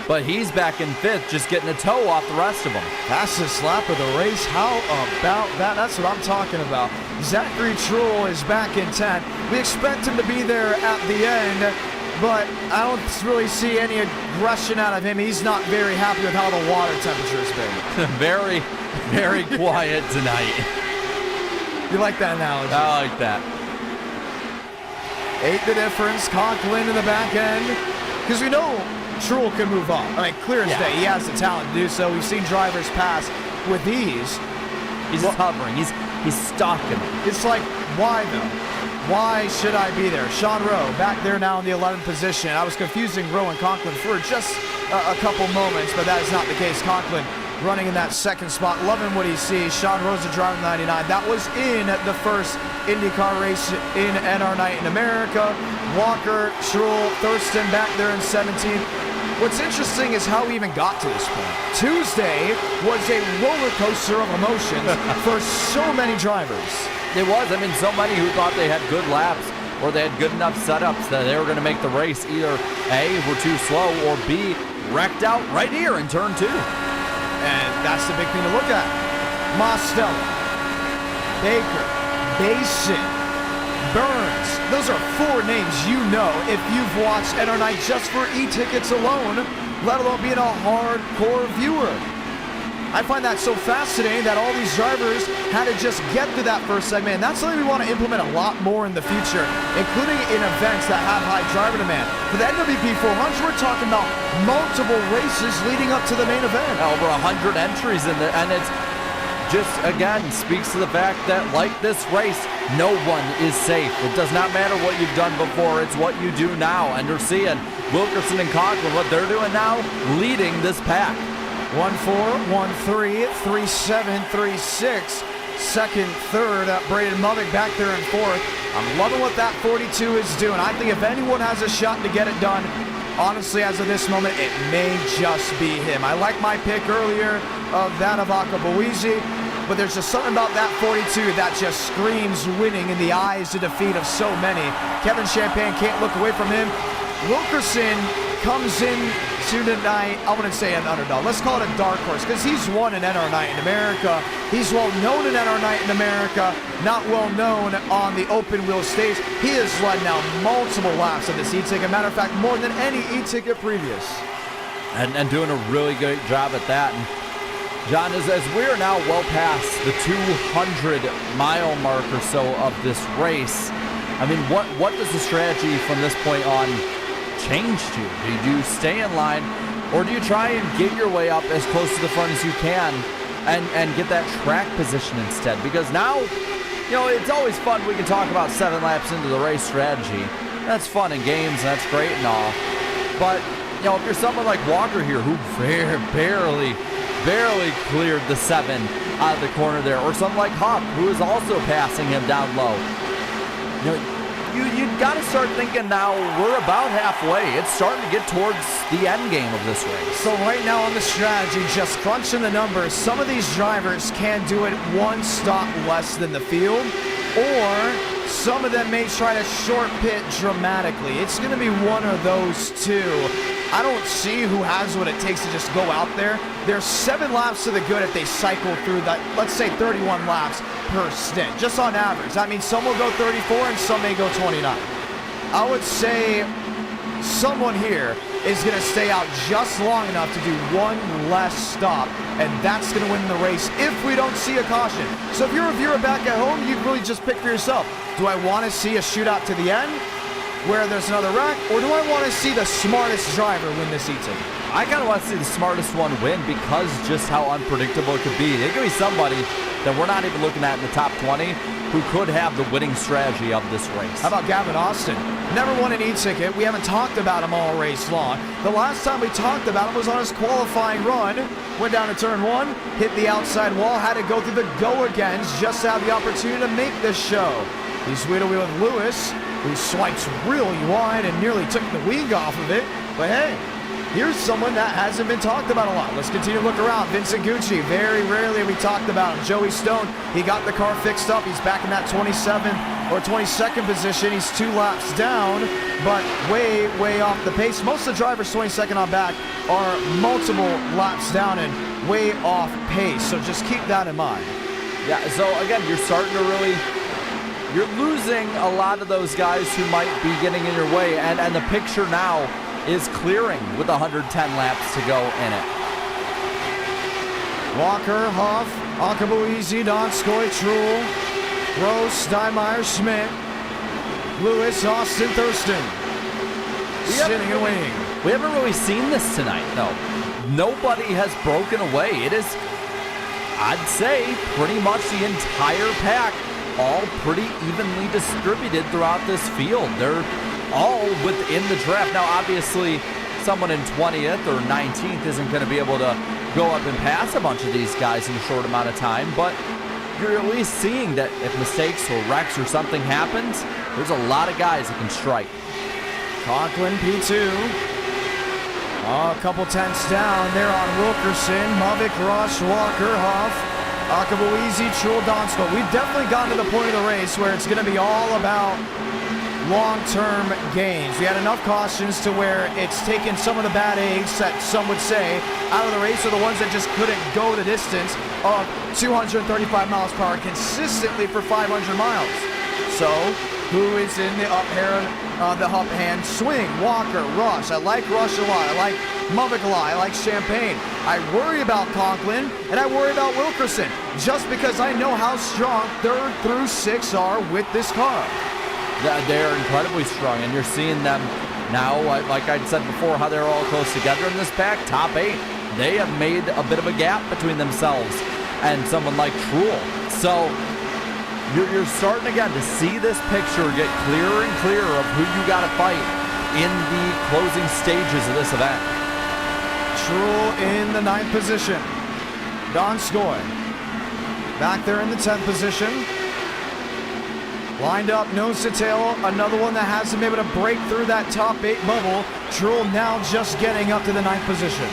but he's back in 5th, just getting a toe off the rest of them. Fastest lap of the race, how about that? That's what I'm talking about. Zachary Truel is back in 10th. We expect him to be there at the end, but I don't really see any aggression out of him. He's not very happy with how the water temperature has been. Very, very quiet tonight. You like that analogy? I like that. 8 the difference. Conklin in the back end. Because we know Truel can move on. I mean, clear as day. He has the talent to do so. We've seen drivers pass with ease. He's hovering. He's stalking. It's like, why though? Why should I be there? Sean Rowe back there now in the 11th position. I was confusing Rowe and Conklin for just a couple moments, but that is not the case. Conklin running in that 2nd spot. Loving what he sees. Sean Rowe's a driver 99. That was in the first IndyCar race in NR Night in America. Walker, Truel, Thurston back there in 17th. What's interesting is how we even got to this point. Tuesday was a roller coaster of emotions for so many drivers. It was. I mean, so many who thought they had good laps or they had good enough setups that they were going to make the race. Either A, were too slow, or B, wrecked out right here in turn 2. And that's the big thing to look at. Mostello, Baker, Basin, Burns. Those are 4 names you know if you've watched NR Night just for e-tickets alone, let alone being a hardcore viewer. I find that so fascinating that all these drivers had to just get through that first segment, and that's something we want to implement a lot more in the future, including in events that have high driver demand. For the NWP 400, we're talking about multiple races leading up to the main event. Over 100 entries in there, and it's just, again, speaks to the fact that, like this race, no one is safe. It does not matter what you've done before, it's what you do now. And you're seeing Wilkerson and Conklin, what they're doing now, leading this pack. 1-4, 1-3, 3-7, 3-6. 2nd, 3rd, Braden Mubbick back there in 4th. I'm loving what that 42 is doing. I think if anyone has a shot to get it done, honestly, as of this moment, it may just be him. I like my pick earlier of that of Akabuizi. but there's just something about that 42 that just screams winning in the eyes of defeat of so many. Kevin Champagne can't look away from him. Wilkerson comes in to tonight, I wouldn't say an underdog, let's call it a dark horse, because he's won an NR Night in America. He's well known in NR Night in America, not well known on the open wheel stage. He has led now multiple laps of this e-ticket, matter of fact, more than any e-ticket previous. And doing a really great job at that. And John, as we are now well past the 200-mile mark or so of this race, I mean, what does the strategy from this point on change to? Do you stay in line, or do you try and get your way up as close to the front as you can and get that track position instead? Because now, you know, it's always fun. We can talk about 7 laps into the race strategy. That's fun in games, and that's great and all. But, you know, if you're someone like Walker here who barely cleared the 7 out of the corner there, or someone like Huff who is also passing him down low, you know, you've got to start thinking now we're about halfway. It's starting to get towards the end game of this race. So right now on the strategy, just crunching the numbers, some of these drivers can do it one stop less than the field, or some of them may try to short pit dramatically. It's going to be one of those two. I don't see who has what it takes to just go out there. There's 7 laps to the good if they cycle through that, let's say 31 laps per stint, just on average. That means some will go 34 and some may go 29. I would say someone here is going to stay out just long enough to do one less stop, and that's going to win the race if we don't see a caution. So if you're a viewer back at home, you really just pick for yourself. Do I want to see a shootout to the end where there's another wreck, or do I want to see the smartest driver win this e-ticket? I kind of want to see the smartest one win because just how unpredictable it could be. It could be somebody that we're not even looking at in the top 20 who could have the winning strategy of this race. How about Gavin Austin? Never won an e-ticket. We haven't talked about him all race long. The last time we talked about him was on his qualifying run. Went down to turn 1, hit the outside wall, had to go through the go-agains just to have the opportunity to make this show. He's wheeled with Lewis, who swipes really wide and nearly took the wing off of it. But hey, here's someone that hasn't been talked about a lot. Let's continue to look around. Vincent Gucci, very rarely we talked about him. Joey Stone, he got the car fixed up. He's back in that 27th or 22nd position. He's 2 laps down, but way off the pace. Most of the drivers 22nd on back are multiple laps down and way off pace. So just keep that in mind. Yeah, so again, you're starting to you're losing a lot of those guys who might be getting in your way, and the picture now is clearing with 110 laps to go in it. Walker, Huff, Akabuizi, Donskoy, Truhl, Gross, Steinmeier, Schmidt, Lewis, Austin, Thurston. Sitting and waiting. We haven't really seen this tonight, no. Nobody has broken away. It is, I'd say, pretty much the entire pack, all pretty evenly distributed throughout this field. They're all within the draft. Now, obviously, someone in 20th or 19th isn't going to be able to go up and pass a bunch of these guys in a short amount of time, but you're at least seeing that if mistakes or wrecks or something happens, there's a lot of guys that can strike. Conklin, P2. A couple tenths down there on Wilkerson. Mavic, Rush, Walker, Huff, Akabuizi, Truhl, Donskoy. We've definitely gotten to the point of the race where it's going to be all about long-term gains. We had enough cautions to where it's taken some of the bad eggs that some would say out of the race, or the ones that just couldn't go the distance of 235 miles per hour consistently for 500 miles. So, who is in the up-hand swing? Walker, Rush. I like Rush a lot. I like Mavic a lot. I like Champagne. I worry about Conklin, and I worry about Wilkerson, just because I know how strong 3rd through 6 are with this car. They're incredibly strong, and you're seeing them now, like I said before, how they're all close together in this pack. Top 8, they have made a bit of a gap between themselves and someone like Truhl. So you're starting again to see this picture get clearer and clearer of who you got to fight in the closing stages of this event. Truhl in the 9th position. Donskoy back there in the 10th position. Lined up, nose to tail, another one that hasn't been able to break through that top 8 bubble. Truhl now just getting up to the 9th position.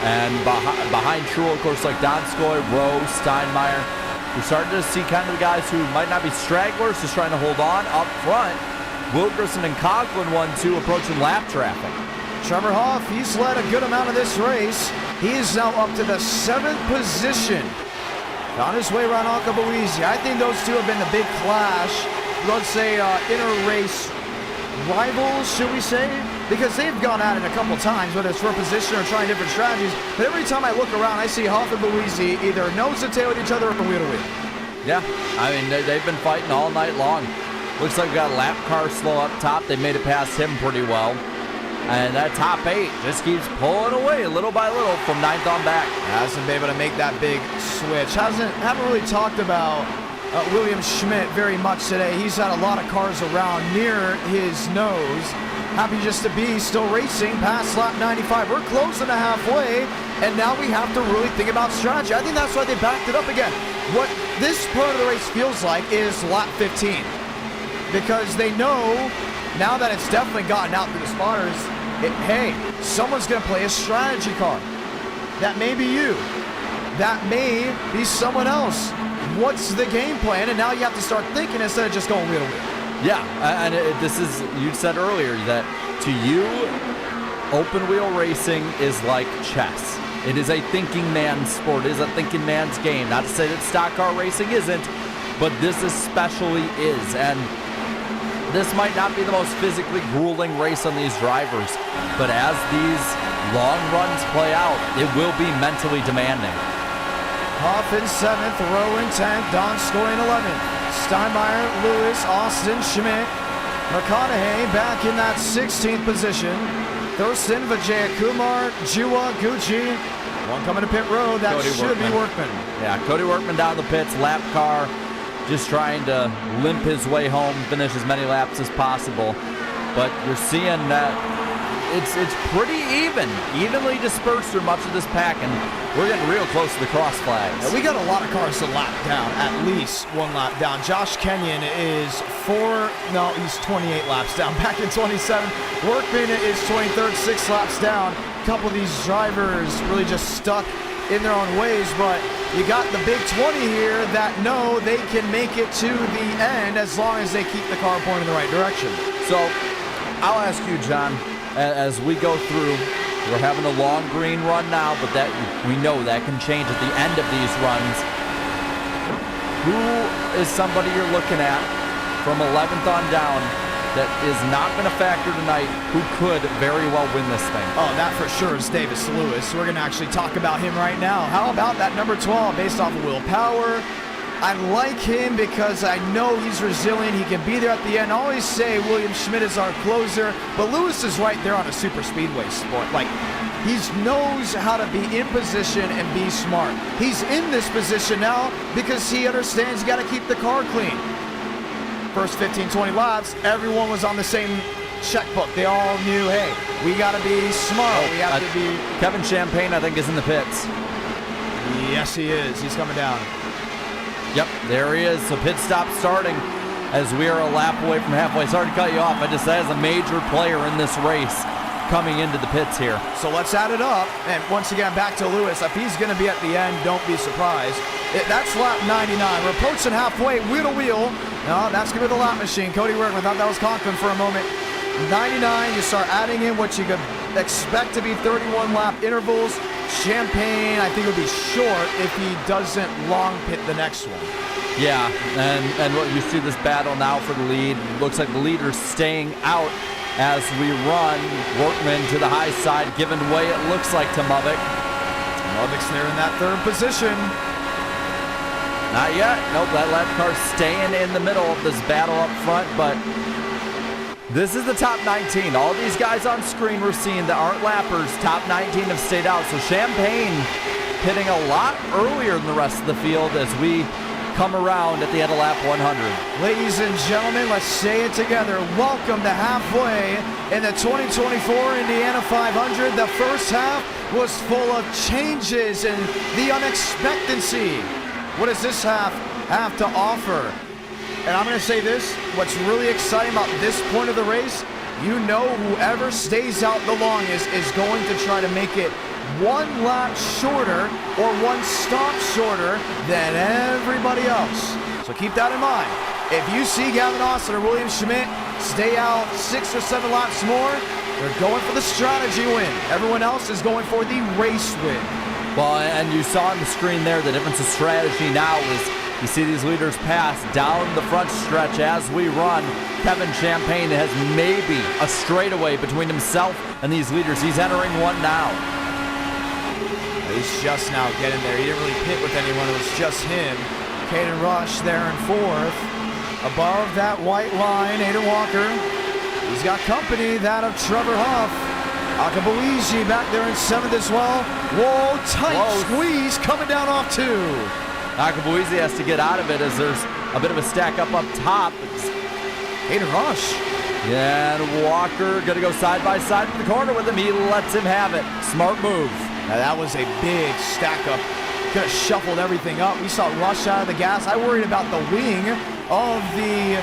And behind Truex, of course, like Donskoy, Rowe, Steinmeier, you're starting to see kind of the guys who might not be stragglers, just trying to hold on. Up front, Wilkerson and Conklin 1-2 approaching lap traffic. Trevor Hoff, he's led a good amount of this race. He is now up to the 7th position. On his way around Akabuizi. I think those two have been the big clash. Let's say inter-race rivals, should we say? Because they've gone at it a couple times, whether it's for position or trying different strategies. But every time I look around, I see Hoff and Buizi either nose to tail with each other or wheel to wheel. Yeah, I mean, they've been fighting all night long. Looks like we got a lap car slow up top. They made it past him pretty well. And that top 8 just keeps pulling away little by little from 9th on back. Hasn't been able to make that big switch. Haven't really talked about William Schmidt very much today. He's had a lot of cars around near his nose. Happy just to be still racing past lap 95. We're closing to halfway, and now we have to really think about strategy. I think that's why they backed it up again. What this part of the race feels like is lap 15. Because they know, now that it's definitely gotten out to the spotters, hey, someone's going to play a strategy car. That may be you. That may be someone else. What's the game plan? And now you have to start thinking instead of just going wheel to wheel. Yeah, and this is, you said earlier that to you, open wheel racing is like chess. It is a thinking man's sport. It is a thinking man's game. Not to say that stock car racing isn't, but this especially is. And this might not be the most physically grueling race on these drivers, but as these long runs play out, it will be mentally demanding. Hoff in 7th, Rowe in 10th, Donskoy in 11th. Steinmeier, Lewis, Austin, Schmidt, McConaughey back in that 16th position. Thurston, Vijayakumar, Jua, Gucci. One coming to pit road, that Cody should Workman. be Workman. Yeah, Cody Workman down the pits, lap car, just trying to limp his way home, finish as many laps as possible. But you're seeing that it's pretty evenly dispersed through much of this pack, and we're getting real close to the cross flags. Yeah, we got a lot of cars to lap down, at least one lap down. Josh Kenyon is he's 28 laps down, back in 27. Workman is 23rd, 6 laps down. A couple of these drivers really just stuck in their own ways, but you got the big 20 here that know they can make it to the end as long as they keep the car pointing in the right direction. So I'll ask you, John, as we go through, we're having a long green run now, but that we know that can change at the end of these runs. Who is somebody you're looking at from 11th on down that is not going to factor tonight, who could very well win this thing? Oh, that for sure is Davis Lewis. We're going to actually talk about him right now. How about that number 12 based off of willpower? I like him because I know he's resilient. He can be there at the end. I always say William Schmidt is our closer, but Lewis is right there on a super speedway sport. Like, he knows how to be in position and be smart. He's in this position now because he understands you got to keep the car clean. First 15, 20 laps, everyone was on the same checkbook. They all knew, hey, we got to be smart. We have to be... Kevin Champagne, I think, is in the pits. Yes, he is. He's coming down. Yep, there he is. So pit stop starting as we are a lap away from halfway. Sorry to cut you off. I just said as a major player in this race coming into the pits here. So let's add it up. And once again, back to Lewis. If he's going to be at the end, don't be surprised. That's lap 99. We're approaching halfway, wheel to wheel. No, that's going to be the lap machine. Cody Workman, thought that was Conklin for a moment. 99, you start adding in what you could expect to be 31 lap intervals. Champagne, I think, would be short if he doesn't long pit the next one. Yeah, and what you see this battle now for the lead. Looks like the leader's staying out as we run. Workman to the high side, giving way, it looks like, to Mubbock. Mubbock's there in that 3rd position. Not yet. Nope, that lap car's staying in the middle of this battle up front, but this is the top 19. All these guys on screen we're seeing that aren't lappers, top 19 have stayed out. So Champagne pitting a lot earlier than the rest of the field as we come around at the end of lap 100. Ladies and gentlemen, let's say it together. Welcome to halfway in the 2024 Indiana 500. The first half was full of changes and the unexpectancy. What does this half have to offer? And I'm going to say this, what's really exciting about this point of the race, you know whoever stays out the longest is going to try to make it 1 lap shorter or 1 stop shorter than everybody else. So keep that in mind. If you see Gavin Austin or William Schmidt stay out 6 or 7 laps more, they're going for the strategy win. Everyone else is going for the race win. Well, and you saw on the screen there, the difference of strategy now is you see these leaders pass down the front stretch as we run. Kevin Champagne has maybe a straightaway between himself and these leaders. He's entering one now. He's just now getting there. He didn't really pit with anyone. It was just him. Caden Rush there in 4th. Above that white line, Aiden Walker. He's got company, that of Trevor Huff. Akabuizi back there in 7th as well. Whoa, tight squeeze coming down off 2. Akabuizi has to get out of it as there's a bit of a stack up top. Aiden Rush. Yeah, and Walker going to go side by side in the corner with him. He lets him have it. Smart move. Now that was a big stack up. Could have shuffled everything up. We saw Rush out of the gas. I worried about the wing of the,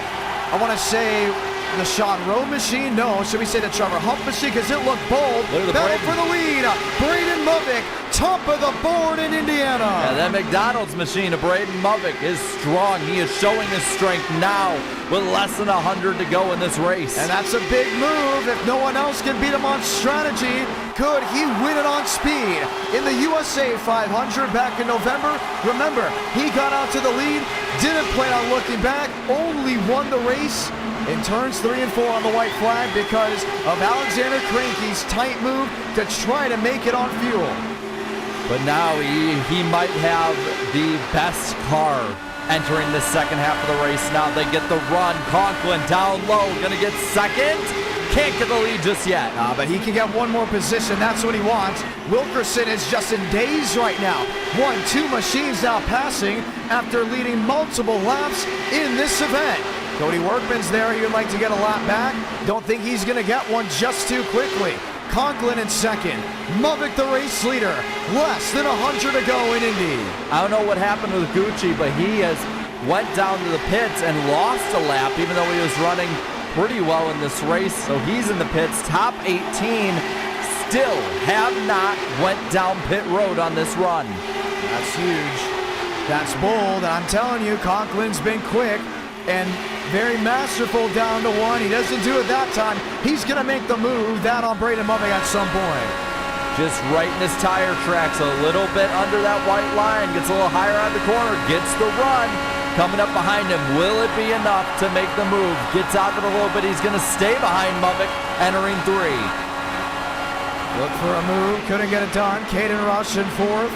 I want to say, the Sean Rowe machine. No, should we say the Trevor Huff machine? Because it looked bold. Battle for the lead. Braden Movick, top of the board in Indiana. Yeah, that McDonald's machine of Braden Movick is strong. He is showing his strength now with less than 100 to go in this race. And that's a big move. If no one else can beat him on strategy, could he win it on speed? In the USA 500 back in November, remember, he got out to the lead, didn't plan on looking back, only won the race in turns 3 and 4 on the white flag because of Alexander Kranke's tight move to try to make it on fuel. But now he might have the best car entering the second half of the race. Now they get the run. Conklin down low, gonna get second. Can't get the lead just yet. But he can get one more position. That's what he wants. Wilkerson is just in daze right now. 1-2 machines now passing after leading multiple laps in this event. Cody Workman's there. He would like to get a lap back. Don't think he's going to get one just too quickly. Conklin in second. Movick the race leader. Less than 100 to go in Indy. I don't know what happened with Gucci, but he has went down to the pits and lost a lap, even though he was running pretty well in this race. So he's in the pits. Top 18 still have not went down pit road on this run. That's huge. That's bold. I'm telling you, Conklin's been quick and very masterful down to 1. He doesn't do it that time. He's going to make the move. That on Braden Movick at some point. Just right in his tire tracks, a little bit under that white line. Gets a little higher on the corner. Gets the run. Coming up behind him. Will it be enough to make the move? Gets out of it a little bit. He's going to stay behind Movick, entering 3. Look for a move. Couldn't get it done. Caden Rush in 4th.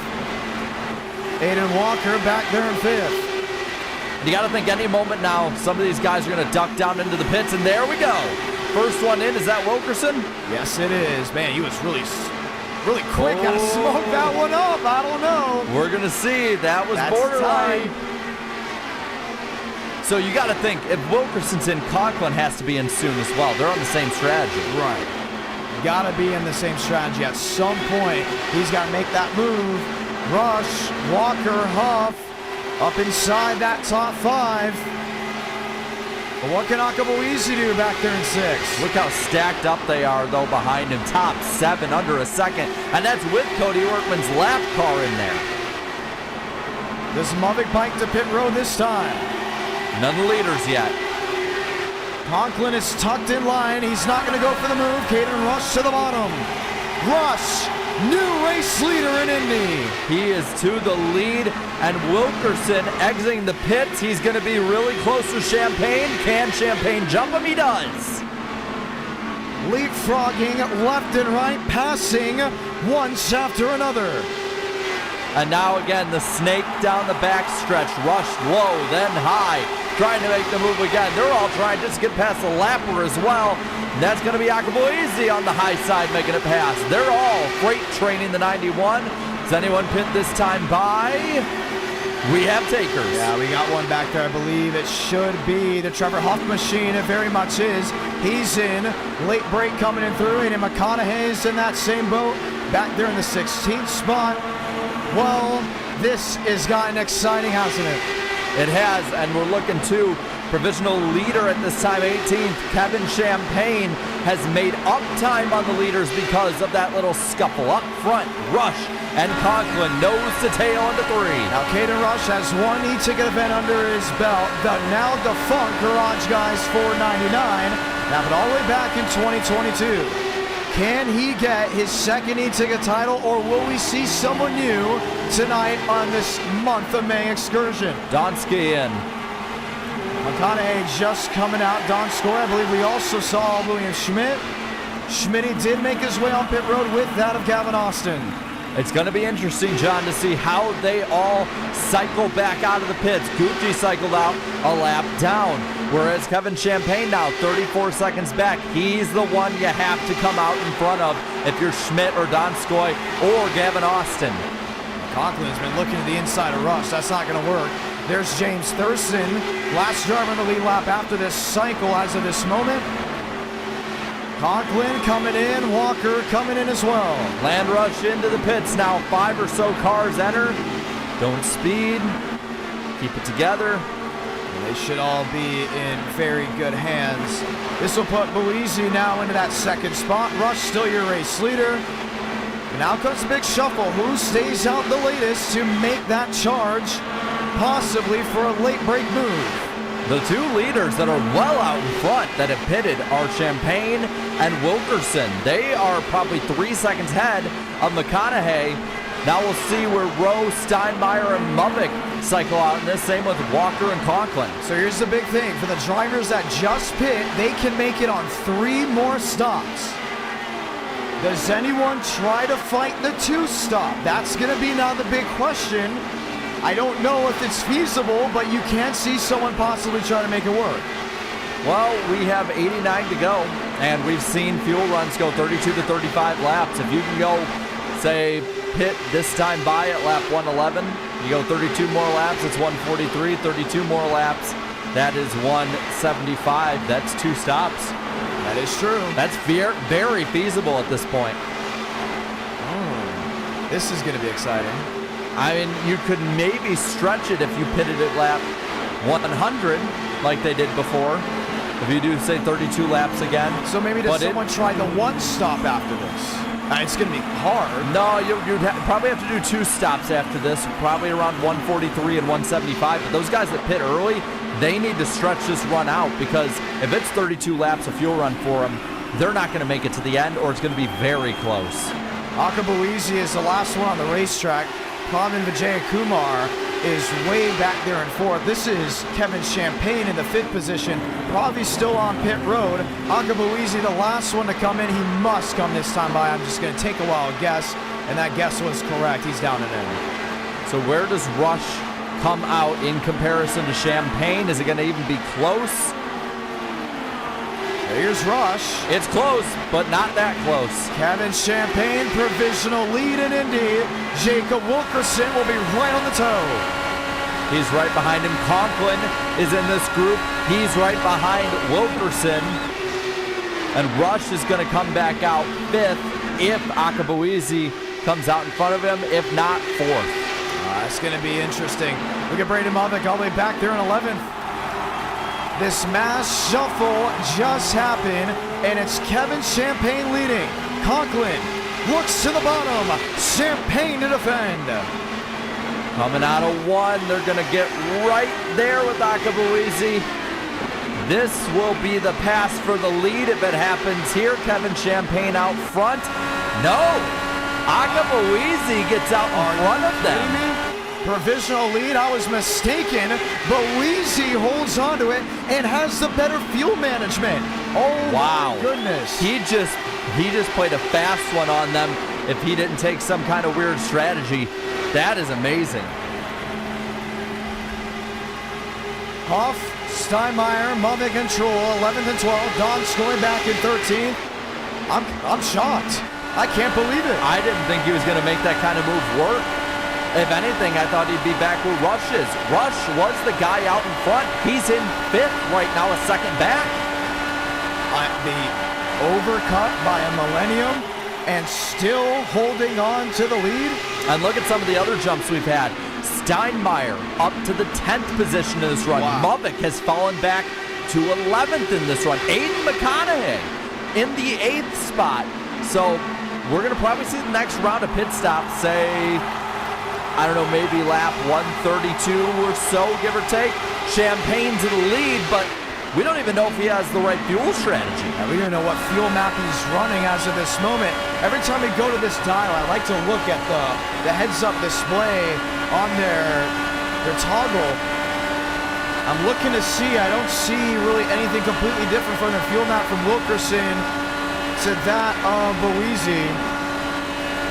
Aiden Walker back there in 5th. You got to think any moment now, some of these guys are going to duck down into the pits, and there we go. First one in, is that Wilkerson? Yes, it is. Man, he was really quick. Got to smoke that one up. I don't know. We're going to see. That's borderline. Tight. So you got to think, if Wilkerson's in, Conklin has to be in soon as well. They're on the same strategy. Right. You got to be in the same strategy. At some point, he's got to make that move. Rush, Walker, Huff. Up inside that top 5. But what can Akabuizi do back there in 6th? Look how stacked up they are, though, behind him. Top 7 under a second. And that's with Cody Workman's lap car in there. Does Movick bike to pit road this time? None of the leaders yet. Conklin is tucked in line. He's not going to go for the move. Caden Rush to the bottom. Rush, new race leader in Indy. He is to the lead, and Wilkerson exiting the pits. He's going to be really close to Champagne. Can Champagne jump him? He does. Leapfrogging left and right, passing once after another. And now again, the snake down the back stretch. Rushed low, then high. Trying to make the move again. They're all trying just to get past the lapper as well. And that's going to be Akabuizi on the high side making it pass. They're all freight training the 91. Does anyone pit this time by? We have takers. Yeah, we got one back there. I believe it should be the Trevor Huff machine. It very much is. He's in. Late break coming in through. And McConaughey's in that same boat. Back there in the 16th spot. Well, this has gotten exciting, hasn't it? It has, and we're looking to Provisional leader at this time, 18th, Kevin Champagne, has made up time on the leaders because of that little scuffle. Up front, Rush and Conklin nose to tail into 3. Now, Caden Rush has one e-ticket event under his belt. The now defunct Garage Guys 499 happened all the way back in 2022. Can he get his second e-ticket title, or will we see someone new tonight on this month of May excursion? Donskey in. McConaughey just coming out. Don Score, I believe we also saw William Schmidt. Schmitty did make his way on pit road with that of Gavin Austin. It's going to be interesting, John, to see how they all cycle back out of the pits. Gucci cycled out a lap down, whereas Kevin Champagne now 34 seconds back. He's the one you have to come out in front of if you're Schmidt or Donskoy or Gavin Austin. Conklin's been looking to the inside of Rush. That's not going to work. There's James Thurston, last driver in the lead lap after this cycle as of this moment. Conklin coming in, Walker coming in as well. Land rush into the pits now. 5 or so cars enter. Don't speed. Keep it together. They should all be in very good hands. This will put Buisi now into that second spot. Rush still your race leader. And now comes the big shuffle. Who stays out the latest to make that charge, possibly for a late break move? The 2 leaders that are well out in front that have pitted are Champagne and Wilkerson. They are probably 3 seconds ahead of McConaughey. Now we'll see where Rowe, Steinmeier, and Mubik cycle out in this. Same with Walker and Conklin. So here's the big thing. For the drivers that just pit, they can make it on 3 more stops. Does anyone try to fight the 2-stop? That's going to be now the big question. I don't know if it's feasible, but you can see someone possibly try to make it work. Well, we have 89 to go, and we've seen fuel runs go 32 to 35 laps. If you can go, say, pit this time by at lap 111, you go 32 more laps, it's 143, 32 more laps, that is 175. That's 2 stops. That is true. That's very feasible at this point. Oh, this is going to be exciting. I mean, you could maybe stretch it if you pitted at lap 100 like they did before. If you do, say, 32 laps again. So maybe does someone try the 1 stop after this? It's going to be hard. No, you'd probably have to do 2 stops after this, probably around 143 and 175. But those guys that pit early, they need to stretch this run out, because if it's 32 laps of fuel run for them, they're not going to make it to the end, or it's going to be very close. Akabuizi is the last one on the racetrack. Pavan Vijayakumar is way back there in 4th. This is Kevin Champagne in the 5th position, probably still on pit road. Akabuizi, the last one to come in. He must come this time by. I'm just going to take a wild guess, and that guess was correct. He's down and in. So where does Rush come out in comparison to Champagne? Is it going to even be close? Here's Rush. It's close, but not that close. Kevin Champagne, provisional lead in Indy. Jacob Wilkerson will be right on the toe. He's right behind him. Conklin is in this group. He's right behind Wilkerson. And Rush is going to come back out 5th if Akabuizi comes out in front of him. If not, 4th. It's going to be interesting. Look at Braden Mothick all the way back there in 11th. This mass shuffle just happened, and it's Kevin Champagne leading. Conklin looks to the bottom. Champagne to defend. Coming out of 1, they're going to get right there with Akabuizi. This will be the pass for the lead if it happens here. Kevin Champagne out front. No! Akabuizi gets out in front of them. Provisional lead, I was mistaken, but Weezy holds on to it and has the better fuel management. Oh wow. My goodness. He just played a fast one on them if he didn't take some kind of weird strategy. That is amazing. Hoff, Steinmeier, Mubik and Trull, 11th and 12th. Don's going back in 13th. I'm shocked. I can't believe it. I didn't think he was going to make that kind of move work. If anything, I thought he'd be back where Rush is. Rush was the guy out in front. He's in 5th right now, a second back. The overcut by a Millennium and still holding on to the lead. And look at some of the other jumps we've had. Steinmeier up to the 10th position in this run. Wow. Mubik has fallen back to 11th in this run. Aiden McConaughey in the 8th spot. So we're going to probably see the next round of pit stops, say, I don't know, maybe lap 132 or so, give or take. Champagne's in the lead, but we don't even know if he has the right fuel strategy. Yeah, we don't know what fuel map he's running as of this moment. Every time we go to this dial, I like to look at the heads-up display on their toggle. I'm looking to see, I don't see really anything completely different from the fuel map from Wilkerson to that of Boise.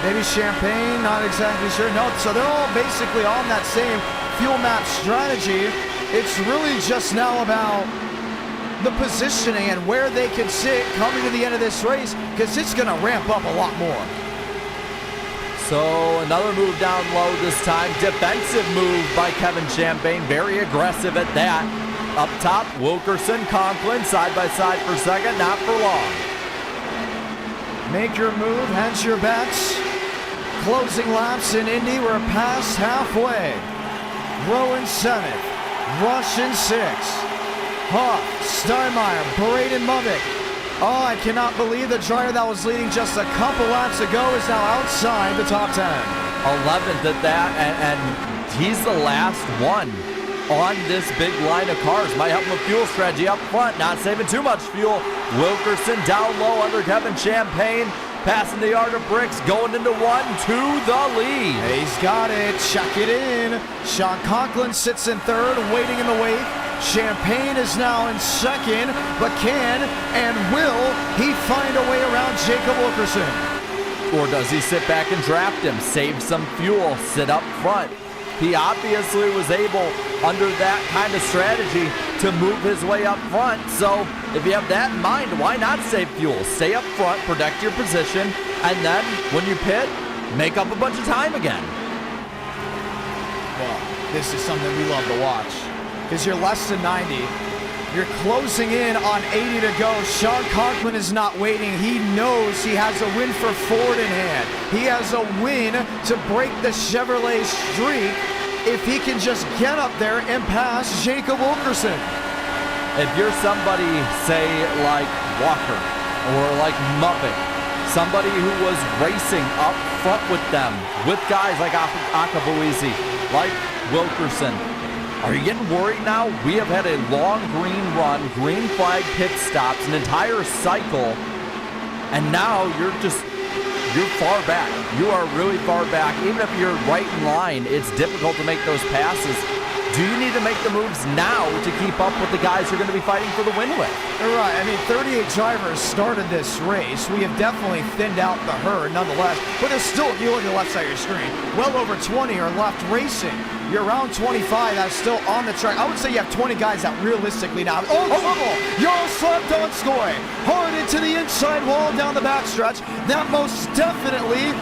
Maybe Champagne, not exactly sure. No, so they're all basically on that same fuel map strategy. It's really just now about the positioning and where they can sit coming to the end of this race, because it's going to ramp up a lot more. So another move down low this time. Defensive move by Kevin Champagne. Very aggressive at that. Up top, Wilkerson, Conklin, side by side for second. Not for long. Make your move, hedge your bets. Closing laps in Indy, we're past halfway. Rowan 7th, Rush in 6th. Huff, Steinmeier, Braden Mubik. Oh, I cannot believe the driver that was leading just a couple laps ago is now outside the top 10. 11th at that, and he's the last one on this big line of cars. Might help him with fuel strategy up front, not saving too much fuel. Wilkerson down low under Kevin Champagne, passing the yard of bricks, going into 1 to the lead. He's got it, check it in. Sean Conklin sits in 3rd, waiting in the wake. Champagne is now in 2nd, but can and will he find a way around Jacob Wilkerson? Or does he sit back and draft him, save some fuel, sit up front? He obviously was able, under that kind of strategy, to move his way up front. So if you have that in mind, why not save fuel? Stay up front, protect your position, and then when you pit, make up a bunch of time again. Well, this is something we love to watch. Because you're less than 90. You're closing in on 80 to go. Sean Conklin is not waiting. He knows he has a win for Ford in hand. He has a win to break the Chevrolet streak if he can just get up there and pass Jacob Wilkerson. If you're somebody, say, like Walker or like Mubik, somebody who was racing up front with them, with guys like Akabuizi, like Wilkerson, are you getting worried now? We have had a long green run, green flag pit stops, an entire cycle, and now you're far back. You are really far back. Even if you're right in line, it's difficult to make those passes. Do you need to make the moves now to keep up with the guys you're going to be fighting for the win with? You're right. I mean, 38 drivers started this race. We have definitely thinned out the herd nonetheless, but there's still, if you look at the left side of your screen, well over 20 are left racing. You're around 25 that's still on the track. I would say you have 20 guys that realistically now. Oh, trouble! Jarosław Donskoy hard into the inside wall down the backstretch. That most definitely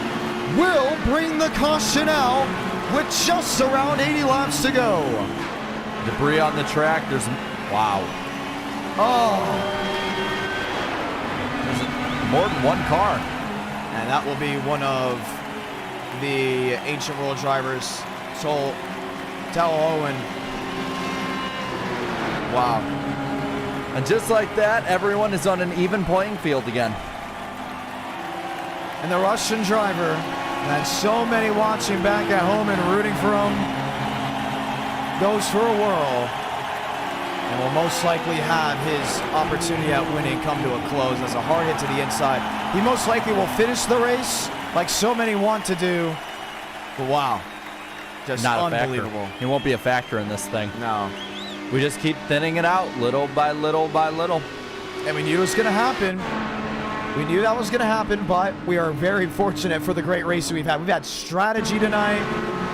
will bring the caution out with just around 80 laps to go. Debris on the track. There's, wow. Oh. There's more than one car. And that will be one of the ancient world drivers, Tal Owen. Wow. And just like that, everyone is on an even playing field again. And the Russian driver that so many watching back at home and rooting for him goes for a whirl and will most likely have his opportunity at winning come to a close as a hard hit to the inside. He most likely will finish the race like so many want to do. But wow, just Not unbelievable. A factor. He won't be a factor in this thing. No. We just keep thinning it out little by little by little. And we knew it was going to happen. We knew that was going to happen, but we are very fortunate for the great racing we've had. We've had strategy tonight.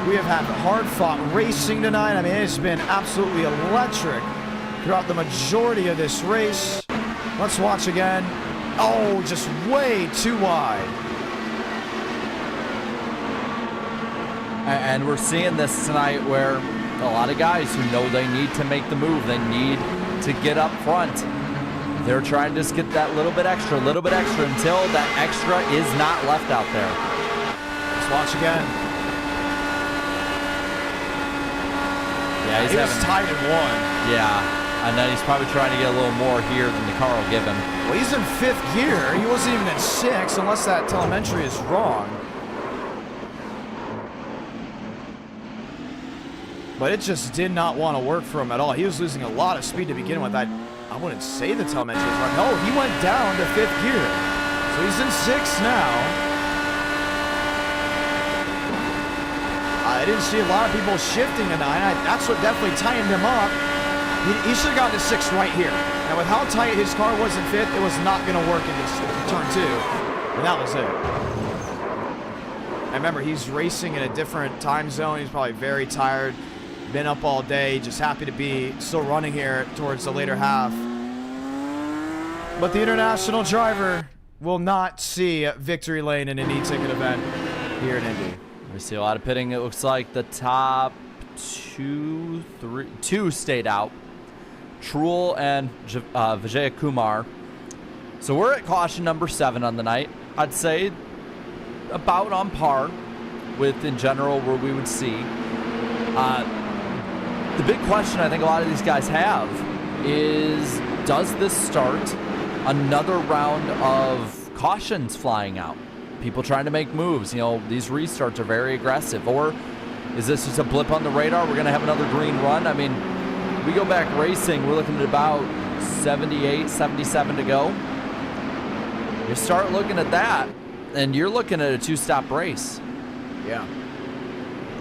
We have had hard-fought racing tonight. I mean, it's been absolutely electric throughout the majority of this race. Let's watch again. Oh, just way too wide. And we're seeing this tonight where a lot of guys who know they need to make the move, they need to get up front. They're trying to just get that little bit extra until that extra is not left out there. Let's watch again. Yeah, he's he was having, tied in 1. yeah, and then he's probably trying to get a little more here than the car will give him. Well, he's in 5th gear. He wasn't even in 6th, unless that telemetry is wrong. But it just did not want to work for him at all. He was losing a lot of speed to begin with. I wouldn't say the telemetry is wrong. No, he went down to 5th gear. So he's in 6th now. I didn't see a lot of people shifting to 9. That's what definitely tightened him up. He should have gotten to 6th right here. Now, with how tight his car was in 5th, it was not going to work in this turn 2. And that was it. I remember he's racing in a different time zone. He's probably very tired. Been up all day. Just happy to be still running here towards the later half. But the international driver will not see victory lane in an e-ticket event here in Indy. We see a lot of pitting. It looks like the top two stayed out. Truel and Vijay Kumar. So we're at caution number 7 on the night. I'd say about on par with, in general, where we would see. The big question I think a lot of these guys have is, does this start another round of cautions flying out? People trying to make moves. You know, these restarts are very aggressive. Or is this just a blip on the radar? We're going to have another green run? I mean, we go back racing, we're looking at about 78, 77 to go. You start looking at that, and you're looking at a 2-stop race. Yeah.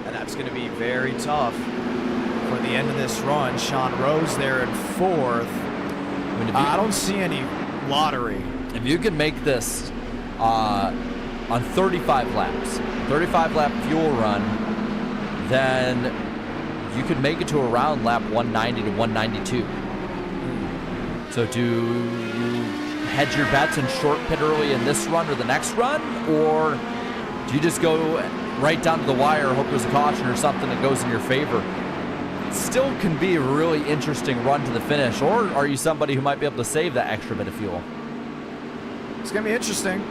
And that's going to be very tough for the end of this run. Sean Rose there in 4th. I mean, I don't see any lottery. If you can make this on 35 laps, 35-lap fuel run, then you could make it to around lap 190 to 192. So do you hedge your bets and short pit early in this run or the next run? Or do you just go right down to the wire, hope there's a caution or something that goes in your favor? It still can be a really interesting run to the finish. Or are you somebody who might be able to save that extra bit of fuel? It's going to be interesting.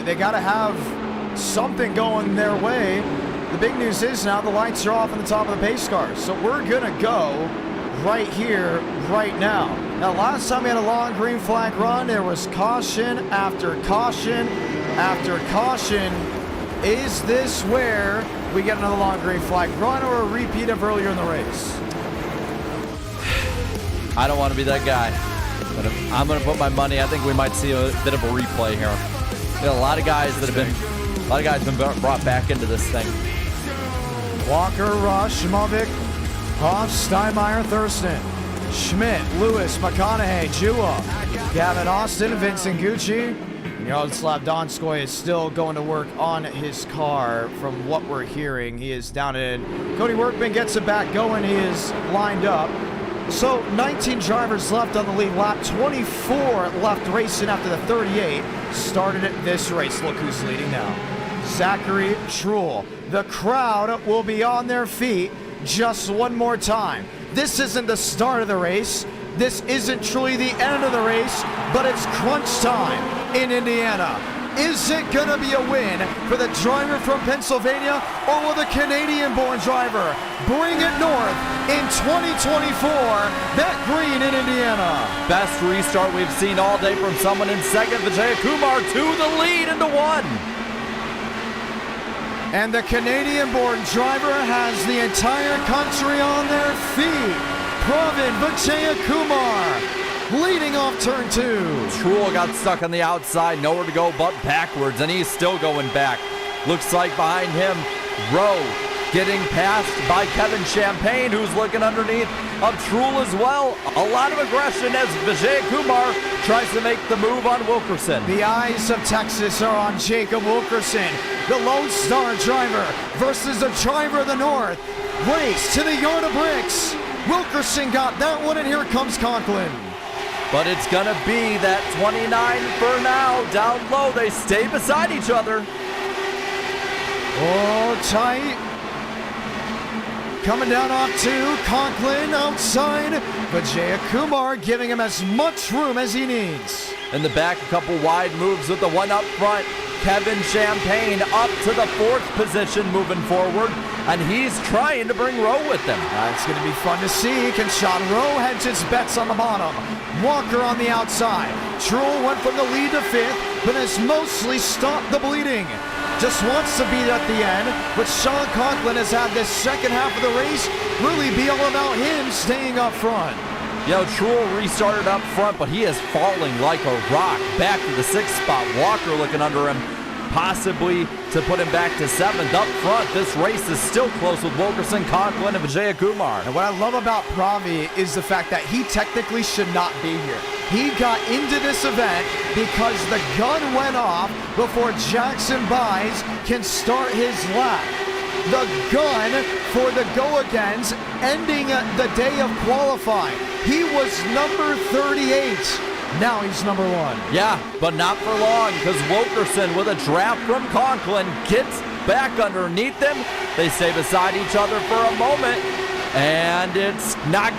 They got to have something going their way. The big news is now the lights are off on the top of the pace cars. So we're going to go right here, right now. Now, last time we had a long green flag run, there was caution after caution after caution. Is this where we get another long green flag run or a repeat of earlier in the race? I don't want to be that guy, but I'm going to put my money. I think we might see a bit of a replay here. We got a lot of guys that have been brought back into this thing. Walker, Rush, Mavic, Hoff, Steinmeier, Thurston, Schmidt, Lewis, McConaughey, Jua, Gavin Austin, Vincent Gucci. Yaroslav Donskoy is still going to work on his car from what we're hearing. He is down in. Cody Workman gets it back going. He is lined up. So 19 drivers left on the lead lap. 24 left racing after the 38 started this race. Look who's leading now. Zachary Truel. The crowd will be on their feet just one more time. This isn't the start of the race. This isn't truly the end of the race, but it's crunch time in Indiana. Is it going to be a win for the driver from Pennsylvania, or will the Canadian-born driver bring it north in 2024, that green in Indiana? Best restart we've seen all day from someone in second. Vijay Kumar to the lead into 1. And the Canadian-born driver has the entire country on their feet. Pravin Vijayakumar leading off turn 2. Truel got stuck on the outside, nowhere to go but backwards, and he's still going back. Looks like behind him, Rowe getting passed by Kevin Champagne, who's looking underneath of Truel as well. A lot of aggression as Vijay Kumar tries to make the move on Wilkerson. The eyes of Texas are on Jacob Wilkerson, the Lone Star driver versus the driver of the North. Race to the yard of bricks. Wilkerson got that one, and here comes Conklin. But it's going to be that 29 for now. Down low, they stay beside each other. Oh, tight. Coming down off 2, Conklin outside. Vijayakumar giving him as much room as he needs. In the back, a couple wide moves with the one up front. Kevin Champagne up to the 4th position moving forward. and he's trying to bring Rowe with him. It's going to be fun to see. Can Sean Rowe hedge his bets on the bottom? Walker on the outside. Truex went from the lead to 5th, but has mostly stopped the bleeding. Just wants to be at the end, but Sean Conklin has had this second half of the race really be all about him staying up front. Truex restarted up front, but he is falling like a rock. Back to the 6th spot. Walker looking under him, possibly to put him back to 7th. Up front, this race is still close with Wilkerson, Conklin, and Vijay-Kumar. And what I love about Pravi is the fact that he technically should not be here. He got into this event because the gun went off before Jackson Byes can start his lap. The gun for the go-agains ending the day of qualifying. He was number 38. Now he's number 1. Yeah, but not for long, because Wilkerson with a draft from Conklin gets back underneath him. They stay beside each other for a moment, and it's not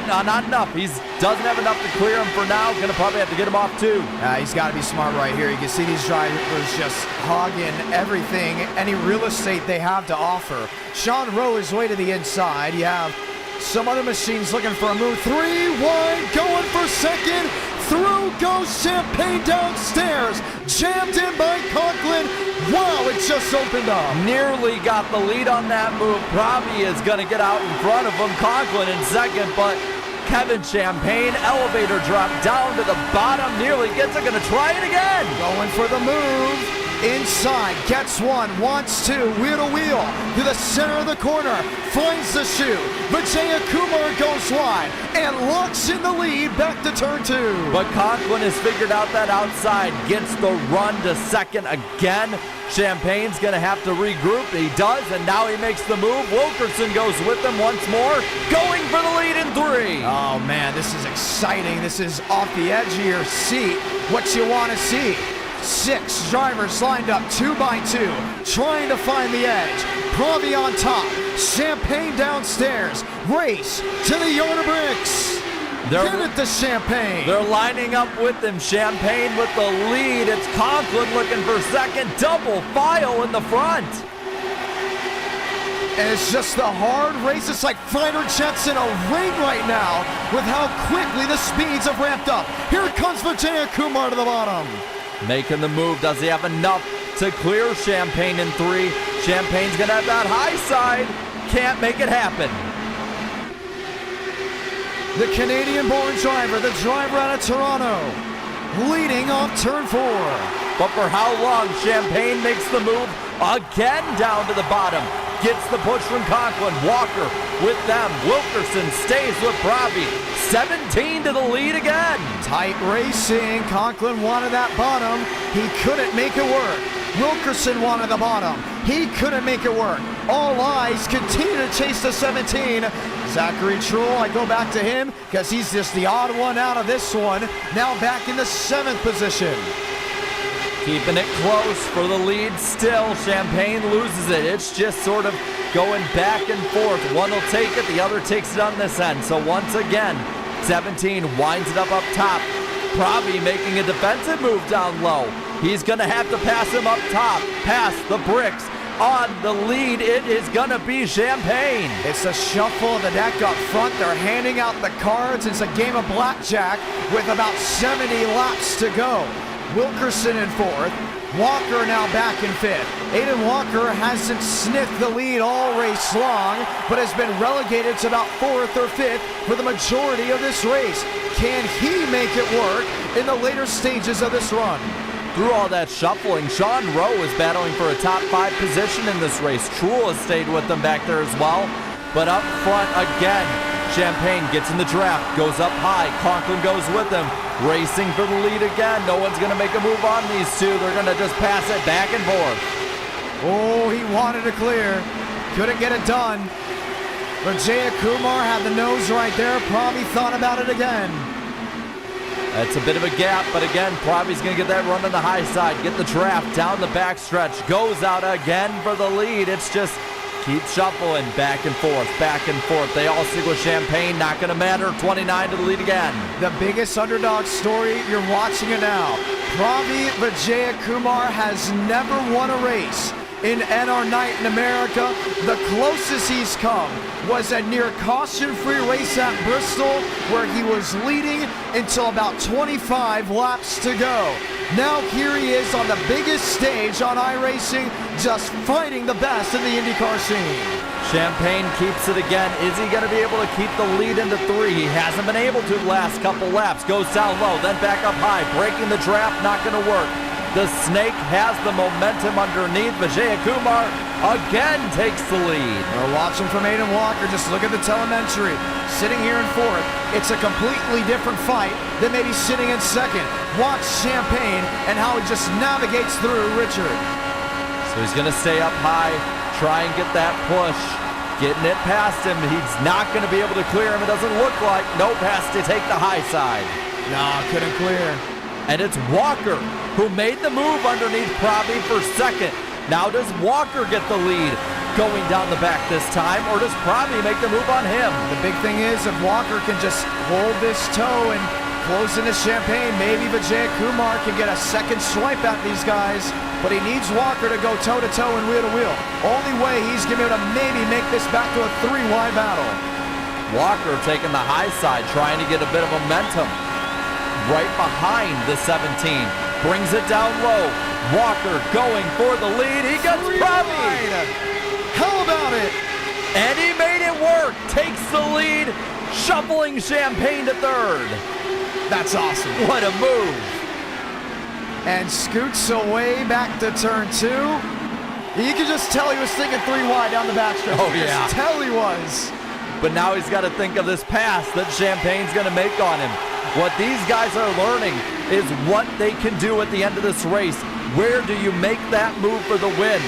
enough. He doesn't have enough to clear him for now. Gonna probably have to get him off too. He's got to be smart right here. You can see these drivers just hogging everything, any real estate they have to offer. Sean Rowe is way to the inside. You have some other machines looking for a move. 3 wide, going for second. Through goes Champagne downstairs. Jammed in by Conklin. Wow, it just opened up. Nearly got the lead on that move. Pravi is going to get out in front of him. Conklin in second, but Kevin Champagne, elevator drop down to the bottom. Nearly gets it. Going to try it again. Going for the move. Inside, gets one, wants two, wheel to wheel, to the center of the corner, finds the shoe. Vijay-Kumar goes wide and locks in the lead back to turn 2. But Conklin has figured out that outside, gets the run to second again. Champagne's gonna have to regroup. He does, and now he makes the move. Wilkerson goes with him once more, going for the lead in 3. Oh man, this is exciting. This is off the edge of your seat. What you want to see. 6 drivers lined up 2 by 2, trying to find the edge. Pravi on top, Champagne downstairs. Race to the yard of bricks. Get it to Champagne. They're lining up with him. Champagne with the lead. It's Conklin looking for second. Double file in the front. And it's just the hard race. It's like fighter jets in a ring right now with how quickly the speeds have ramped up. Here comes Vijay-Kumar to the bottom. Making the move. Does he have enough to clear Champagne in 3? Champagne's going to have that high side. Can't make it happen. The Canadian-born driver, the driver out of Toronto, leading off turn 4. But for how long? Champagne makes the move again down to the bottom. Gets the push from Conklin. Walker with them. Wilkerson stays with Pravi. 17 to the lead again. Tight racing. Conklin wanted that bottom. He couldn't make it work. Wilkerson wanted the bottom. He couldn't make it work. All eyes continue to chase the 17. Zachary Truex, I go back to him because he's just the odd one out of this one. Now back in the 7th position. Keeping it close for the lead still. Champagne loses it. It's just sort of going back and forth. One will take it, the other takes it on this end. So once again, 17 winds it up top. Pravi making a defensive move down low. He's going to have to pass him up top, past the bricks. On the lead, it is going to be Champagne. It's a shuffle of the deck up front. They're handing out the cards. It's a game of blackjack with about 70 laps to go. Wilkerson in 4th. Walker now back in 5th. Aiden Walker hasn't sniffed the lead all race long, but has been relegated to about 4th or 5th for the majority of this race. Can he make it work in the later stages of this run? Through all that shuffling, Sean Rowe is battling for a top 5 position in this race. Truex has stayed with them back there as well. But up front again, Champagne gets in the draft, goes up high. Conklin goes with him, racing for the lead again. No one's going to make a move on these two. They're going to just pass it back and forth. Oh, he wanted to clear. Couldn't get it done. Vijay-Kumar had the nose right there. Probably thought about it again. It's a bit of a gap, but again, Pravi's going to get that run on the high side, get the draft down the backstretch, goes out again for the lead. It's just keep shuffling back and forth, back and forth. They all stick with Champagne, not going to matter. 29 to the lead again. The biggest underdog story, you're watching it now. Pravi Vijay-Kumar has never won a race. in NR Night in America. The closest he's come was a near caution-free race at Bristol, where he was leading until about 25 laps to go. Now here he is on the biggest stage on iRacing, just fighting the best in the IndyCar scene. Champagne keeps it again. Is he going to be able to keep the lead into 3? He hasn't been able to the last couple laps. Goes down low, then back up high. Breaking the draft, not going to work. The Snake has the momentum underneath. Vijay Kumar again takes the lead. We're watching from Aiden Walker. Just look at the telemetry. Sitting here in 4th. It's a completely different fight than maybe sitting in 2nd. Watch Champagne and how he just navigates through Richard. So he's going to stay up high, try and get that push. Getting it past him. He's not going to be able to clear him. It doesn't look like. Nope, has to take the high side. Nah, couldn't clear. And it's Walker who made the move underneath Proby for 2nd. Now does Walker get the lead going down the back this time, or does Proby make the move on him? The big thing is if Walker can just hold this toe and close into Champagne, maybe Vijay Kumar can get a second swipe at these guys, but he needs Walker to go toe-to-toe and wheel-to-wheel. Only way he's going to be able to maybe make this back to a 3-wide battle. Walker taking the high side, trying to get a bit of momentum. Right behind the 17. Brings it down low. Walker going for the lead. He gets Proby. How about it? And he made it work. Takes the lead, shuffling Champagne to 3rd. That's awesome. What a move. And scoots away back to turn 2. You could just tell he was thinking 3 wide down the backstretch. Oh, yeah. Just tell he was. But now he's got to think of this pass that Champagne's going to make on him. What these guys are learning is what they can do at the end of this race. Where do you make that move for the win?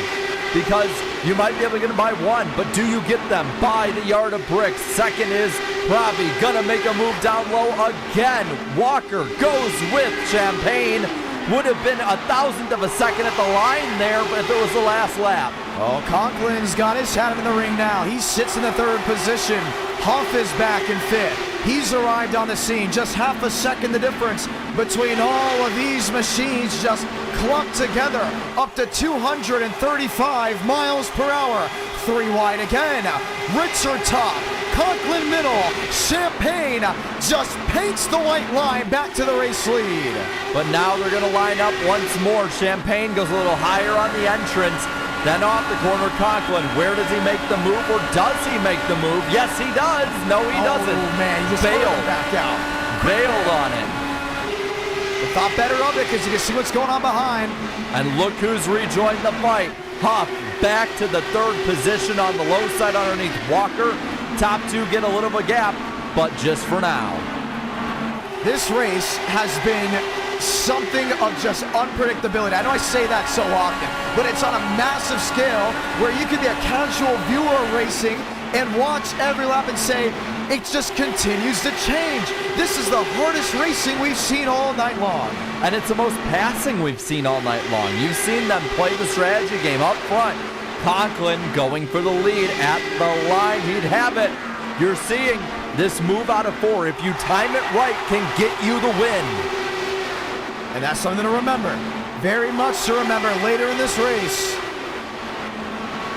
Because you might be able to get them by 1, but do you get them by the yard of bricks? 2nd is Proby, gonna make a move down low again. Walker goes with Champagne. Would have been 1,000th of a second at the line there, but if it was the last lap. Oh, Conklin's got his hat in the ring now. He sits in the 3rd position. Huff is back in 5th. He's arrived on the scene. Just half a second the difference between all of these machines just clumped together up to 235 miles per hour. 3 wide again. Richard top. Conklin middle. Champagne just paints the white line back to the race lead. But now they're going to line up once more. Champagne goes a little higher on the entrance. Then off the corner, Conklin. Where does he make the move, or does he make the move? Yes, he does. No, he doesn't. Oh, man, he just bailed. Back out. Bailed on it. They thought better of it because you can see what's going on behind. And look who's rejoined the fight. Huff back to the 3rd position on the low side underneath Walker. Top 2 get a little of a gap, but just for now. This race has been something of just unpredictability. I know I say that so often, but it's on a massive scale where you could be a casual viewer of racing and watch every lap and say, it just continues to change. This is the hardest racing we've seen all night long. And it's the most passing we've seen all night long. You've seen them play the strategy game up front. Conklin going for the lead at the line. He'd have it. You're seeing this move out of 4, if you time it right, can get you the win. And that's something to remember. Very much to remember later in this race.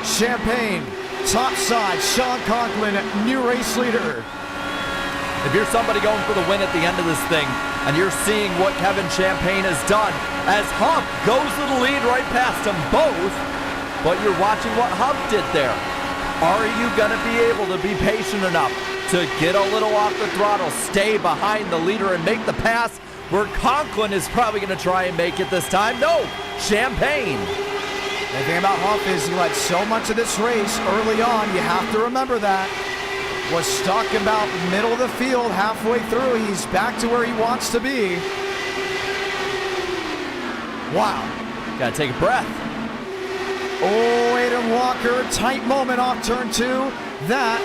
Champagne, top side, Sean Conklin, new race leader. If you're somebody going for the win at the end of this thing, and you're seeing what Kevin Champagne has done, as Huff goes to the lead right past them both, but you're watching what Huff did there. Are you going to be able to be patient enough to get a little off the throttle, stay behind the leader, and make the pass where Conklin is probably going to try and make it this time? No, Champagne. The thing about Huff is he led so much of this race early on. You have to remember that. Was stuck about middle of the field halfway through. He's back to where he wants to be. Wow. Gotta take a breath. Oh, Aiden Walker, tight moment off turn 2. That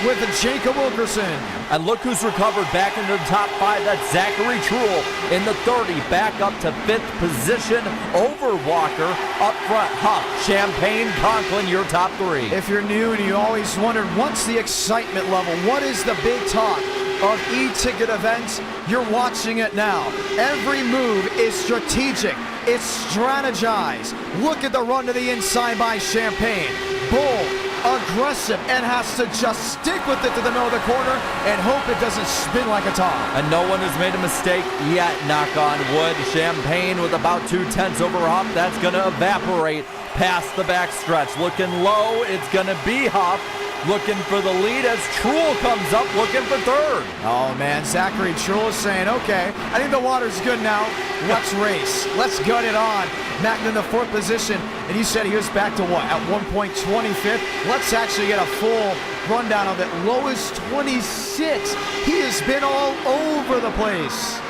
with Jacob Wilkerson. And look who's recovered back into the top 5. That's Zachary Truel in the 30, back up to 5th position over Walker. Up front, Huff, Champagne, Conklin, your top 3. If you're new and you always wondered, what's the excitement level? What is the big talk of e-ticket events? You're watching it now. Every move is strategic. It's strategize. Look at the run to the inside by Champagne. Bold, aggressive, and has to just stick with it to the middle of the corner and hope it doesn't spin like a top. And no one has made a mistake yet, knock on wood. Champagne with about 2/10 over Huff. That's going to evaporate past the backstretch. Looking low, it's going to be Huff. Looking for the lead as Truhl comes up looking for third. Oh man, Zachary Truhl is saying, okay, I think the water's good now. Let's race. Let's gut it on. Back in the 4th position. And he said he was back to what? At 1.25th. Let's actually get a full rundown of it. Lowest 26. He has been all over the place.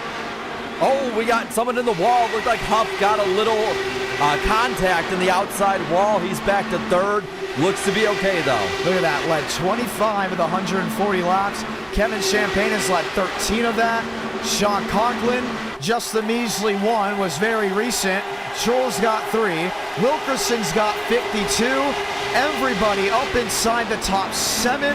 Oh, we got someone in the wall. Looked like Huff got a little contact in the outside wall. He's back to third. Looks to be okay, though. Look at that. Led 25 of the 140 laps. Kevin Champagne has led 13 of that. Sean Conklin, just the measly 1, was very recent. Truhl's got 3. Wilkerson's got 52. Everybody up inside the top 7.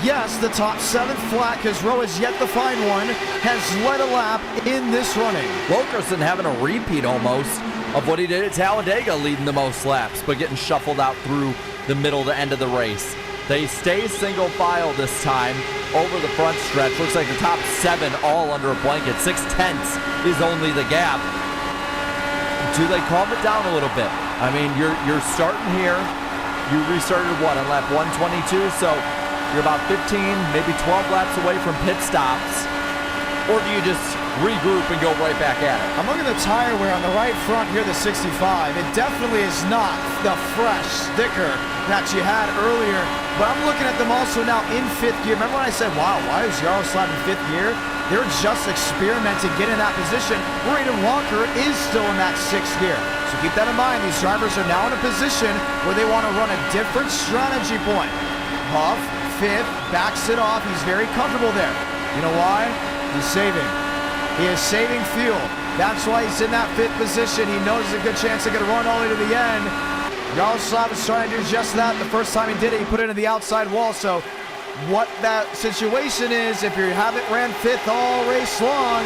Yes, the top 7 flat, because Rowe has yet to find one, has led a lap in this running. Wilkerson having a repeat almost of what he did at Talladega, leading the most laps, but getting shuffled out through the middle to end of the race. They stay single file this time over the front stretch. Looks like the top 7 all under a blanket. 6/10 is only the gap. Do they calm it down a little bit? I mean, you're starting here. You restarted what, on lap 122? So you're about 15, maybe 12 laps away from pit stops. Or do you just regroup and go right back at it? I'm looking at the tire wear on the right front here, the 65. It definitely is not the fresh sticker that you had earlier, but I'm looking at them also now in 5th gear. Remember when I said, wow, why is Yaroslav in 5th gear? They're just experimenting, getting in that position. Braden Walker is still in that 6th gear. So keep that in mind. These drivers are now in a position where they want to run a different strategy point. Huff, 5th, backs it off. He's very comfortable there. You know why? He's saving. He is saving fuel. That's why he's in that 5th position. He knows there's a good chance they're going to run all the way to the end. Yaroslav is trying to do just that. The first time he did it, he put it in the outside wall. So what that situation is, if you haven't ran 5th all race long,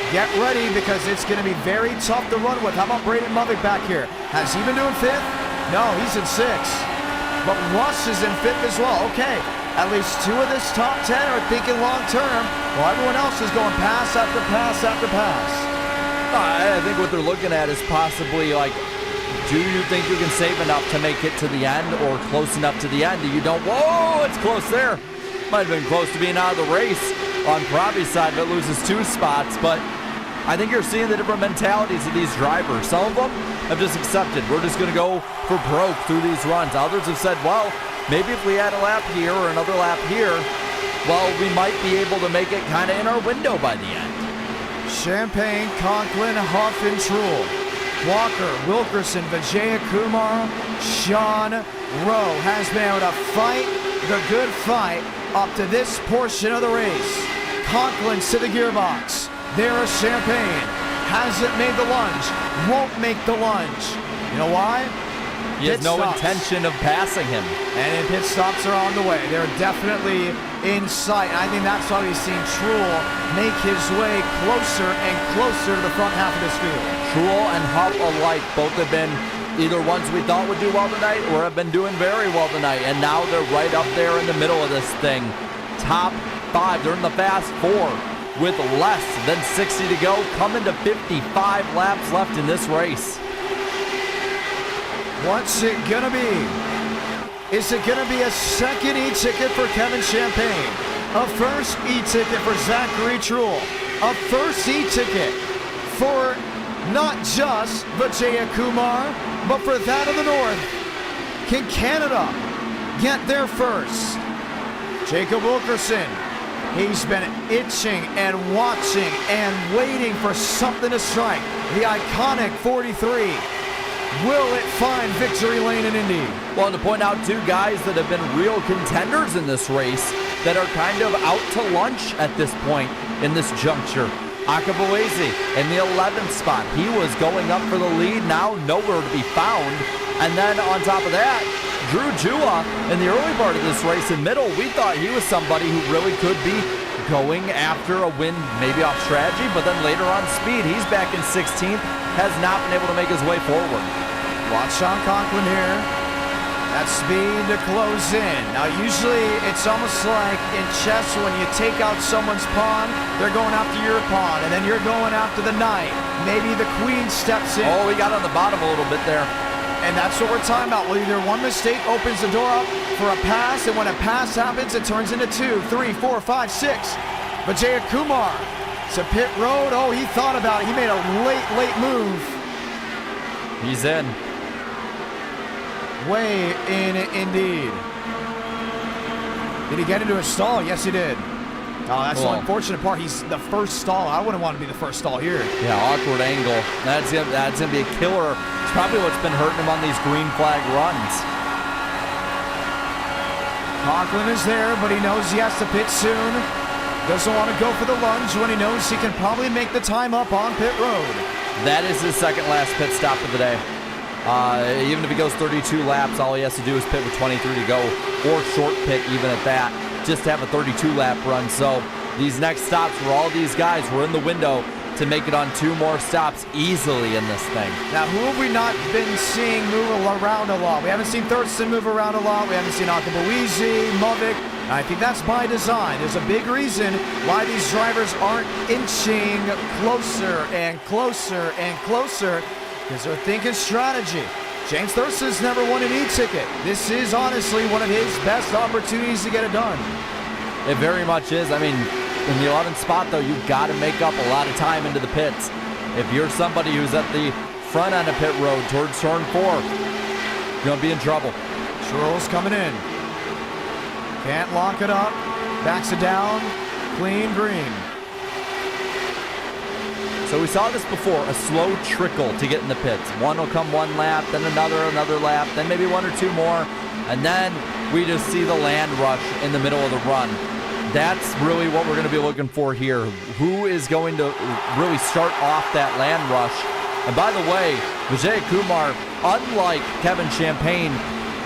get ready because it's going to be very tough to run with. How about Braden Muddick back here? Has he been doing 5th? No, he's in 6th. But Russ is in 5th as well. Okay. At least 2 of this top 10 are thinking long term, while everyone else is going pass after pass after pass. I think what they're looking at is possibly like, do you think you can save enough to make it to the end or close enough to the end? You don't, whoa, it's close there. Might have been close to being out of the race on Pravi's side, but loses 2 spots. But I think you're seeing the different mentalities of these drivers. Some of them have just accepted, we're just going to go for broke through these runs. Others have said, well, maybe if we had a lap here or another lap here, well, we might be able to make it kind of in our window by the end. Champagne, Conklin, Huff, and Truhl. Walker, Wilkerson, Vijaya Kumar, Sean Rowe has been able to fight the good fight up to this portion of the race. Conklin's to the gearbox. There is Champagne. Hasn't made the lunge. Won't make the lunge. You know why? He has no intention of passing him. And pit stops are on the way. They're definitely in sight. I think that's why we've seen Truhl make his way closer and closer to the front half of this field. Truhl and Huff alike both have been either ones we thought would do well tonight or have been doing very well tonight. And now they're right up there in the middle of this thing. Top 5. They're in the fast 4 with less than 60 to go. Coming to 55 laps left in this race. What's it gonna be? Is it gonna be a second e-ticket for Kevin Champagne? A first e-ticket for Zachary Truhl? A first e-ticket for not just Vijaya Kumar, but for that of the North? Can Canada get there first? Jacob Wilkerson, he's been itching and watching and waiting for something to strike. The iconic 43. Will it find victory lane in Indy? Well, and to point out 2 guys that have been real contenders in this race that are kind of out to lunch at this point in this juncture. Akabuezi in the 11th spot. He was going up for the lead, now nowhere to be found. And then on top of that, Drew Jua in the early part of this race in middle, we thought he was somebody who really could be going after a win, maybe off strategy, but then later on speed. He's back in 16th, has not been able to make his way forward. Watch Sean Conklin here. That speed to close in. Now, usually it's almost like in chess when you take out someone's pawn, they're going after your pawn, and then you're going after the knight. Maybe the queen steps in. Oh, he got on the bottom a little bit there. And that's what we're talking about. Well, either one mistake opens the door up for a pass, and when a pass happens, it turns into 2, 3, 4, 5, 6. But Jay Kumar to pit road. Oh, he thought about it. He made a late move. He's in. Way in indeed. Did he get into a stall? Yes, he did. Oh, that's the unfortunate part. He's the first stall. I wouldn't want to be the first stall here. Yeah, awkward angle. That's gonna be a killer. It's probably what's been hurting him on these green flag runs. Conklin is there, but he knows he has to pit soon. Doesn't want to go for the lunge when he knows he can probably make the time up on pit road. That is his second last pit stop of the day. Even if he goes 32 laps, all he has to do is pit with 23 to go, or short pit even at that, just to have a 32 lap run. So these next stops for all these guys were in the window to make it on 2 more stops easily in this thing. Now, who have we not been seeing move around a lot? We haven't seen Thurston move around a lot. We haven't seen Akabuizi, Movic. I think that's by design. There's a big reason why these drivers aren't inching closer and closer and closer, because they're thinking strategy. James Thurston's never won an e-ticket. This is honestly one of his best opportunities to get it done. It very much is. I mean, in the 11th spot, though, you've got to make up a lot of time into the pits. If you're somebody who's at the front end of pit road towards turn 4, you're going to be in trouble. Schroll's coming in. Can't lock it up. Backs it down. Clean green. So we saw this before, a slow trickle to get in the pits. One will come 1 lap, then another lap, then maybe 1 or 2 more, and then we just see the land rush in the middle of the run. That's really what we're going to be looking for here. Who is going to really start off that land rush? And by the way, Vijay Kumar, unlike Kevin Champagne,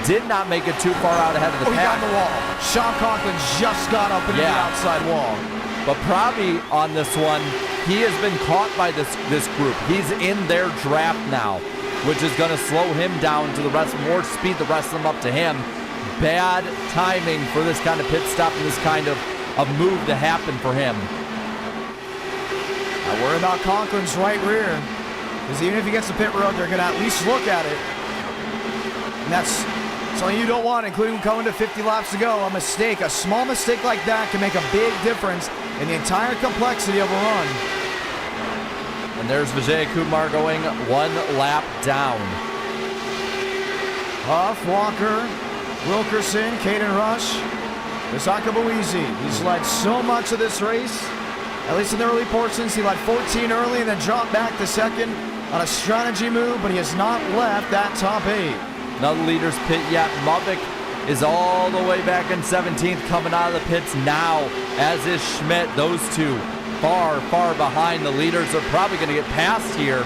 did not make it too far out ahead of the pack. He got the wall. Sean Conklin just got up into the outside wall. But Pravi on this one, he has been caught by this group. He's in their draft now, which is going to slow him down to the rest, more speed the rest of them up to him. Bad timing for this kind of pit stop and this kind of move to happen for him. I worry about Conklin's right rear, because even if he gets the pit road, they're going to at least look at it. And that's something you don't want, including coming to 50 laps to go. A small mistake like that can make a big difference in the entire complexity of a run. And there's Vijay Kumar going 1 lap down. Huff, Walker, Wilkerson, Caden Rush. There's Akabuizi. He's led so much of this race, at least in the early portions. He led 14 early and then dropped back to second on a strategy move, but he has not left that top 8. None of the leaders pit yet. Movic is all the way back in 17th, coming out of the pits now, as is Schmidt. Those two far behind. The leaders are probably going to get passed here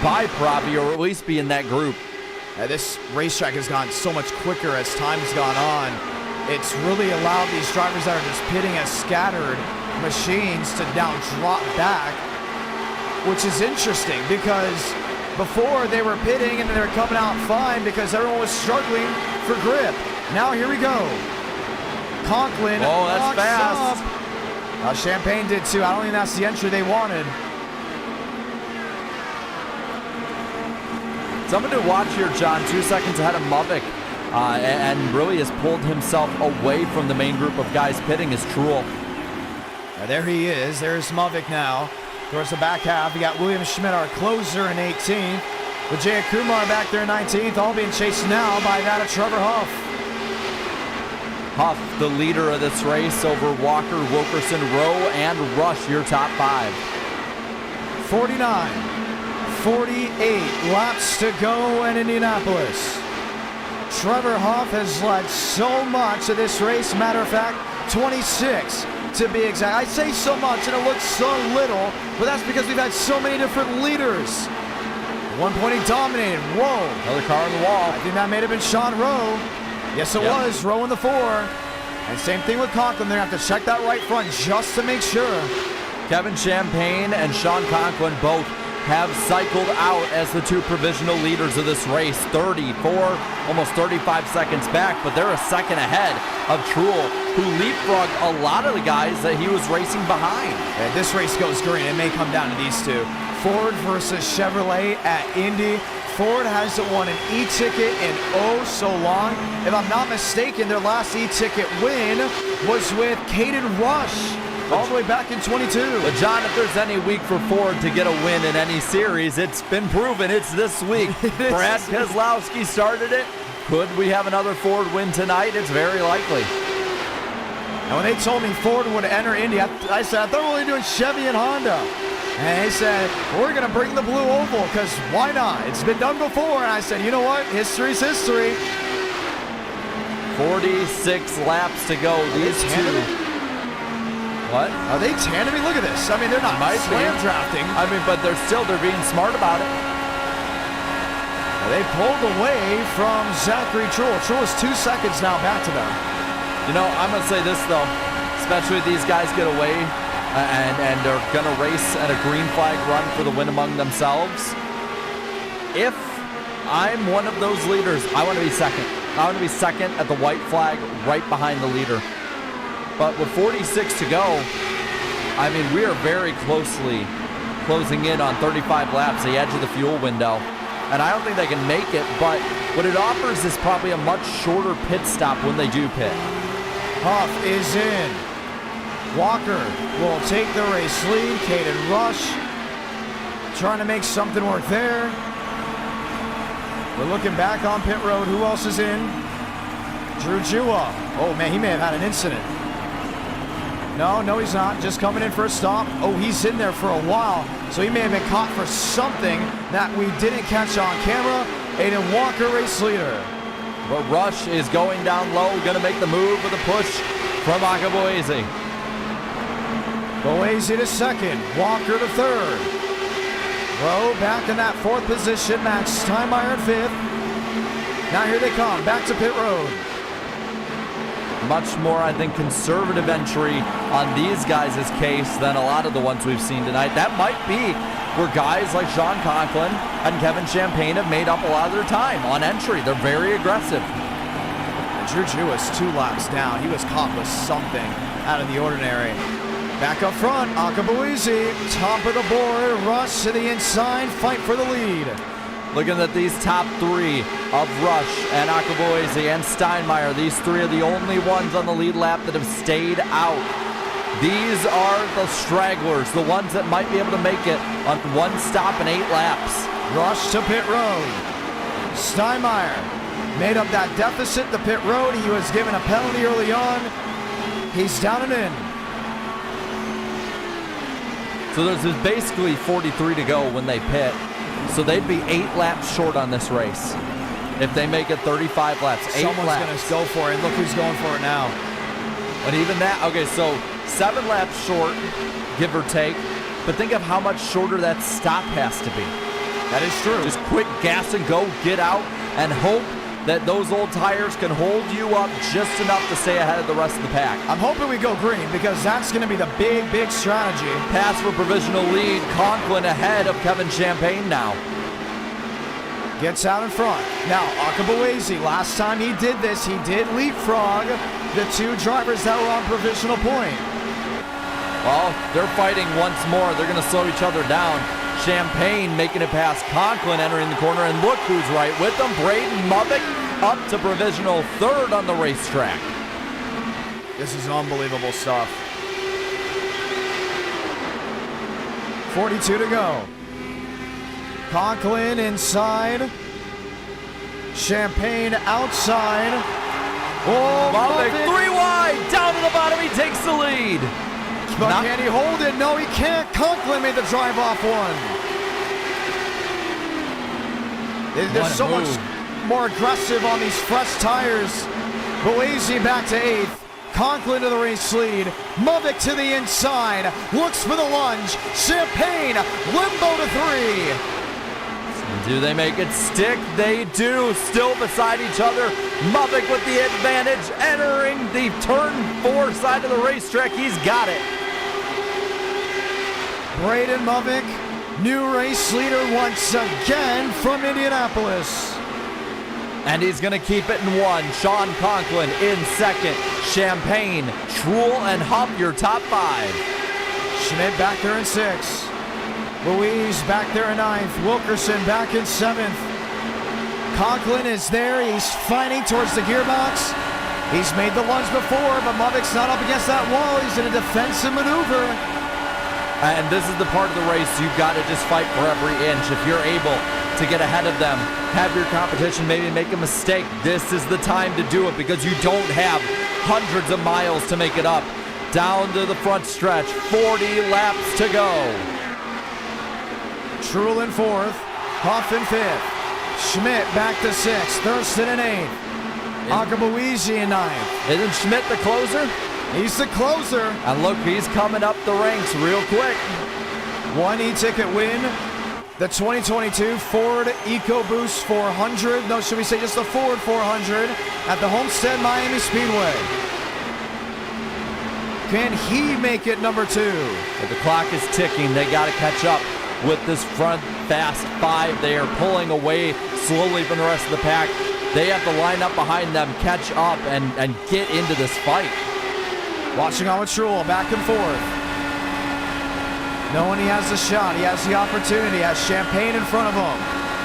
by Pravi, or at least be in that group. This racetrack has gone so much quicker as time's gone on. It's really allowed these drivers that are just pitting as scattered machines to now drop back, which is interesting because before they were pitting and they were coming out fine because everyone was struggling for grip. Now here we go. Conklin. Oh, that's fast. Champagne did too. I don't think that's the entry they wanted. Someone to watch here, John. 2 seconds ahead of Movic, and really has pulled himself away from the main group of guys pitting is Truex. There he is. There's Movic now. Towards the back half, we got William Schmidt, our closer, in 18th. Vijay Kumar back there in 19th, all being chased now by that of Trevor Huff. Huff, the leader of this race, over Walker, Wilkerson, Rowe, and Rush, your top 5. 49, 48 laps to go in Indianapolis. Trevor Huff has led so much of this race. Matter of fact, 26 to be exact. I say so much and it looks so little, but that's because we've had so many different leaders. At one point he dominated. Whoa. Another car on the wall. I think that may have been Sean Rowe. Yes, it was. Rowe in the 4. And same thing with Conklin. They're going to have to check that right front just to make sure. Kevin Champagne and Sean Conklin both have cycled out as the two provisional leaders of this race. 34, almost 35 seconds back, but they're a second ahead of Truex, who leapfrogged a lot of the guys that he was racing behind. Yeah, this race goes green. It may come down to these two. Ford versus Chevrolet at Indy. Ford hasn't won an e-ticket in oh so long. If I'm not mistaken, their last e-ticket win was with Caden Rush all the way back in 22. But John, if there's any week for Ford to get a win in any series, it's been proven it's this week. Brad Keselowski started it. Could we have another Ford win tonight? It's very likely. And when they told me Ford would enter Indy, I said, I thought we were only doing Chevy and Honda. And they said, we're going to bring the blue oval because why not? It's been done before. And I said, you know what? History's history. 46 laps to go. These two. What? Are they tandeming? Look at this. I mean, they're not slam drafting. I mean, but they're being smart about it. They pulled away from Zachary Truex. Truex 2 seconds now back to them. You know, I'm going to say this, though. Especially if these guys get away and they're going to race at a green flag run for the win among themselves. If I'm one of those leaders, I want to be second. I want to be second at the white flag right behind the leader. But with 46 to go, I mean, we are very closely closing in on 35 laps, the edge of the fuel window. And I don't think they can make it, but what it offers is probably a much shorter pit stop when they do pit. Huff is in. Walker will take the race lead. Caden Rush trying to make something work there. We're looking back on pit road. Who else is in? Drew Jua. Oh, man, he may have had an incident. No, he's not. Just coming in for a stop. Oh, he's in there for a while. So he may have been caught for something that we didn't catch on camera. Aiden Walker, race leader. But Rush is going down low, going to make the move with a push from Akaboese. Boese to second. Walker to third. Rowe back in that fourth position. Max Steinmeier in fifth. Now here they come. Back to pit road. Much more, I think, conservative entry on these guys' case than a lot of the ones we've seen tonight. That might be where guys like Sean Conklin and Kevin Champagne have made up a lot of their time on entry. They're very aggressive. Drew Jewis 2 laps down. He was caught with something out of the ordinary. Back up front, Akaboese, top of the board, Rush to the inside, fight for the lead. Looking at these top three of Rush and Akaboese and Steinmeier, these three are the only ones on the lead lap that have stayed out. These are the stragglers, the ones that might be able to make it on one stop and 8 laps. Rush to pit road. Steinmeier made up that deficit to pit road. He was given a penalty early on. He's down and in. So there's basically 43 to go when they pit. So they'd be 8 laps short on this race if they make it 35 laps. 8 Someone's laps. going to go for it. Look who's going for it now. But even that, okay, so 7 laps short, give or take. But think of how much shorter that stop has to be. That is true. Just quick gas and go, get out, and hope that those old tires can hold you up just enough to stay ahead of the rest of the pack. I'm hoping we go green because that's going to be the big strategy. Pass for provisional lead. Conklin ahead of Kevin Champagne now. Gets out in front. Now, Akaboese, last time he did this, he did leapfrog the 2 drivers that were on provisional point. Well, they're fighting once more. They're going to slow each other down. Champagne making it past Conklin, entering the corner, and look who's right with them. Braden Mubbock up to provisional 3rd on the racetrack. This is unbelievable stuff. 42 to go. Conklin inside. Champagne outside. Oh, Mubbock 3 wide, down to the bottom, he takes the lead. But can he hold it? No, he can't. Conklin made the drive-off one. There's so much more aggressive on these fresh tires. Boese back to 8th. Conklin to the race lead. Mubbock to the inside. Looks for the lunge. Champagne, limbo to 3. Do they make it stick? They do. Still beside each other. Mubik with the advantage, entering the turn 4 side of the racetrack. He's got it. Braden Mubik, new race leader once again from Indianapolis. And he's going to keep it in 1. Sean Conklin in 2nd. Champagne, Truhl, and Huff, your top 5. Schmidt back there in 6th. Louise back there in 9th. Wilkerson back in 7th. Conklin is there. He's fighting towards the gearbox. He's made the lunge before, but Mubik's not up against that wall. He's in a defensive maneuver. And this is the part of the race you've got to just fight for every inch. If you're able to get ahead of them, have your competition maybe make a mistake, this is the time to do it because you don't have hundreds of miles to make it up. Down to the front stretch, 40 laps to go. Truhl in 4th, Huff in 5th. Schmidt back to 6th, Thurston in 8th. Akabuizi in 9th. Isn't Schmidt the closer? He's the closer. And look, he's coming up the ranks real quick. 1 e-ticket win. The 2022 Ford EcoBoost 400. No, should we say just the Ford 400 at the Homestead Miami Speedway. Can he make it number 2? But the clock is ticking. They got to catch up with this front fast 5. They are pulling away slowly from the rest of the pack. They have to line up behind them, catch up, and get into this fight. Watching on with Truhl, back and forth. Knowing he has the shot, he has the opportunity, has Champagne in front of him.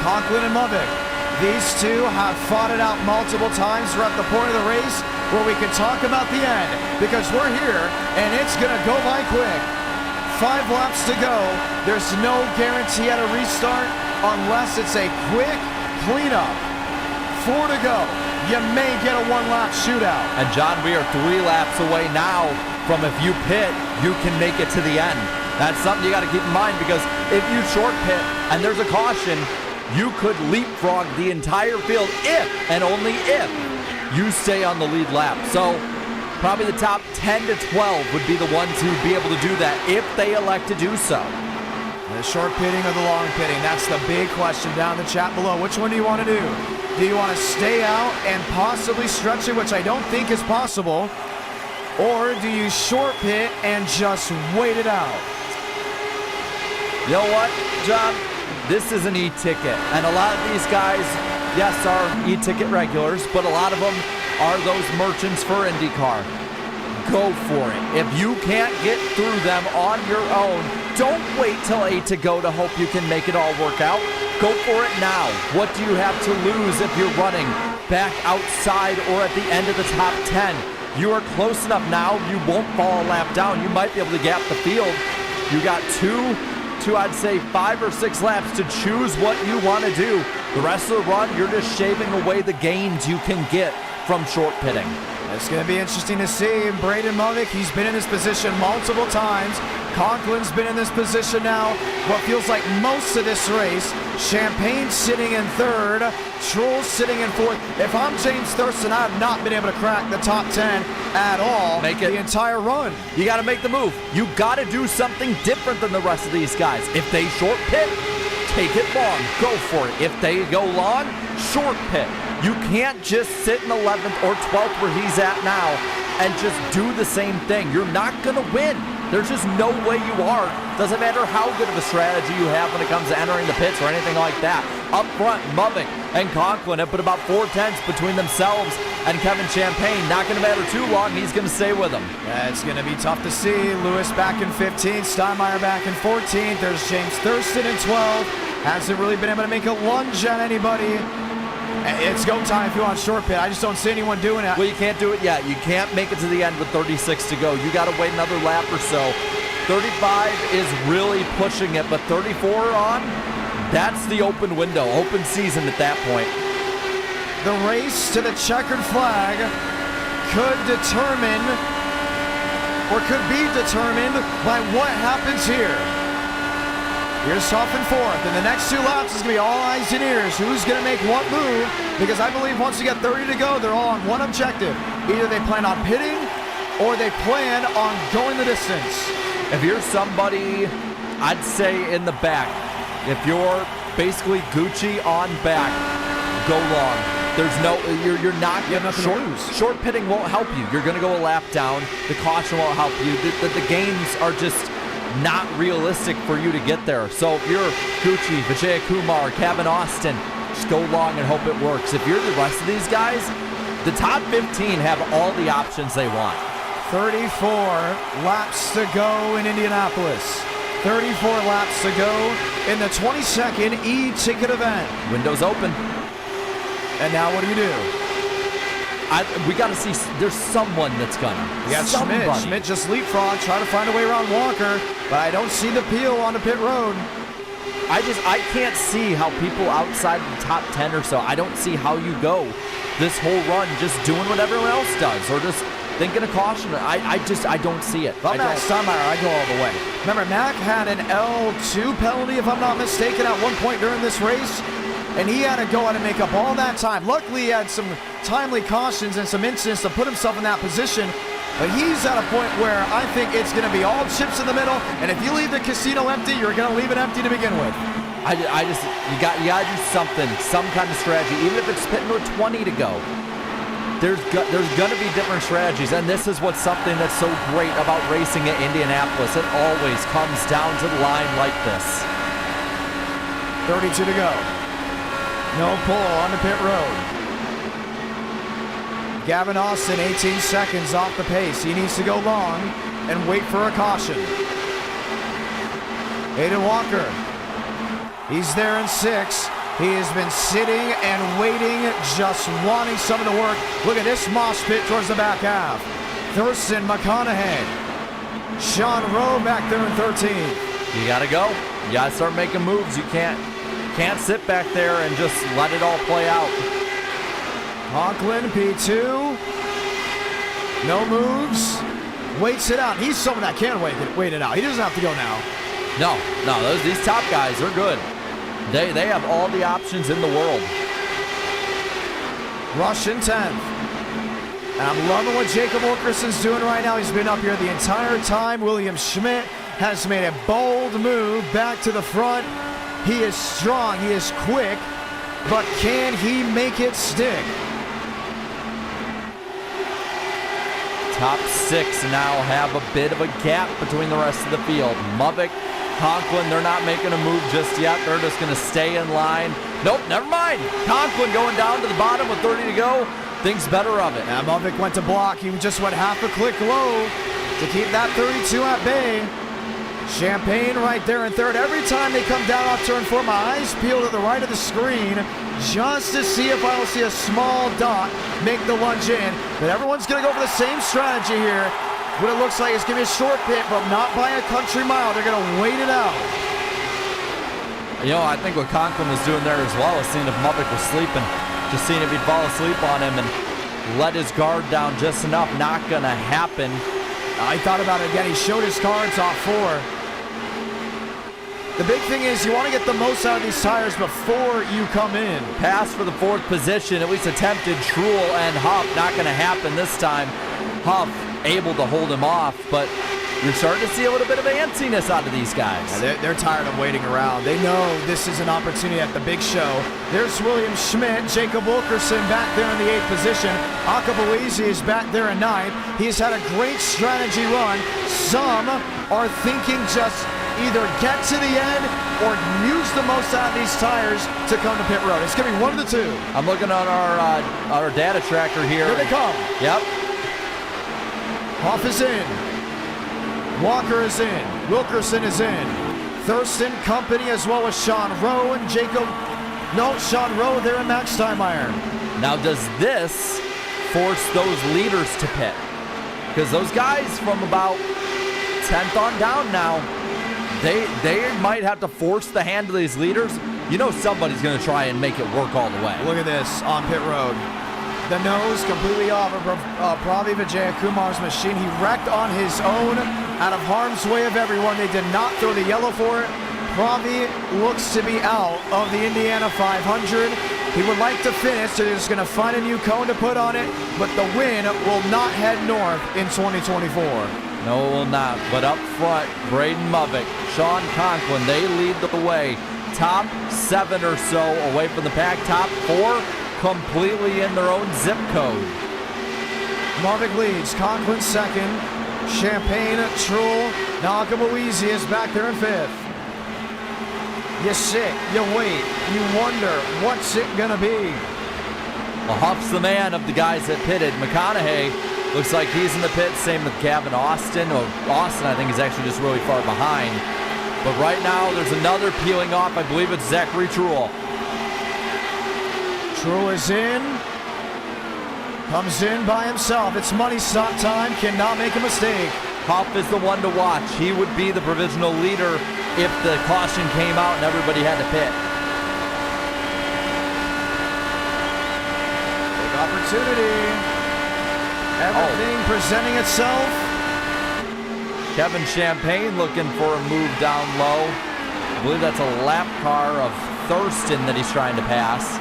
Conklin and Mubik. These two have fought it out multiple times. We're at the point of the race where we can talk about the end because we're here and it's gonna go by quick. 5 laps to go. There's no guarantee at a restart unless it's a quick cleanup. 4 to go. You may get a 1-lap shootout. And John, we are 3 laps away now from if you pit, you can make it to the end. That's something you got to keep in mind because if you short pit and there's a caution, you could leapfrog the entire field if and only if you stay on the lead lap. So probably the top 10 to 12 would be the ones who would be able to do that if they elect to do so. The short pitting or the long pitting? That's the big question down in the chat below. Which one do you want to do? Do you want to stay out and possibly stretch it, which I don't think is possible? Or do you short pit and just wait it out? You know what, John? This is an e-ticket. And a lot of these guys, yes, are e-ticket regulars, but a lot of them are those merchants for IndyCar. Go for it. If you can't get through them on your own, don't wait till 8 to go to hope you can make it all work out. Go for it now. What do you have to lose if you're running back outside or at the end of the top 10? You are close enough now, you won't fall a lap down. You might be able to gap the field. You got two, I'd say 5 or 6 laps to choose what you want to do. The rest of the run, you're just shaving away the gains you can get from short pitting. It's going to be interesting to see. Braden Mubik, he's been in this position multiple times. Conklin's been in this position now what feels like most of this race. Champagne sitting in 3rd. Truhl sitting in 4th. If I'm James Thurston, I have not been able to crack the top 10 at all the entire run. You got to make the move. You got to do something different than the rest of these guys. If they short pit, take it long. Go for it. If they go long, short pit. You can't just sit in 11th or 12th where he's at now and just do the same thing. You're not going to win. There's just no way you are. Doesn't matter how good of a strategy you have when it comes to entering the pits or anything like that. Up front, Mubik and Conklin have put about 4/10 between themselves and Kevin Champagne. Not going to matter too long. He's going to stay with them. Yeah, it's going to be tough to see. Lewis back in 15th. Steinmeier back in 14th. There's James Thurston in 12th. Hasn't really been able to make a lunge at anybody. It's go time if you want short pit. I just don't see anyone doing it. Well, you can't do it yet. You can't make it to the end with 36 to go. You got to wait another lap or so. 35 is really pushing it, but 34 on, that's the open window, open season at that point. The race to the checkered flag could determine, or could be determined by what happens here. Here's Huff in 4th, and the next 2 laps is going to be all eyes and ears. Who's going to make what move? Because I believe once you get 30 to go, they're all on one objective. Either they plan on pitting, or they plan on going the distance. If you're somebody, I'd say in the back, if you're basically Gucci on back, go long. There's no, you're not You have nothing to lose. Short pitting won't help you. You're going to go a lap down. The caution won't help you. The gains are just not realistic for you to get there. So if you're Gucci, Vijay Kumar, Kevin Austin, just go long and hope it works. If you're the rest of these guys, the top 15 have all the options they want. 34 laps to go in Indianapolis. 34 laps to go in the 22nd e-ticket event. Windows open. And now what do you do? We got to see. There's someone that's gonna. You got Schmidt. Schmidt just leapfrog, trying to find a way around Walker, but I don't see the peel on the pit road. I can't see how people outside of the top 10 or so, I don't see how you go this whole run just doing what everyone else does or just thinking of caution. I don't see it. If I'm Max Steinmeier, I go all the way. Remember, Mac had an L2 penalty, if I'm not mistaken, at one point during this race, and he had to go out and make up all that time. Luckily, he had some timely cautions and some incidents to put himself in that position. But he's at a point where I think it's going to be all chips in the middle, and if you leave the casino empty, you're going to leave it empty to begin with. You got to do something, some kind of strategy, even if it's pitting to a 20 to go. There's going to be different strategies, and this is what's something that's so great about racing at Indianapolis. It always comes down to the line like this. 32 to go. No pull on the pit road. Gavin Austin, 18 seconds off the pace. He needs to go long and wait for a caution. Aiden Walker, he's there in 6. He has been sitting and waiting, just wanting some of the work. Look at this mosh pit towards the back half. Thurston McConaughey. Sean Rowe back there in 13. You got to go. You got to start making moves. You can't sit back there and just let it all play out. Conklin, P2. No moves. Waits it out. He's someone that can wait it out. He doesn't have to go now. No, these top guys, they're good. They have all the options in the world. Rush in 10th. And I'm loving what Jacob Wilkerson's doing right now. He's been up here the entire time. William Schmidt has made a bold move back to the front. He is strong, he is quick, but can he make it stick? Top 6 now have a bit of a gap between the rest of the field. Mubbock, Conklin, they're not making a move just yet. They're just going to stay in line. Nope, never mind. Conklin going down to the bottom with 30 to go. Thinks better of it. Now Mubbock went to block. He just went half a click low to keep that 32 at bay. Champagne right there in third. Every time they come down off turn 4, my eyes peel to the right of the screen just to see if I will see a small dot make the lunge in. But everyone's going to go for the same strategy here. What it looks like is going to be a short pit, but not by a country mile. They're going to wait it out. You know, I think what Conklin was doing there as well is seeing if Mubbock was sleeping. Just seeing if he'd fall asleep on him and let his guard down just enough. Not going to happen. I thought about it again. He showed his cards off 4. The big thing is you want to get the most out of these tires before you come in. Pass for the 4th position, at least attempted. Truel and Huff, not going to happen this time. Huff able to hold him off, but you're starting to see a little bit of antsiness out of these guys. Yeah, they're tired of waiting around. They know this is an opportunity at the big show. There's William Schmidt, Jacob Wilkerson back there in the 8th position. Akabuizi is back there in 9th. He's had a great strategy run. Some are thinking just either get to the end or use the most out of these tires to come to pit road. It's going to be one of the two. I'm looking on our data tracker here. Here they come. Yep. Hoff is in. Walker is in. Wilkerson is in. Thurston, company, as well as Sean Rowe and Jacob. No, Sean Rowe there and Max Steinmeier. Now, does this force those leaders to pit? Because those guys from about 10th on down now, they might have to force the hand of these leaders. You know somebody's going to try and make it work all the way. Look at this on pit road. The nose completely off of Pravi Vijayakumar's machine. He wrecked on his own, out of harm's way of everyone. They did not throw the yellow for it. Pravi looks to be out of the Indiana 500. He would like to finish, so he's going to find a new cone to put on it, but the win will not head north in 2024. No, it will not. But up front, Braden Mubbock, Sean Conklin, they lead the way. Top 7 or so away from the pack. Top 4, completely in their own zip code. Mavic leads, Conklin second, Champagne, Truel, Nakamoeasy is back there in fifth. You sit, you wait, you wonder, what's it gonna be? Well, Huff's the man of the guys that pitted. McConaughey looks like he's in the pit, same with Gavin Austin. Well, Austin, I think, is actually just really far behind. But right now, there's another peeling off. I believe it's Zachary Truel. Truel is in. Comes in by himself. It's money stop time. Cannot make a mistake. Huff is the one to watch. He would be the provisional leader if the caution came out and everybody had to pit. Big opportunity. Everything presenting itself. Kevin Champagne looking for a move down low. I believe that's a lap car of Thurston that he's trying to pass.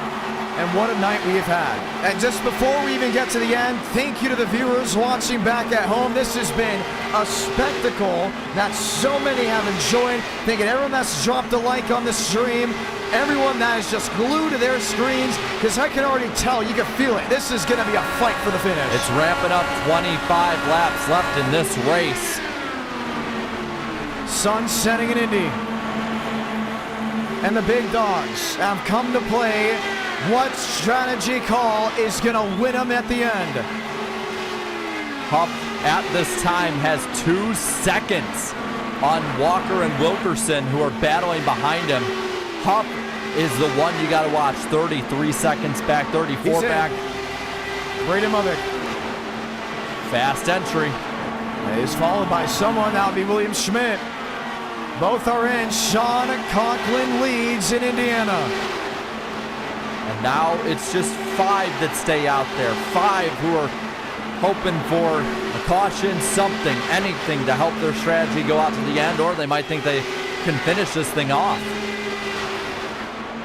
And what a night we have had. And just before we even get to the end, thank you to the viewers watching back at home. This has been a spectacle that so many have enjoyed. Thanking everyone that's dropped a like on the stream, everyone that is just glued to their screens, because I can already tell, you can feel it. This is going to be a fight for the finish. It's ramping up, 25 laps left in this race. Sun setting in Indy. And the big dogs have come to play. What strategy call is going to win them at the end? Huff at this time has 2 seconds on Walker and Wilkerson, who are battling behind him. Huff is the one you got to watch. 33 seconds back, 34 back. Braden Mother. Fast entry. Is followed by someone. That would be William Schmidt. Both are in. Sean Conklin leads in Indiana. And now it's just 5 that stay out there. 5 who are hoping for a caution, something, anything to help their strategy go out to the end, or they might think they can finish this thing off.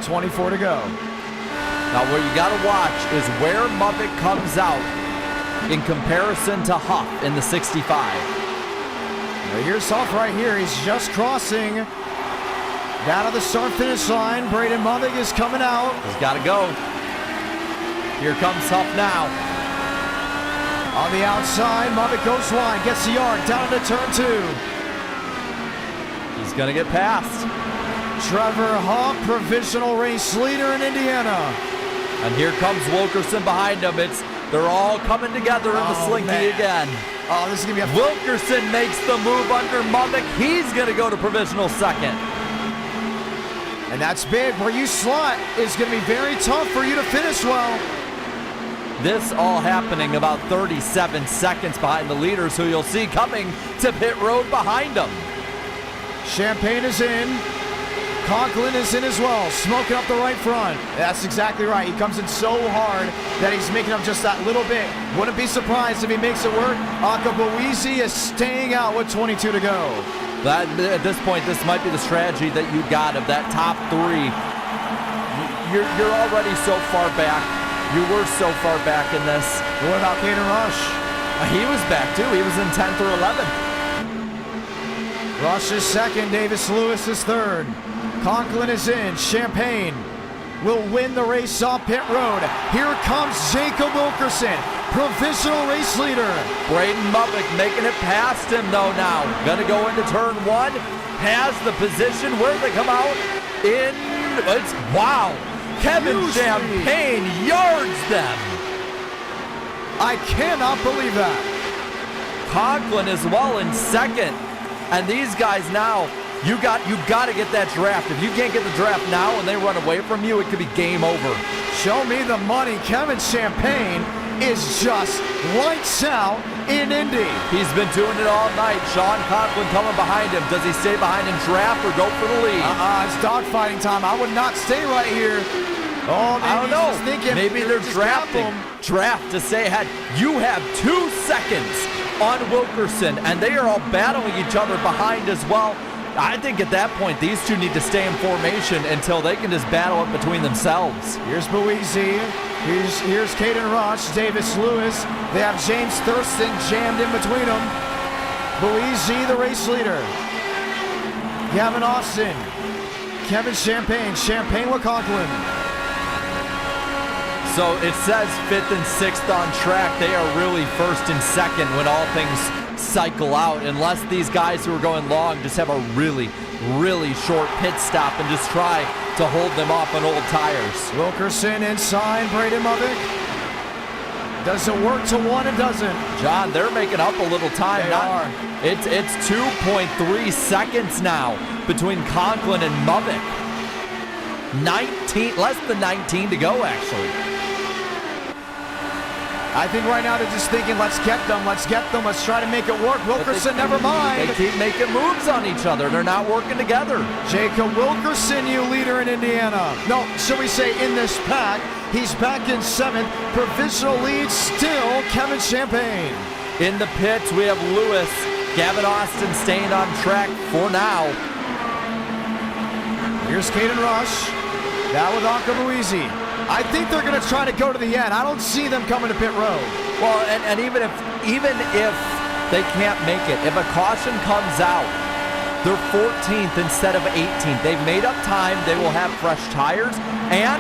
24 to go. Now what you got to watch is where Muppet comes out in comparison to Huff in the 65. Now here's Huff right here. He's just crossing down to the start-finish line. Braden Mother is coming out. He's got to go. Here comes Huff now. On the outside, Mother goes wide, gets the yard, down into turn 2. He's going to get past. Trevor Huff, provisional race leader in Indiana. And here comes Wilkerson behind him. They're all coming together in the slinky again. Oh, this is going to be a... Wilkerson makes the move under Muddick. He's going to go to provisional second. And that's big. Where you slot is going to be very tough for you to finish well. This all happening about 37 seconds behind the leaders, who you'll see coming to pit road behind them. Champagne is in. Conklin is in as well, smoking up the right front. That's exactly right. He comes in so hard that he's making up just that little bit. Wouldn't be surprised if he makes it work. Nakamoeasy is staying out with 22 to go. At this point, this might be the strategy that you got of that top 3. You're already so far back. You were so far back in this. What about Caden Rush? He was back too. He was in 10th or 11th. Rush is second. Davis Lewis is third. Conklin is in. Champagne will win the race off pit road. Here comes Jacob Wilkerson, provisional race leader. Braden Mubbick making it past him though now. Gonna go into turn 1. Has the position. Where they come out? Wow. Kevin Champagne yards them. I cannot believe that. Conklin as well in second. And these guys now, you got to get that draft. If you can't get the draft now and they run away from you, it could be game over. Show me the money. Kevin Champagne is just lights out in Indy. He's been doing it all night. Sean Conklin coming behind him. Does he stay behind and draft or go for the lead? It's dogfighting time. I would not stay right here. Oh, I don't know. Thinking, maybe they're drafting. Draft to stay ahead. You have 2 seconds on Wilkerson, and they are all battling each other behind as well. I think at that point, these two need to stay in formation until they can just battle it between themselves. Here's Boise. Here's Caden Rush, Davis Lewis. They have James Thurston jammed in between them. Boise, the race leader. Gavin Austin. Kevin Champagne. Champagne with Conklin. So it says 5th and 6th on track. They are really 1st and 2nd when all things cycle out, unless these guys who are going long just have a really, really short pit stop and just try to hold them off on old tires. Wilkerson inside, Braden Movick. Does it work to one? It doesn't. John, they're making up a little time. They are. It's 2.3 seconds now between Conklin and Movick. 19, less than 19 to go, actually. I think right now they're just thinking, let's get them, let's try to make it work. Wilkerson, never mind. They keep making moves on each other. They're not working together. Jacob Wilkerson, you leader in Indiana. No, shall we say in this pack. He's back in 7th. Provisional lead still Kevin Champagne. In the pits, we have Lewis. Gavin Austin staying on track for now. Here's Caden Rush. Now with Akabuizi. I think they're going to try to go to the end. I don't see them coming to pit road. Well, and even if they can't make it, if a caution comes out, they're 14th instead of 18th. They've made up time. They will have fresh tires. And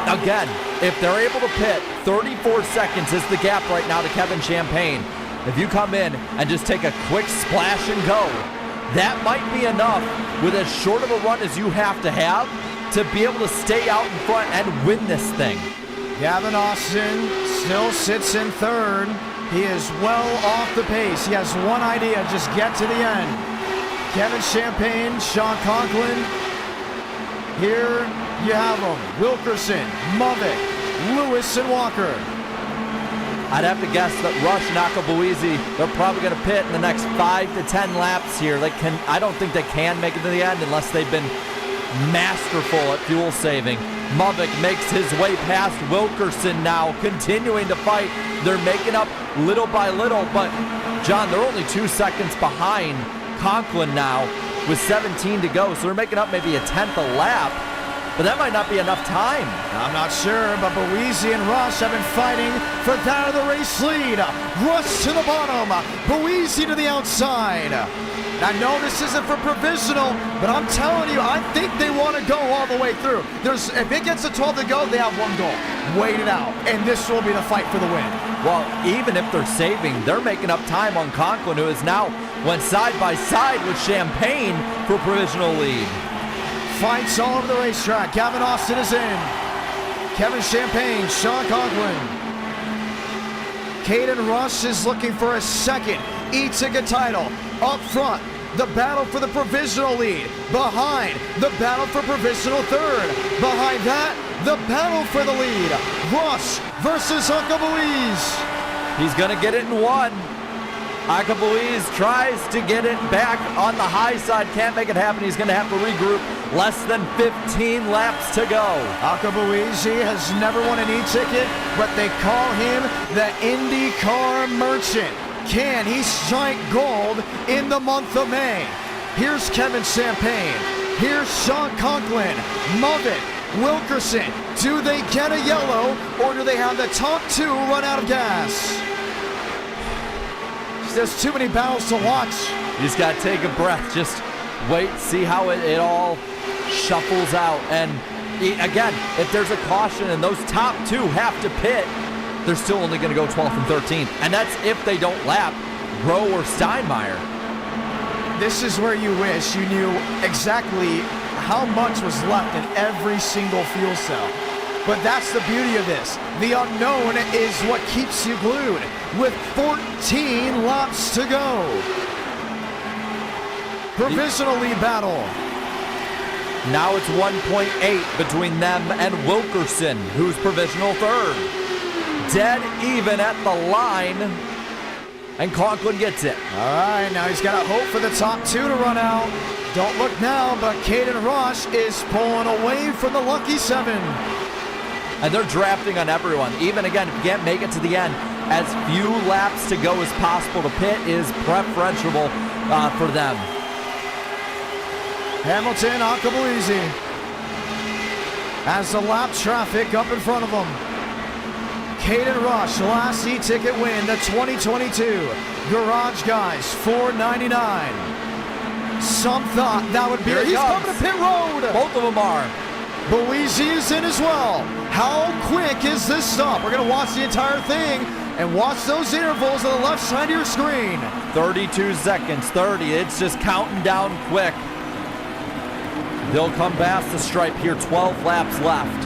again, if they're able to pit, 34 seconds is the gap right now to Kevin Champagne. If you come in and just take a quick splash and go, that might be enough with as short of a run as you have to be able to stay out in front and win this thing. Gavin Austin still sits in 3rd. He is well off the pace. He has one idea, just get to the end. Kevin Champagne, Sean Conklin. Here you have them. Wilkerson, Movick, Lewis, and Walker. I'd have to guess that Rush and Akabuizi, they're probably going to pit in the next 5 to 10 laps here. I don't think they can make it to the end unless they've been masterful at fuel saving. Movick makes his way past Wilkerson now, continuing to fight. They're making up little by little, but John, they're only 2 seconds behind Conklin now with 17 to go, so they're making up maybe a 10th a lap, but that might not be enough time. I'm not sure, but Buiesi and Rush have been fighting for that of the race lead. Rush to the bottom, Buiesi to the outside. I know this isn't for provisional, but I'm telling you, I think they want to go all the way through. If it gets to 12 to go, they have one goal. Wait it out, and this will be the fight for the win. Well, even if they're saving, they're making up time on Conklin, who is now went side by side with Champagne for provisional lead. Fights all over the racetrack. Gavin Austin is in. Kevin Champagne, Sean Conklin. Caden Rush is looking for a second e-ticket title. Up front, the battle for the provisional lead. Behind, the battle for provisional 3rd. Behind that, the battle for the lead. Rush versus Akabuizi. He's going to get it in 1. Akabuizi tries to get it back on the high side. Can't make it happen. He's going to have to regroup. Less than 15 laps to go. Akabuizi has never won an e-ticket, but they call him the IndyCar Merchant. Can he strike gold in the month of May? Here's Kevin Champagne. Here's Sean Conklin. Movick, Wilkerson. Do they get a yellow, or do they have the top 2 run out of gas? There's too many battles to watch. You just got to take a breath. Just wait, see how it all shuffles out. And again, if there's a caution and those top 2 have to pit, they're still only going to go 12th and 13th. And that's if they don't lap Rowe or Steinmeier. This is where you wish you knew exactly how much was left in every single fuel cell. But that's the beauty of this. The unknown is what keeps you glued. With 14 laps to go. Provisional lead battle. Now it's 1.8 between them and Wilkerson, who's provisional 3rd. Dead even at the line, and Conklin gets it. All right, now he's got to hope for the top 2 to run out. Don't look now, but Caden Rush is pulling away from the lucky 7. And they're drafting on everyone. Even again, if you can't make it to the end, as few laps to go as possible to pit is preferential for them. Hamilton, Akabuizi. As the lap traffic up in front of them. Caden Rush, last e-ticket win, the 2022 Garage Guys $4.99. Some thought that would be it. He's coming to pit road. Both of them are. Boise is in as well. How quick is this stop? We're going to watch the entire thing and watch those intervals on the left side of your screen. 32 seconds, 30. It's just counting down quick. They'll come past the stripe here, 12 laps left.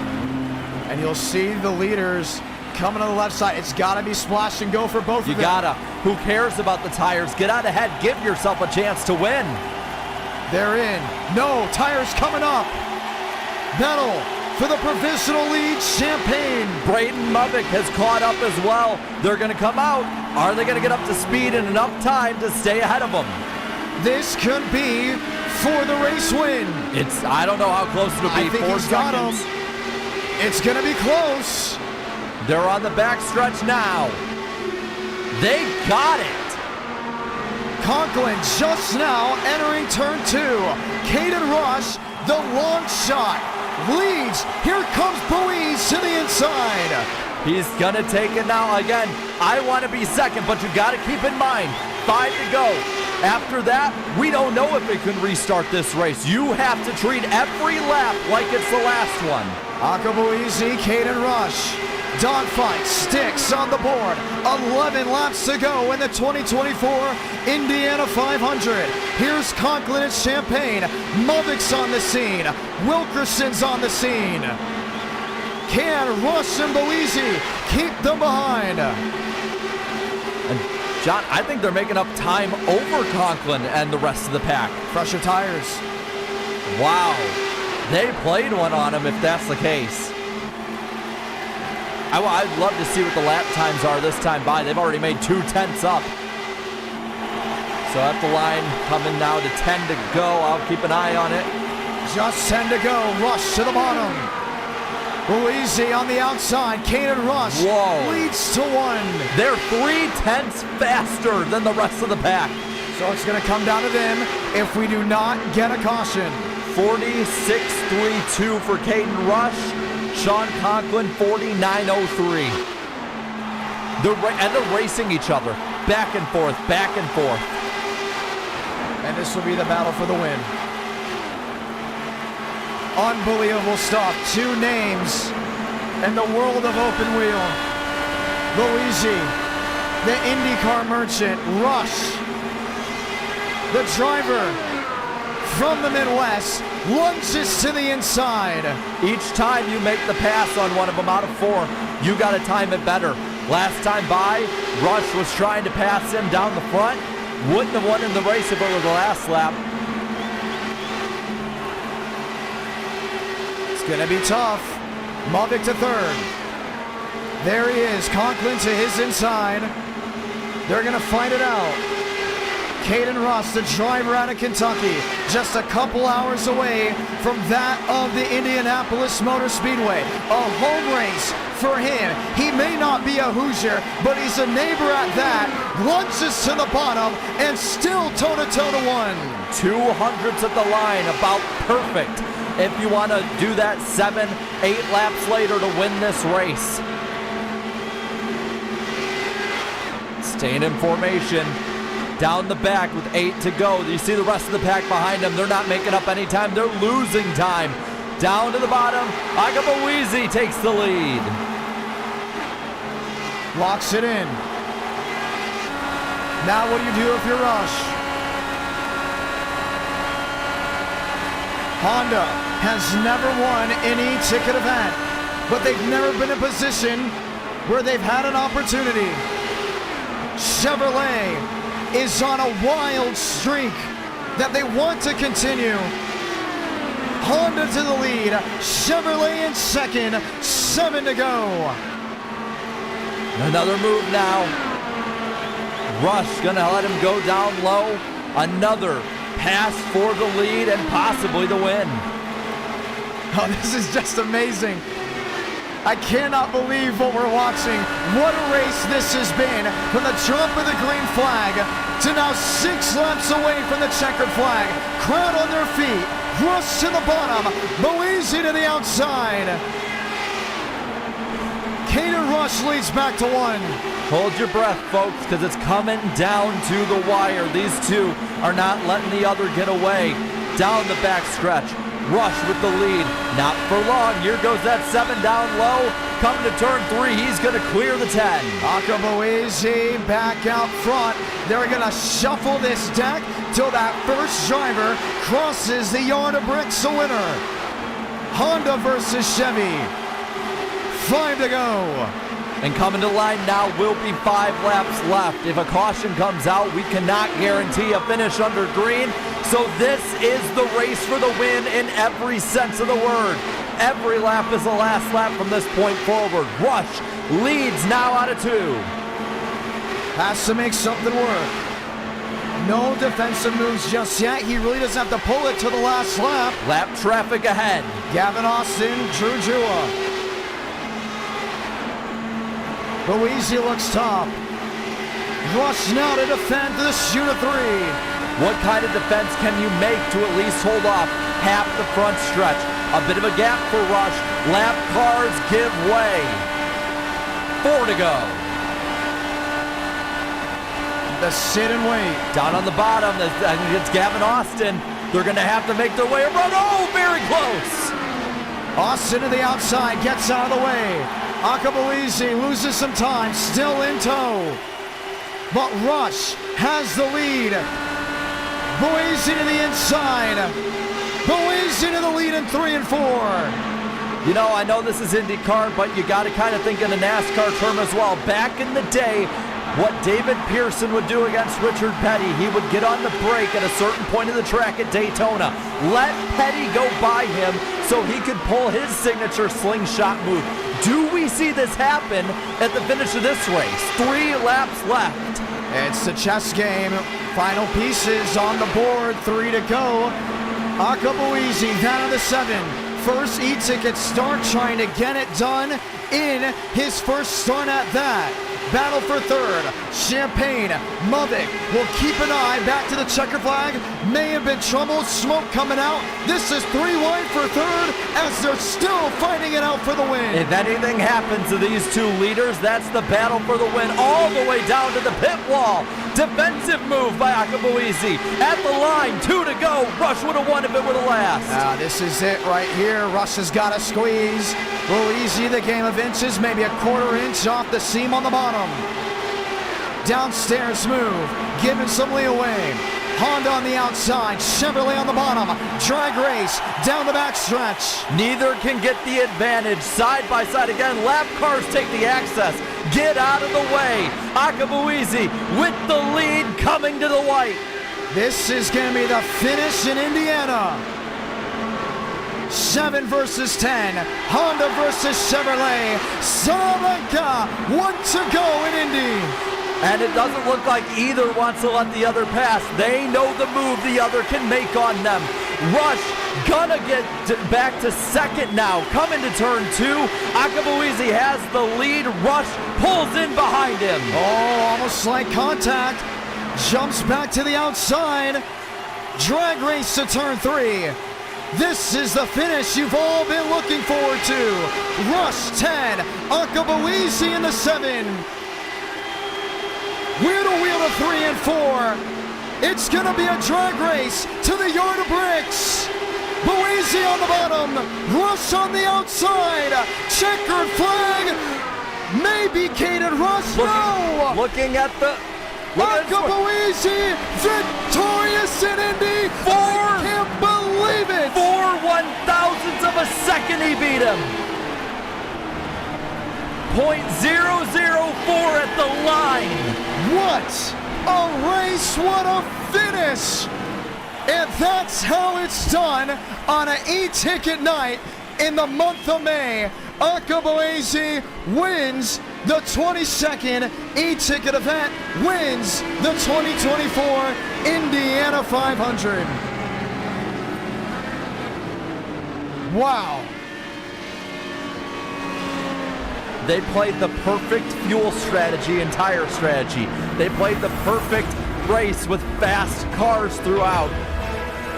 And you'll see the leaders coming on the left side. It's got to be splash and go for both of them. You gotta. Who cares about the tires? Get out ahead. Give yourself a chance to win. They're in. No, tires coming up. Battle for the provisional lead, Champagne. Braden Mubbock has caught up as well. They're going to come out. Are they going to get up to speed in enough time to stay ahead of them? This could be for the race win. I don't know how close it'll be. I think 4 he's got him. seconds. It's going to be close. They're on the backstretch now. They got it. Conklin just now entering turn 2. Caden Rush, the long shot, leads. Here comes Boise to the inside. He's gonna take it now. Again, I want to be second, but you got to keep in mind, 5 to go. After that, we don't know if it can restart this race. You have to treat every lap like it's the last one. Boise, Caden Rush. Dogfight sticks on the board. 11 laps to go in the 2024 Indiana 500. Here's Conklin and Champagne. Mubbock's on the scene. Wilkerson's on the scene. Can Rush and Boise keep them behind? And John, I think they're making up time over Conklin and the rest of the pack. Fresher tires. Wow. They played one on him if that's the case. I'd love to see what the lap times are this time by. They've already made 2 tenths up. So at the line, coming now to 10 to go. I'll keep an eye on it. Just 10 to go. Rush to the bottom. Boise on the outside. Caden Rush leads to 1. They're 3 tenths faster than the rest of the pack. So it's going to come down to them if we do not get a caution. 46.32 for Caden Rush. Sean Conklin, 49.03. They're racing each other. Back and forth, back and forth. And this will be the battle for the win. Unbelievable stuff. 2 names in the world of open wheel. Boise, the IndyCar merchant. Rush, the driver from the Midwest, lunges to the inside. Each time you make the pass on one of them out of 4, you got to time it better. Last time by, Rush was trying to pass him down the front. Wouldn't have won in the race if it was the last lap. It's going to be tough. Mubbock to 3rd. There he is. Conklin to his inside. They're going to fight it out. Caden Rush, the driver out of Kentucky, just a couple hours away from that of the Indianapolis Motor Speedway. A home race for him. He may not be a Hoosier, but he's a neighbor at that. Lunges to the bottom and still toe-to-toe to 1. 200s at the line, about perfect if you want to do that 7, 8 laps later to win this race. Staying in formation. Down the back with 8 to go. You see the rest of the pack behind them. They're not making up any time. They're losing time. Down to the bottom. Boise takes the lead. Locks it in. Now what do you do if you're Rush? Honda has never won any ticket event, but they've never been in a position where they've had an opportunity. Chevrolet is on a wild streak that they want to continue. Honda to the lead, Chevrolet in 2nd, 7 to go. Another move now. Rush gonna let him go down low. Another pass for the lead and possibly the win. Oh, this is just amazing. I cannot believe what we're watching. What a race this has been. From the jump of the green flag to now 6 laps away from the checkered flag. Crowd on their feet. Rush to the bottom. Boise to the outside. Caden Rush leads back to 1. Hold your breath, folks, because it's coming down to the wire. These two are not letting the other get away. Down the back stretch. Rush with the lead. Not for long. Here goes that 7 down low. Coming to turn 3. He's going to clear the 10. Akabuizi back out front. They're going to shuffle this deck till that first driver crosses the yard of bricks, the winner. Honda versus Chevy. 5 to go. And coming to line now will be 5 laps left. If a caution comes out, we cannot guarantee a finish under green. So this is the race for the win in every sense of the word. Every lap is the last lap from this point forward. Rush leads now out of 2. Has to make something work. No defensive moves just yet. He really doesn't have to pull it to the last lap. Lap traffic ahead. Gavin Austin, Drew Jua. Buiesi looks top. Rush now to defend the shoot of 3. What kind of defense can you make to at least hold off half the front stretch? A bit of a gap for Rush. Lap cars give way. 4 to go. The sit and wait. Down on the bottom, I think it's Gavin Austin. They're going to have to make their way around. Oh, very close. Austin to the outside, gets out of the way. Akabuizi loses some time, still in tow. But Rush has the lead. Buiesi to the inside. Buiesi to the lead in 3 and 4. You know, I know this is IndyCar, but you got to kind of think in a NASCAR term as well. Back in the day, what David Pearson would do against Richard Petty, he would get on the brake at a certain point of the track at Daytona, let Petty go by him so he could pull his signature slingshot move. Do we see this happen at the finish of this race? 3 laps left. It's the chess game. Final pieces on the board. 3 to go. Akabuizi down to the 7. First e-ticket start, trying to get it done in his first start at that. Battle for 3rd. Champagne. Mubik will keep an eye back to the checker flag. May have been trouble. Smoke coming out. This is 3 wide for 3rd as they're still fighting it out for the win. If anything happens to these 2 leaders, that's the battle for the win all the way down to the pit wall. Defensive move by Akabuizi. At the line, 2 to go. Rush would have won if it were the last. This is it right here. Rush has got to squeeze. Buiesi, the game of inches, maybe a 1/4 inch off the seam on the bottom. Downstairs move, giving some leeway. Honda on the outside, Chevrolet on the bottom. Drag race down the backstretch. Neither can get the advantage. Side by side again. Lap cars take the access. Get out of the way. Akabuizi with the lead coming to the white. This is going to be the finish in Indiana. 7 versus 10. Honda versus Chevrolet. Salamanca, 1 to go in Indy. And it doesn't look like either wants to let the other pass. They know the move the other can make on them. Rush gonna get back to 2nd now. Coming to turn 2. Akabuizi has the lead. Rush pulls in behind him. Oh, almost like contact. Jumps back to the outside. Drag race to turn 3. This is the finish you've all been looking forward to. Rush 10, Akabuizi in the 7. Wheel to wheel to 3 and 4. It's gonna be a drag race to the yard of bricks. Buiesi on the bottom, Rush on the outside. Checkered flag, maybe Caden Rush, no! Looking at the... Akabuizi victorious in Indy. I can't believe it. 4/1000ths of a second he beat him. 0.004 at the line. What a race, what a finish. And that's how it's done on an e-ticket night in the month of May. Akabuizi wins the 22nd e-ticket event, wins the 2024 Indiana 500. Wow. They played the perfect fuel strategy and tire strategy. They played the perfect race with fast cars throughout.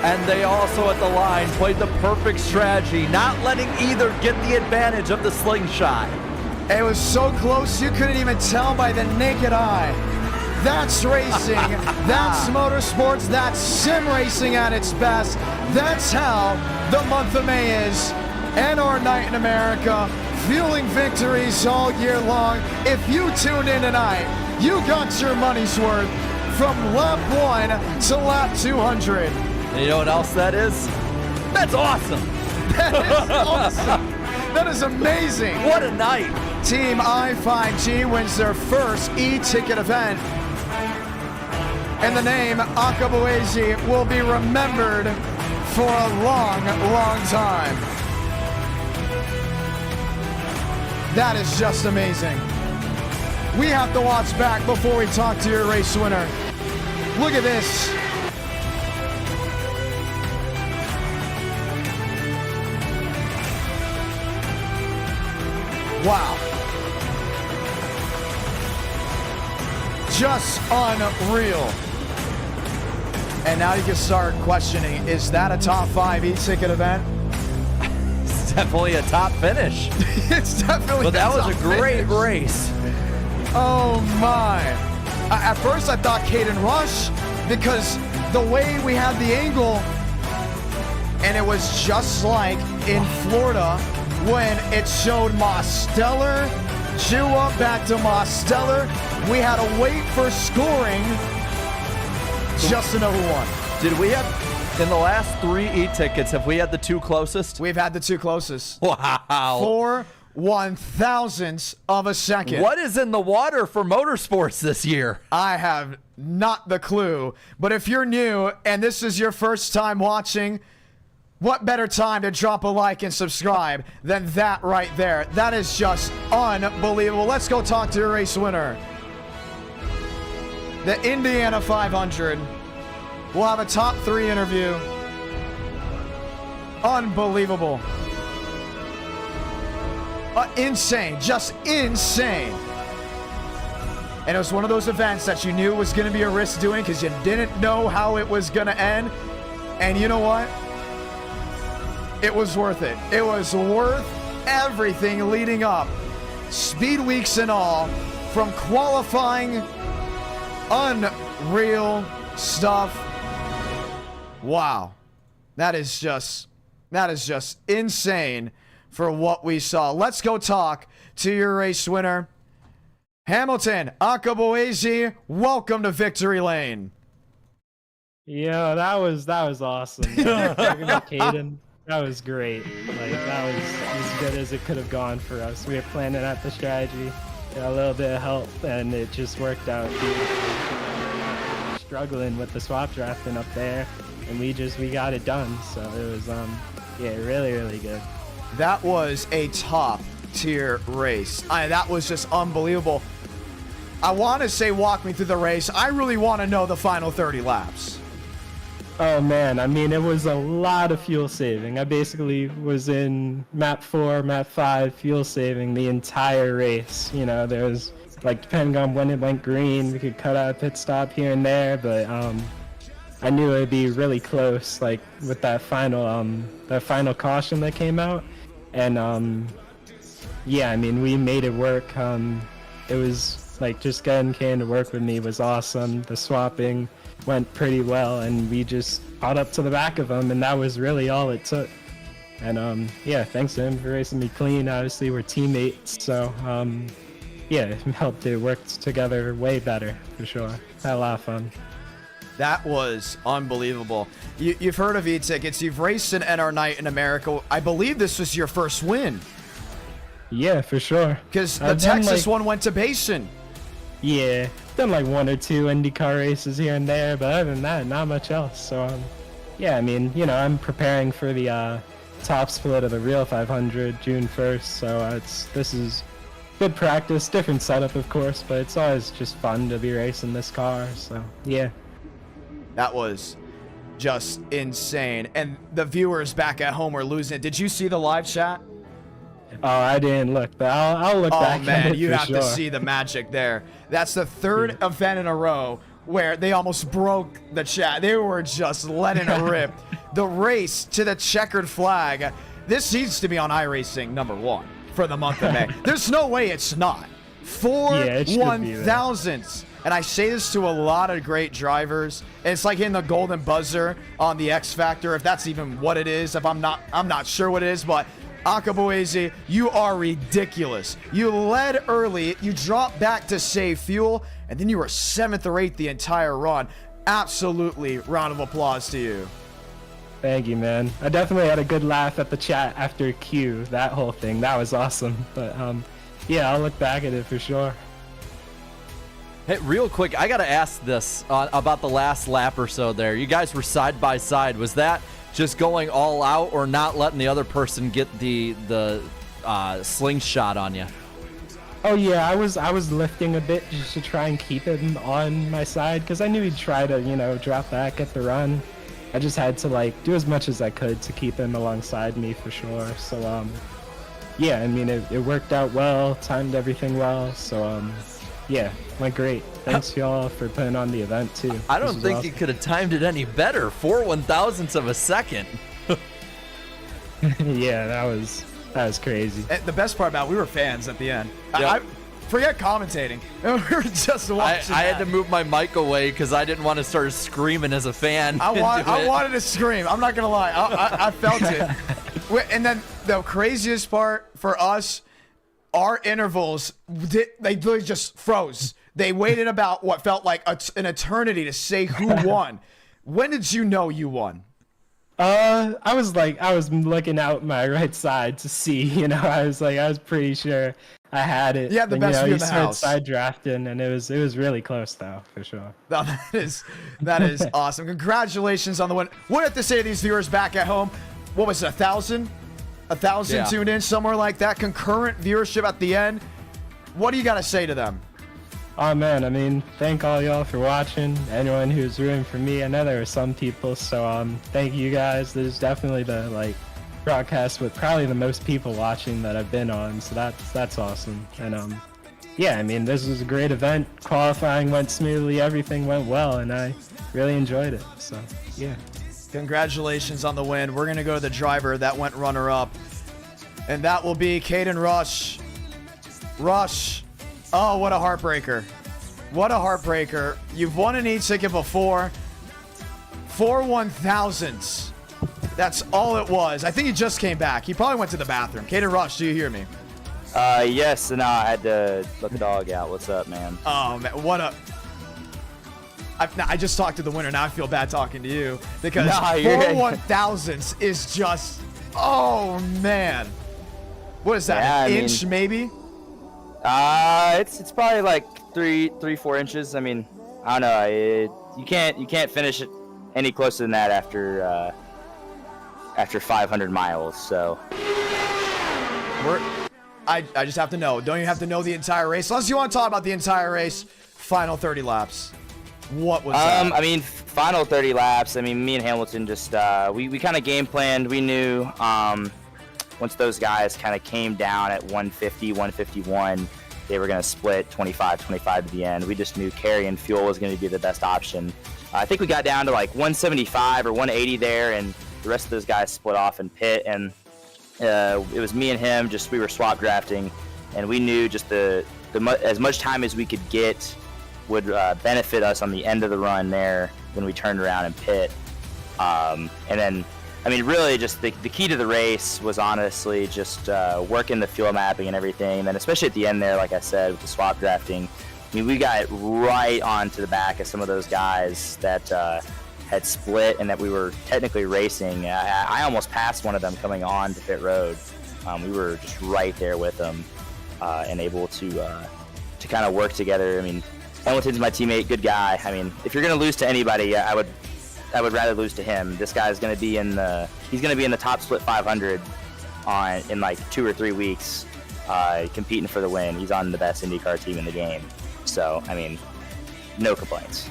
And they also at the line played the perfect strategy, not letting either get the advantage of the slingshot. It was so close you couldn't even tell by the naked eye. That's racing. That's motorsports. That's sim racing at its best. That's how the month of May is. NR Night in America, fueling victories all year long. If you tuned in tonight, you got your money's worth from lap 1 to lap 200. And you know what else that is? That's awesome. That is awesome. That is amazing. What a night. Team I5G wins their first e-ticket event. And the name Akabuezi will be remembered for a long, long time. That is just amazing. We have to watch back before we talk to your race winner. Look at this. Wow. Just unreal. And now you can start questioning, is that a top 5 e-ticket event? It's definitely a top finish. It's definitely But that was a top great finish. race. Oh my. At first I thought Caden Rush because the way we had the angle, and it was just like in Florida when it showed Mosteller, Jua back to Mosteller. We had to wait for scoring. Just another one. Did we have, in the last 3 e-tickets, have we had the 2 closest? We've had the 2 closest. Wow. 4 1,000ths of a second. What is in the water for motorsports this year? I have not the clue. But if you're new and this is your first time watching, what better time to drop a like and subscribe than that right there? That is just unbelievable. Let's go talk to your race winner. The Indiana 500. We'll have a top 3 interview. Unbelievable. Insane. Just insane. And it was one of those events that you knew was going to be a risk doing because you didn't know how it was going to end. And you know what? It was worth it. It was worth everything leading up. Speed weeks and all. From qualifying. Unreal stuff. Wow. That is just insane for what we saw. Let's go talk to your race winner. Hamilton Akabuezi, welcome to Victory Lane. Yeah, that was awesome. Talking to Caden, that was great. Like, that was as good as it could have gone for us. We were planning out the strategy, got a little bit of help, and it just worked out beautifully. Struggling with the swap drafting up there, and we got it done. So it was yeah, really, really good. That was a top tier race. That was just unbelievable. I want to say walk me through the race. I really want to know the final 30 laps. Oh man, I mean, it was a lot of fuel saving. I basically was in map 4, map 5, fuel saving the entire race. You know, there was, like, depending on when it went green, we could cut out a pit stop here and there, but I knew it'd be really close, like, with that final caution that came out. And yeah, I mean, we made it work. It was like just getting Kane to work with me was awesome. The swapping went pretty well, and we just caught up to the back of him, and that was really all it took. And yeah, thanks to him for racing me clean. Obviously, we're teammates, so yeah, it helped it work together way better for sure. Had a lot of fun. That was unbelievable. You've heard of e-tickets. You've raced an NR Night in America. I believe this was your first win. Yeah, for sure. Because the Texas one went to Basin. Yeah, done like 1 or 2 IndyCar races here and there, but other than that, not much else. So yeah, I mean, you know, I'm preparing for the top split of the real 500 June 1st. So this is good practice, different setup, of course, but it's always just fun to be racing this car. So yeah. That was just insane. And the viewers back at home were losing it. Did you see the live chat? Oh, I didn't look, but I'll look back at it. Oh, man, you have sure. to see the magic there. That's the 3rd event in a row where they almost broke the chat. They were just letting it rip. The race to the checkered flag. This needs to be on iRacing #1 for the month of May. There's no way it's not. 4 1,000ths and I say this to a lot of great drivers. It's like in the golden buzzer on the X Factor, if that's even what it is. If I'm not sure what it is, but Akabuezi, you are ridiculous. You led early, you dropped back to save fuel, and then you were 7th or 8th the entire run. Absolutely, round of applause to you. Thank you, man. I definitely had a good laugh at the chat after Q. That whole thing, that was awesome. But yeah, I'll look back at it for sure. Hey, real quick, I gotta ask this about the last lap or so there. You guys were side by side. Was that just going all out, or not letting the other person get the slingshot on you? Oh yeah, I was lifting a bit just to try and keep him on my side, because I knew he'd try to, you know, drop back at the run. I just had to like do as much as I could to keep him alongside me for sure. So yeah, I mean it worked out well, timed everything well. So yeah, went great. Thanks y'all for putting on the event too. I don't think you could have timed it any better. 4 1,000ths of a second. Yeah, that was crazy. And the best part about it, we were fans at the end. Yep. I forget commentating. We were just watching. I had to move my mic away because I didn't want to start screaming as a fan. I wanted to scream. I'm not gonna lie. I felt it. And then the craziest part for us, our intervals, they literally just froze. They waited about what felt like an eternity to say who won. When did you know you won? I was looking out my right side to see, you know, I was pretty sure I had it. Yeah, the best view in the house. Side drafting, and it was really close though, for sure. No, that is awesome. Congratulations on the win. What do you have to say to these viewers back at home? What was it, 1,000? 1,000 Yeah. tuned in, somewhere like that. Concurrent viewership at the end. What do you got to say to them? Oh man, I mean, thank all y'all for watching. Anyone who's rooting for me, I know there were some people, so thank you guys. There's definitely the broadcast with probably the most people watching that I've been on, so that's awesome. And yeah, I mean, this was a great event. Qualifying went smoothly, everything went well, and I really enjoyed it. So yeah. Congratulations on the win. We're gonna go to the driver that went runner-up, and that will be Caden Rush. Rush. Oh, what a heartbreaker. What a heartbreaker. You've won an e-ticket before. 4 1,000s. That's all it was. I think he just came back. He probably went to the bathroom. Caden Rush, do you hear me? Yes, and I had to let the dog out. What's up, man? Oh, man. What a... I just talked to the winner. Now I feel bad talking to you. Because 4 1,000s is just... Oh, man. What is that, an inch maybe? It's probably like 4 inches. I mean, I don't know. You can't finish it any closer than that after 500 miles. So I just have to know. Don't you have to know the entire race? Unless you want to talk about the entire race. Final 30 laps. What was that? I mean, final 30 laps. I mean, me and Hamilton just we kind of game planned. We knew once those guys kind of came down at 150, 151, they were going to split 25 to the end. We just knew carrying fuel was going to be the best option. I think we got down to like 175 or 180 there, and the rest of those guys split off in pit, and it was me and him. Just we were swap drafting, and we knew just as much time as we could get would benefit us on the end of the run there when we turned around and pit. And then, I mean, really just the key to the race was honestly just working the fuel mapping and everything. And then especially at the end there, like I said, with the swap drafting, I mean, we got right onto the back of some of those guys that had split and that we were technically racing. I almost passed one of them coming on to pit road. We were just right there with them and able to kind of work together. I mean, Hamilton's my teammate, good guy. I mean, if you're going to lose to anybody, I would rather lose to him. This guy's going to be in the top split 500 in like 2 or 3 weeks, competing for the win. He's on the best IndyCar team in the game. So, I mean, no complaints.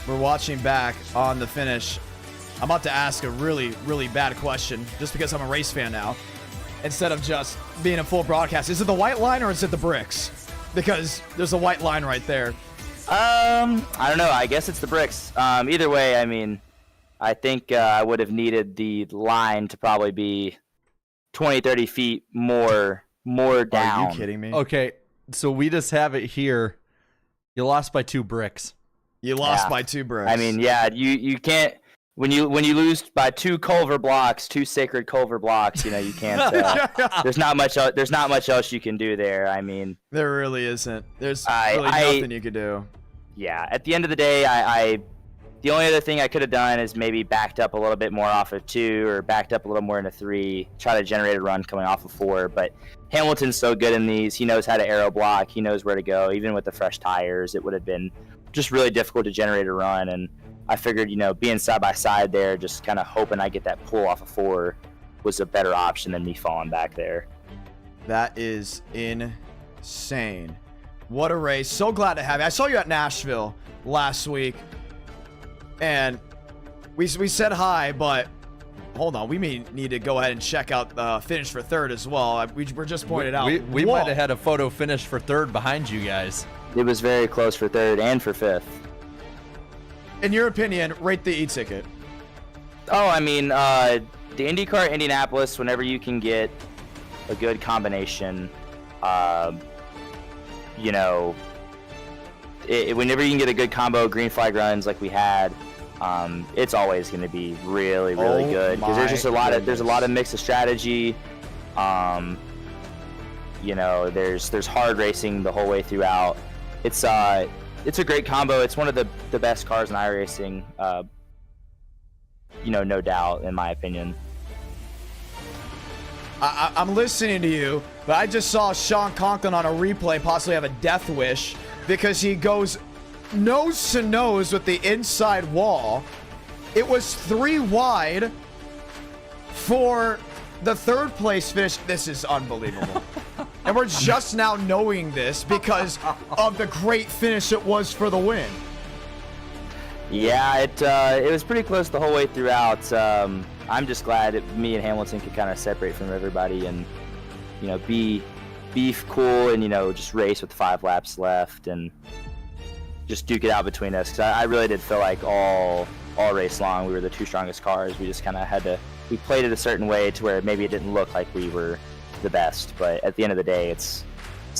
We're watching back on the finish. I'm about to ask a really, really bad question just because I'm a race fan now. Instead of just being a full broadcast, is it the white line or is it the bricks? Because there's a white line right there. I don't know. I guess it's the bricks. Either way, I mean, I think I would have needed the line to probably be 20, 30 feet more down. Are you kidding me? Okay, so we just have it here. You lost by 2 bricks. You lost Yeah. by 2 bricks. I mean, yeah, you can't when you lose by 2 Culver blocks, 2 sacred Culver blocks. You can't. There's not much else you can do there. I mean, there really isn't. There's really nothing you could do. Yeah. At the end of the day, the only other thing I could have done is maybe backed up a little bit more off of 2 or backed up a little more into 3, try to generate a run coming off of 4. But Hamilton's so good in these. He knows how to aero block. He knows where to go. Even with the fresh tires, it would have been just really difficult to generate a run. And I figured, being side by side there, just kind of hoping I get that pull off of 4 was a better option than me falling back there. That is insane. What a race. So glad to have you. I saw you at Nashville last week. And we said hi, but hold on. We may need to go ahead and check out the finish for 3rd as well. We were just pointed out. We might have had a photo finish for 3rd behind you guys. It was very close for 3rd and for 5th. In your opinion, rate the e-ticket. Oh, I mean, the IndyCar Indianapolis, whenever you can get a good combination, whenever you can get a good combo green flag runs like we had, it's always going to be really, really good because there's just a lot of mix of strategy. There's hard racing the whole way throughout. It's a great combo. It's one of the best cars in iRacing. No doubt, in my opinion. I'm listening to you, but I just saw Sean Conklin on a replay possibly have a death wish because he goes nose to nose with the inside wall. It was 3 wide for the 3rd place finish. This is unbelievable. And we're just now knowing this because of the great finish it was for the win. Yeah, it was pretty close the whole way throughout. I'm just glad me and Hamilton could kind of separate from everybody and, be cool and, just race with 5 laps left and just duke it out between us. Because I really did feel like all race long we were the 2 strongest cars. We just kind of we played it a certain way to where maybe it didn't look like we were the best. But at the end of the day, it's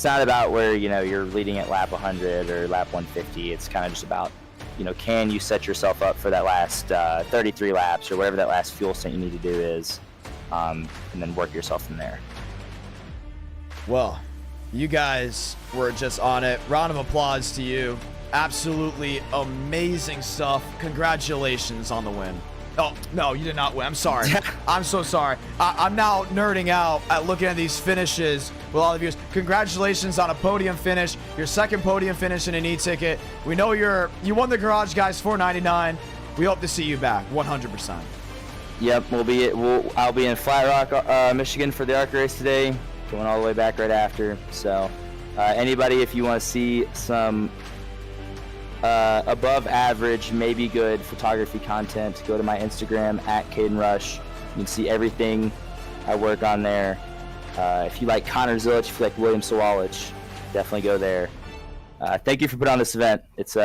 not about where, you're leading at lap 100 or lap 150. It's kind of just about, can you set yourself up for that last 33 laps or whatever that last fuel stint you need to do is, and then work yourself from there. Well, you guys were just on it. Round of applause to you. Absolutely amazing stuff. Congratulations on the win. Oh, no, you did not win. I'm sorry. I'm so sorry. I'm now nerding out at looking at these finishes with all of you. Congratulations on a podium finish. Your 2nd podium finish in an e-ticket. We know you won the Garage Guys $4.99. We hope to see you back 100%. Yep, I'll be in Flat Rock, Michigan for the ARC race today. Going all the way back right after. So, anybody, if you want to see some above average, maybe good photography content, go to my Instagram at Caden Rush. You can see everything I work on there. If you like Connor Zilich, if you like William Sawalich, definitely go there. Thank you for putting on this event. It's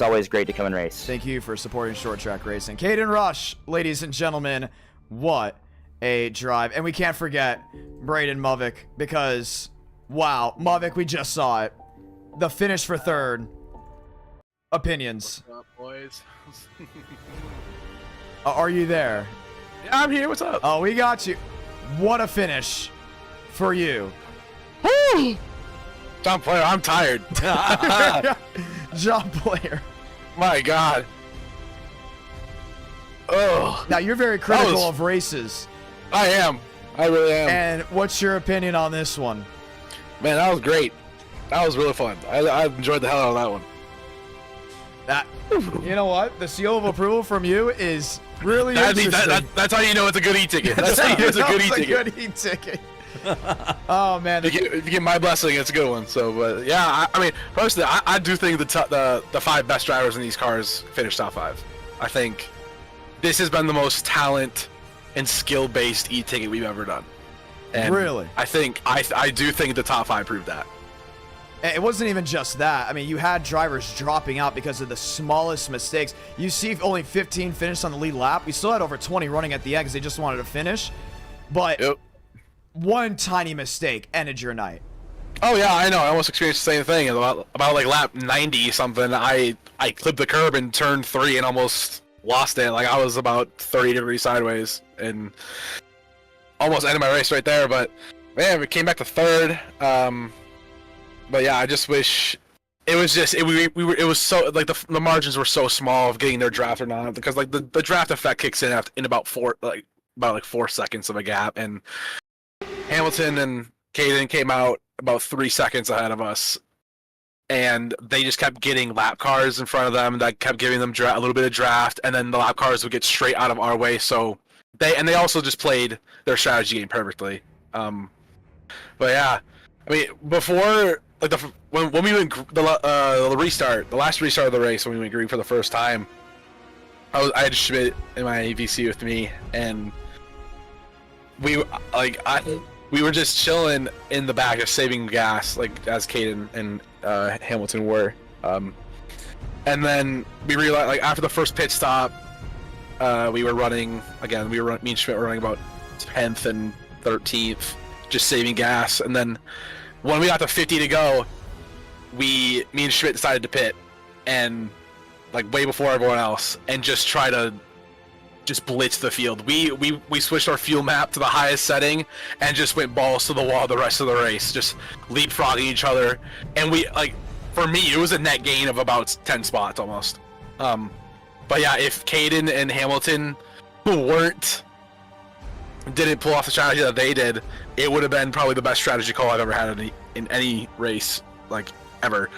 always great to come and race. Thank you for supporting short track racing. Caden Rush, ladies and gentlemen, what a drive. And we can't forget Braden Movick because, wow, Movick, we just saw it. The finish for 3rd. Opinions. What's up, boys? Are you there? Yeah, I'm here. What's up? Oh, we got you. What a finish for you. Woo! John Player, I'm tired. John Player. My God. Oh. Now, you're very critical of races. I am. I really am. And what's your opinion on this one? Man, that was great. That was really fun. I enjoyed the hell out of that one. You know what? The seal of approval from you is really interesting. That's how you know it's a good e-ticket. That's how you know it's a good e-ticket. It's a good e-ticket. Oh, man. If you get my blessing, it's a good one. So, but yeah, I mean, personally, I do think the 5 best drivers in these cars finished top 5. I think this has been the most talent and skill-based e-ticket we've ever done. And really? I do think the top 5 proved that. It wasn't even just that. I mean, you had drivers dropping out because of the smallest mistakes. You see only 15 finished on the lead lap. We still had over 20 running at the end because they just wanted to finish. But one tiny mistake ended your night. Oh yeah, I know. I almost experienced the same thing. About like lap 90 something, I clipped the curb and turned 3 and almost lost it. Like I was about 30 degrees sideways and almost ended my race right there. But man, we came back to 3rd. But yeah, I just wish it was just it was so like the margins were so small of getting their draft or not, because like the draft effect kicks in about 4 seconds of a gap, and Hamilton and Caden came out about 3 seconds ahead of us, and they just kept getting lap cars in front of them that kept giving them a little bit of draft, and then the lap cars would get straight out of our way. So they also just played their strategy game perfectly. But yeah, I mean before like when we went the last restart of the race, when we went green for the first time, I had Schmidt in my VC with me, and we were just chilling in the back, just saving gas, like as Caden and Hamilton were. And then we realized, like after the first pit stop, we were running again. Me and Schmidt were running about 10th and 13th, just saving gas. And then when we got to 50 to go, me and Schmidt decided to pit, and like way before everyone else, and just try to blitz the field. We switched our fuel map to the highest setting and just went balls to the wall the rest of the race, just leapfrogging each other. And we, like, for me, it was a net gain of about 10 spots almost. But yeah, if Caden and Hamilton, who didn't pull off the strategy that they did, it would have been probably the best strategy call I've ever had in any race, like ever,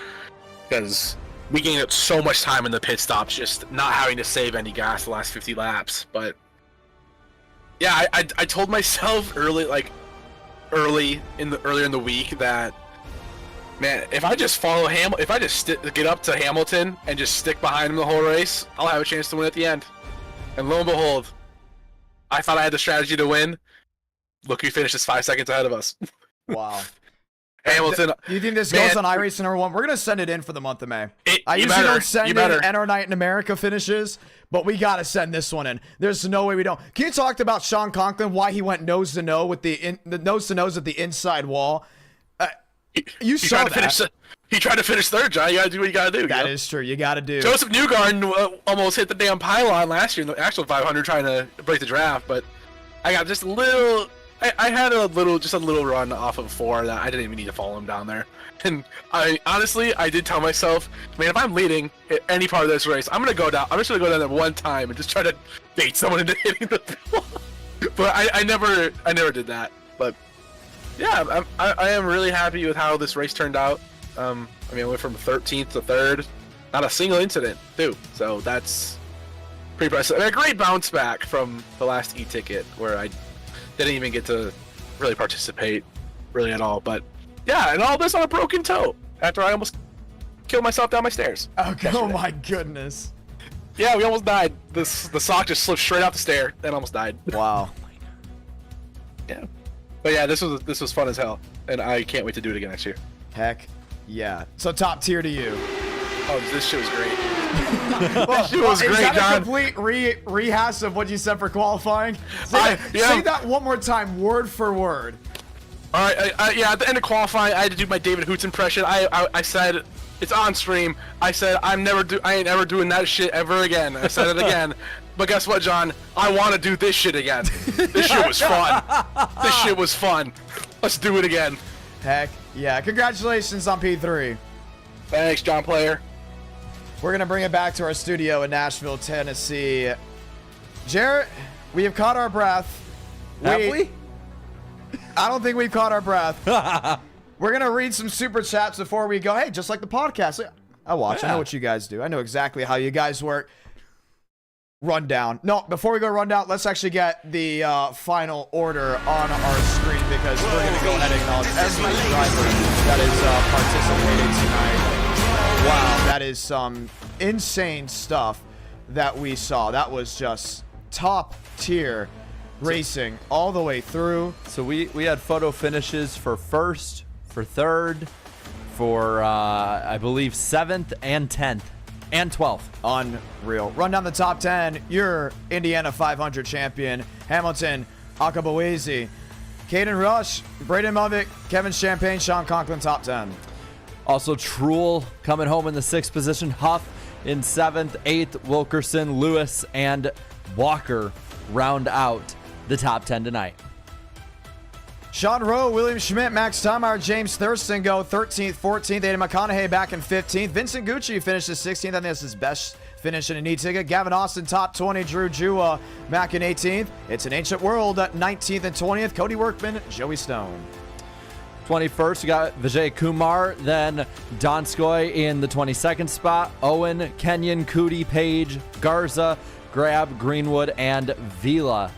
because we gained up so much time in the pit stops, just not having to save any gas the last 50 laps. But yeah, I told myself earlier in the week that, man, if I just follow if I just get up to Hamilton and just stick behind him the whole race, I'll have a chance to win at the end. And lo and behold, I thought I had the strategy to win. Look who finished just 5 seconds ahead of us. Wow. Hamilton. Do you think this goes on iRacing number 1? We're gonna send it in for the month of May. I usually don't send in NR Night in America finishes, but we gotta send this one in. There's no way we don't. Can you talk about Sean Conklin, why he went nose to nose with the nose to nose at the inside wall? You saw that. He tried to finish 3rd, John. You gotta do what you gotta do. That is true. You gotta do. Joseph Newgarden almost hit the damn pylon last year in the actual 500 trying to break the draft, but I got just a little. I had a little run off of 4 that I didn't even need to follow him down there. And I did tell myself, man, if I'm leading any part of this race, I'm just gonna go down there one time and just try to bait someone into hitting the wall. But I never did that. But yeah, I am really happy with how this race turned out. I mean, I went from 13th to 3rd, not a single incident too. So that's pretty impressive. And a great bounce back from the last e-ticket where I didn't even get to really participate really at all. But yeah, and all this on a broken toe after I almost killed myself down my stairs. Oh my goodness. Yeah, we almost died. The sock just slipped straight off the stair and almost died. Wow. Yeah. But yeah, this was fun as hell, and I can't wait to do it again next year. Heck yeah. So top tier to you. Oh, this shit was great. Well, shit was is great, that John. a complete rehash of what you said for qualifying? Say that one more time, word for word. All right, yeah, at the end of qualifying, I had to do my David Hoots impression. I said, it's on stream. I said, I ain't ever doing that shit ever again. I said it again. But guess what, John? I want to do this shit again. This shit was fun. This shit was fun. Let's do it again. Heck yeah. Congratulations on P3. Thanks, John Player. We're going to bring it back to our studio in Nashville, Tennessee. Jarrett, we have caught our breath. Have we? I don't think we've caught our breath. We're going to read some super chats before we go. Hey, just like the podcast. I watch. Yeah. I know what you guys do. I know exactly how you guys work. Rundown. No, before we go rundown, let's actually get the final order on our screen, because we're going to go ahead and acknowledge every driver that is participating tonight. Wow, that is some insane stuff that we saw. That was just top tier racing all the way through. So we had photo finishes for 1st, for 3rd, for I believe 7th and 10th and 12th. Unreal. Run down the top 10. Your Indiana 500 champion, Hamilton Akabuezi, Caden Rush, Braden Movick, Kevin Champagne, Sean Conklin, top 10. Also, Truel coming home in the 6th position. Huff in 7th, 8th. Wilkerson, Lewis, and Walker round out the top 10 tonight. Sean Rowe, William Schmidt, Max Tomar, James Thurston go 13th, 14th. Aiden McConaughey back in 15th. Vincent Gucci finishes 16th. I think that's his best finish in an e-ticket. Gavin Austin, top 20. Drew Jua, back in 18th. It's an Ancient World at 19th and 20th. Cody Workman, Joey Stone. 21st, we got Vijay Kumar, then Donskoy in the 22nd spot. Owen, Kenyon, Cootie, Page, Garza, Grab, Greenwood, and Vila,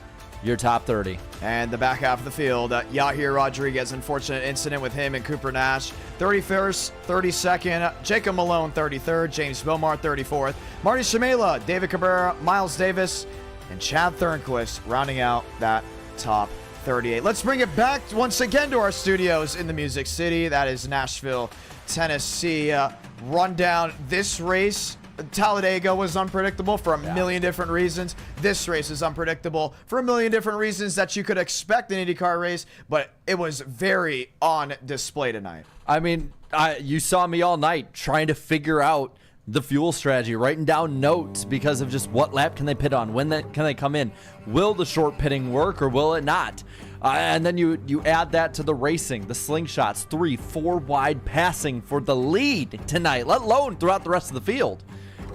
your top 30. And the back half of the field, Yahir Rodriguez, unfortunate incident with him and Cooper Nash. 31st, 32nd, Jacob Malone, 33rd, James Bomar, 34th, Marty Shamela, David Cabrera, Miles Davis, and Chad Thornquist rounding out that top 38. Let's bring it back once again to our studios in the Music City. That is Nashville, Tennessee. Rundown this race. Talladega was unpredictable for a million different reasons. This race is unpredictable for a million different reasons that you could expect an IndyCar race, but it was very on display tonight. I mean, you saw me all night trying to figure out the fuel strategy, writing down notes because of just what lap can they pit on, when can they come in, will the short pitting work or will it not? And then you add that to the racing, the slingshots, 3-4 wide passing for the lead tonight, let alone throughout the rest of the field.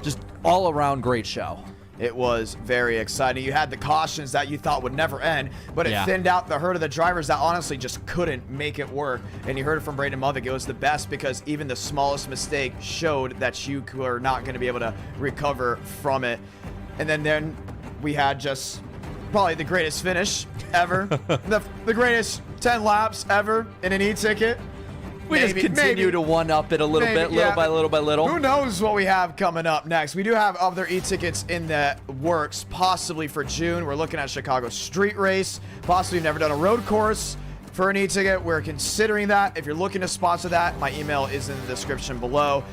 Just all around great show. It was very exciting. You had the cautions that you thought would never end, but it thinned out the herd of the drivers that honestly just couldn't make it work. And you heard it from Braden Movick. It was the best because even the smallest mistake showed that you were not going to be able to recover from it. And then we had just probably the greatest finish ever. the greatest 10 laps ever in an e-ticket. We just continue to one-up it a little bit, little by little. Who knows what we have coming up next? We do have other e-tickets in the works, possibly for June. We're looking at Chicago Street Race. Possibly we've never done a road course for an e-ticket. We're considering that. If you're looking to sponsor that, my email is in the description below.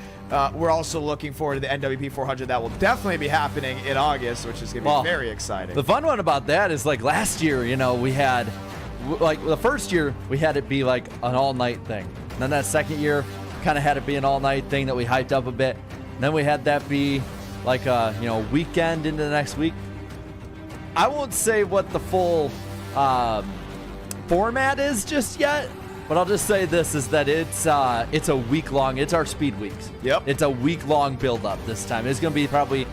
We're also looking forward to the NWP 400. That will definitely be happening in August, which is going to be very exciting. The fun one about that is, like, last year, we had, like, the first year, we had it be, like, an all-night thing. And then that second year, kind of had it be an all-night thing that we hyped up a bit. And then we had that be, like, a, weekend into the next week. I won't say what the full format is just yet. But I'll just say this, is that it's a week-long. It's our speed weeks. Yep. It's a week-long build-up this time. It's going to be probably,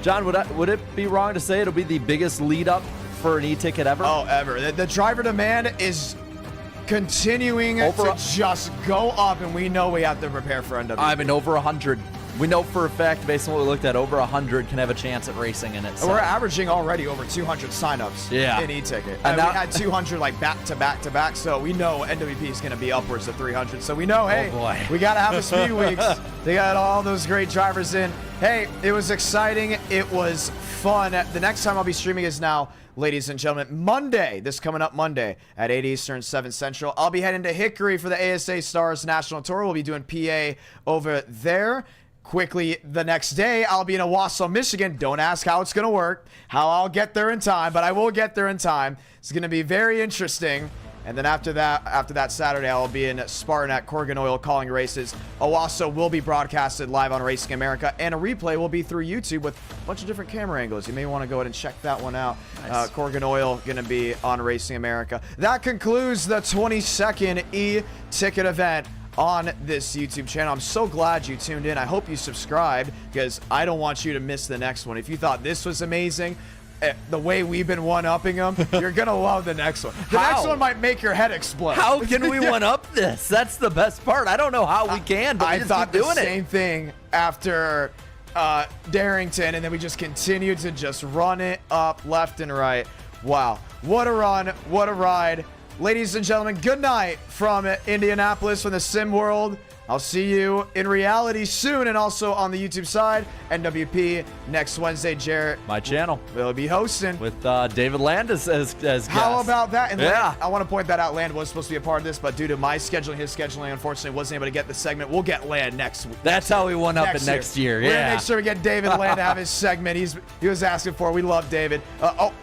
John, would it be wrong to say it'll be the biggest lead-up for an e-ticket ever? Oh, ever. The driver demand is continuing to just go up, and we know we have to prepare for NWP. I mean, over 100. We know for a fact, based on what we looked at, over 100 can have a chance at racing in it. So. We're averaging already over 200 signups in e-ticket. And we had 200 like back to back to back, so we know NWP is going to be upwards of 300. So we know, hey, we got to have the speed weeks. They got all those great drivers in. Hey, it was exciting. It was fun. The next time I'll be streaming is now, ladies and gentlemen, Monday. This coming up Monday at 8 Eastern, 7 Central. I'll be heading to Hickory for the ASA Stars National Tour. We'll be doing PA over there. Quickly, the next day, I'll be in Owasso, Michigan. Don't ask how it's going to work, how I'll get there in time, but I will get there in time. It's going to be very interesting. And then after that Saturday, I'll be in Spartan at Corgan Oil calling races. Owasso will be broadcasted live on Racing America, and a replay will be through YouTube with a bunch of different camera angles. You may want to go ahead and check that one out. Nice. Corgan Oil going to be on Racing America. That concludes the 22nd e-ticket event on this YouTube channel. I'm so glad you tuned in. I hope you subscribed because I don't want you to miss the next one. If you thought this was amazing, the way we've been one-upping them, you're going to love the next one. The next one might make your head explode. How can we one-up this? That's the best part. I don't know how we can, but we just keep doing it. I thought the same thing after Darrington, and then we just continued to just run it up left and right. Wow. What a run. What a ride. Ladies and gentlemen, good night from Indianapolis, from the Sim World. I'll see you in reality soon, and also on the YouTube side, NWP next Wednesday. Jarrett, my channel, will be hosting with David Land as guest. How about that? And Land, I want to point that out. Land was supposed to be a part of this, but due to my scheduling, his scheduling, unfortunately, wasn't able to get the segment. We'll get Land next week. That's how we won up next year. We're gonna make sure we get David Land to have his segment. He was asking for it. We love David.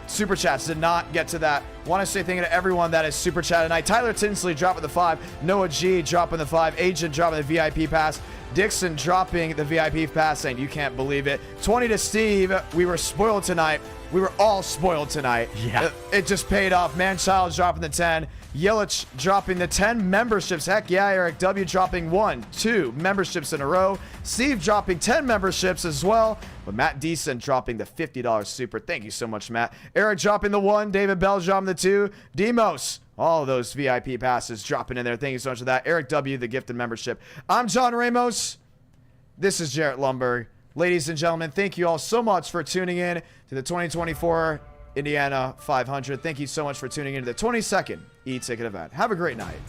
Super chats did not get to that Want to say thank you to everyone that is super chat tonight. Tyler Tinsley dropping the 5. Noah G dropping the 5. Agent dropping the VIP pass. Dixon dropping the VIP pass, saying you can't believe it. 20 to Steve. We were spoiled tonight. We were all spoiled tonight. Yeah. It just paid off. Manchild dropping the 10. Yelich dropping the 10 memberships. Heck yeah. Eric W dropping 1, 2 memberships in a row. Steve dropping 10 memberships as well. But Matt Deason dropping the $50 super. Thank you so much, Matt. Eric dropping the 1. David Bell dropping the 2. Demos. All of those VIP passes dropping in there. Thank you so much for that. Eric W, the gifted membership. I'm John Ramos. This is Jarrett Lumberg. Ladies and gentlemen, thank you all so much for tuning in to the 2024 Indiana 500. Thank you so much for tuning in to the 22nd e-ticket event. Have a great night.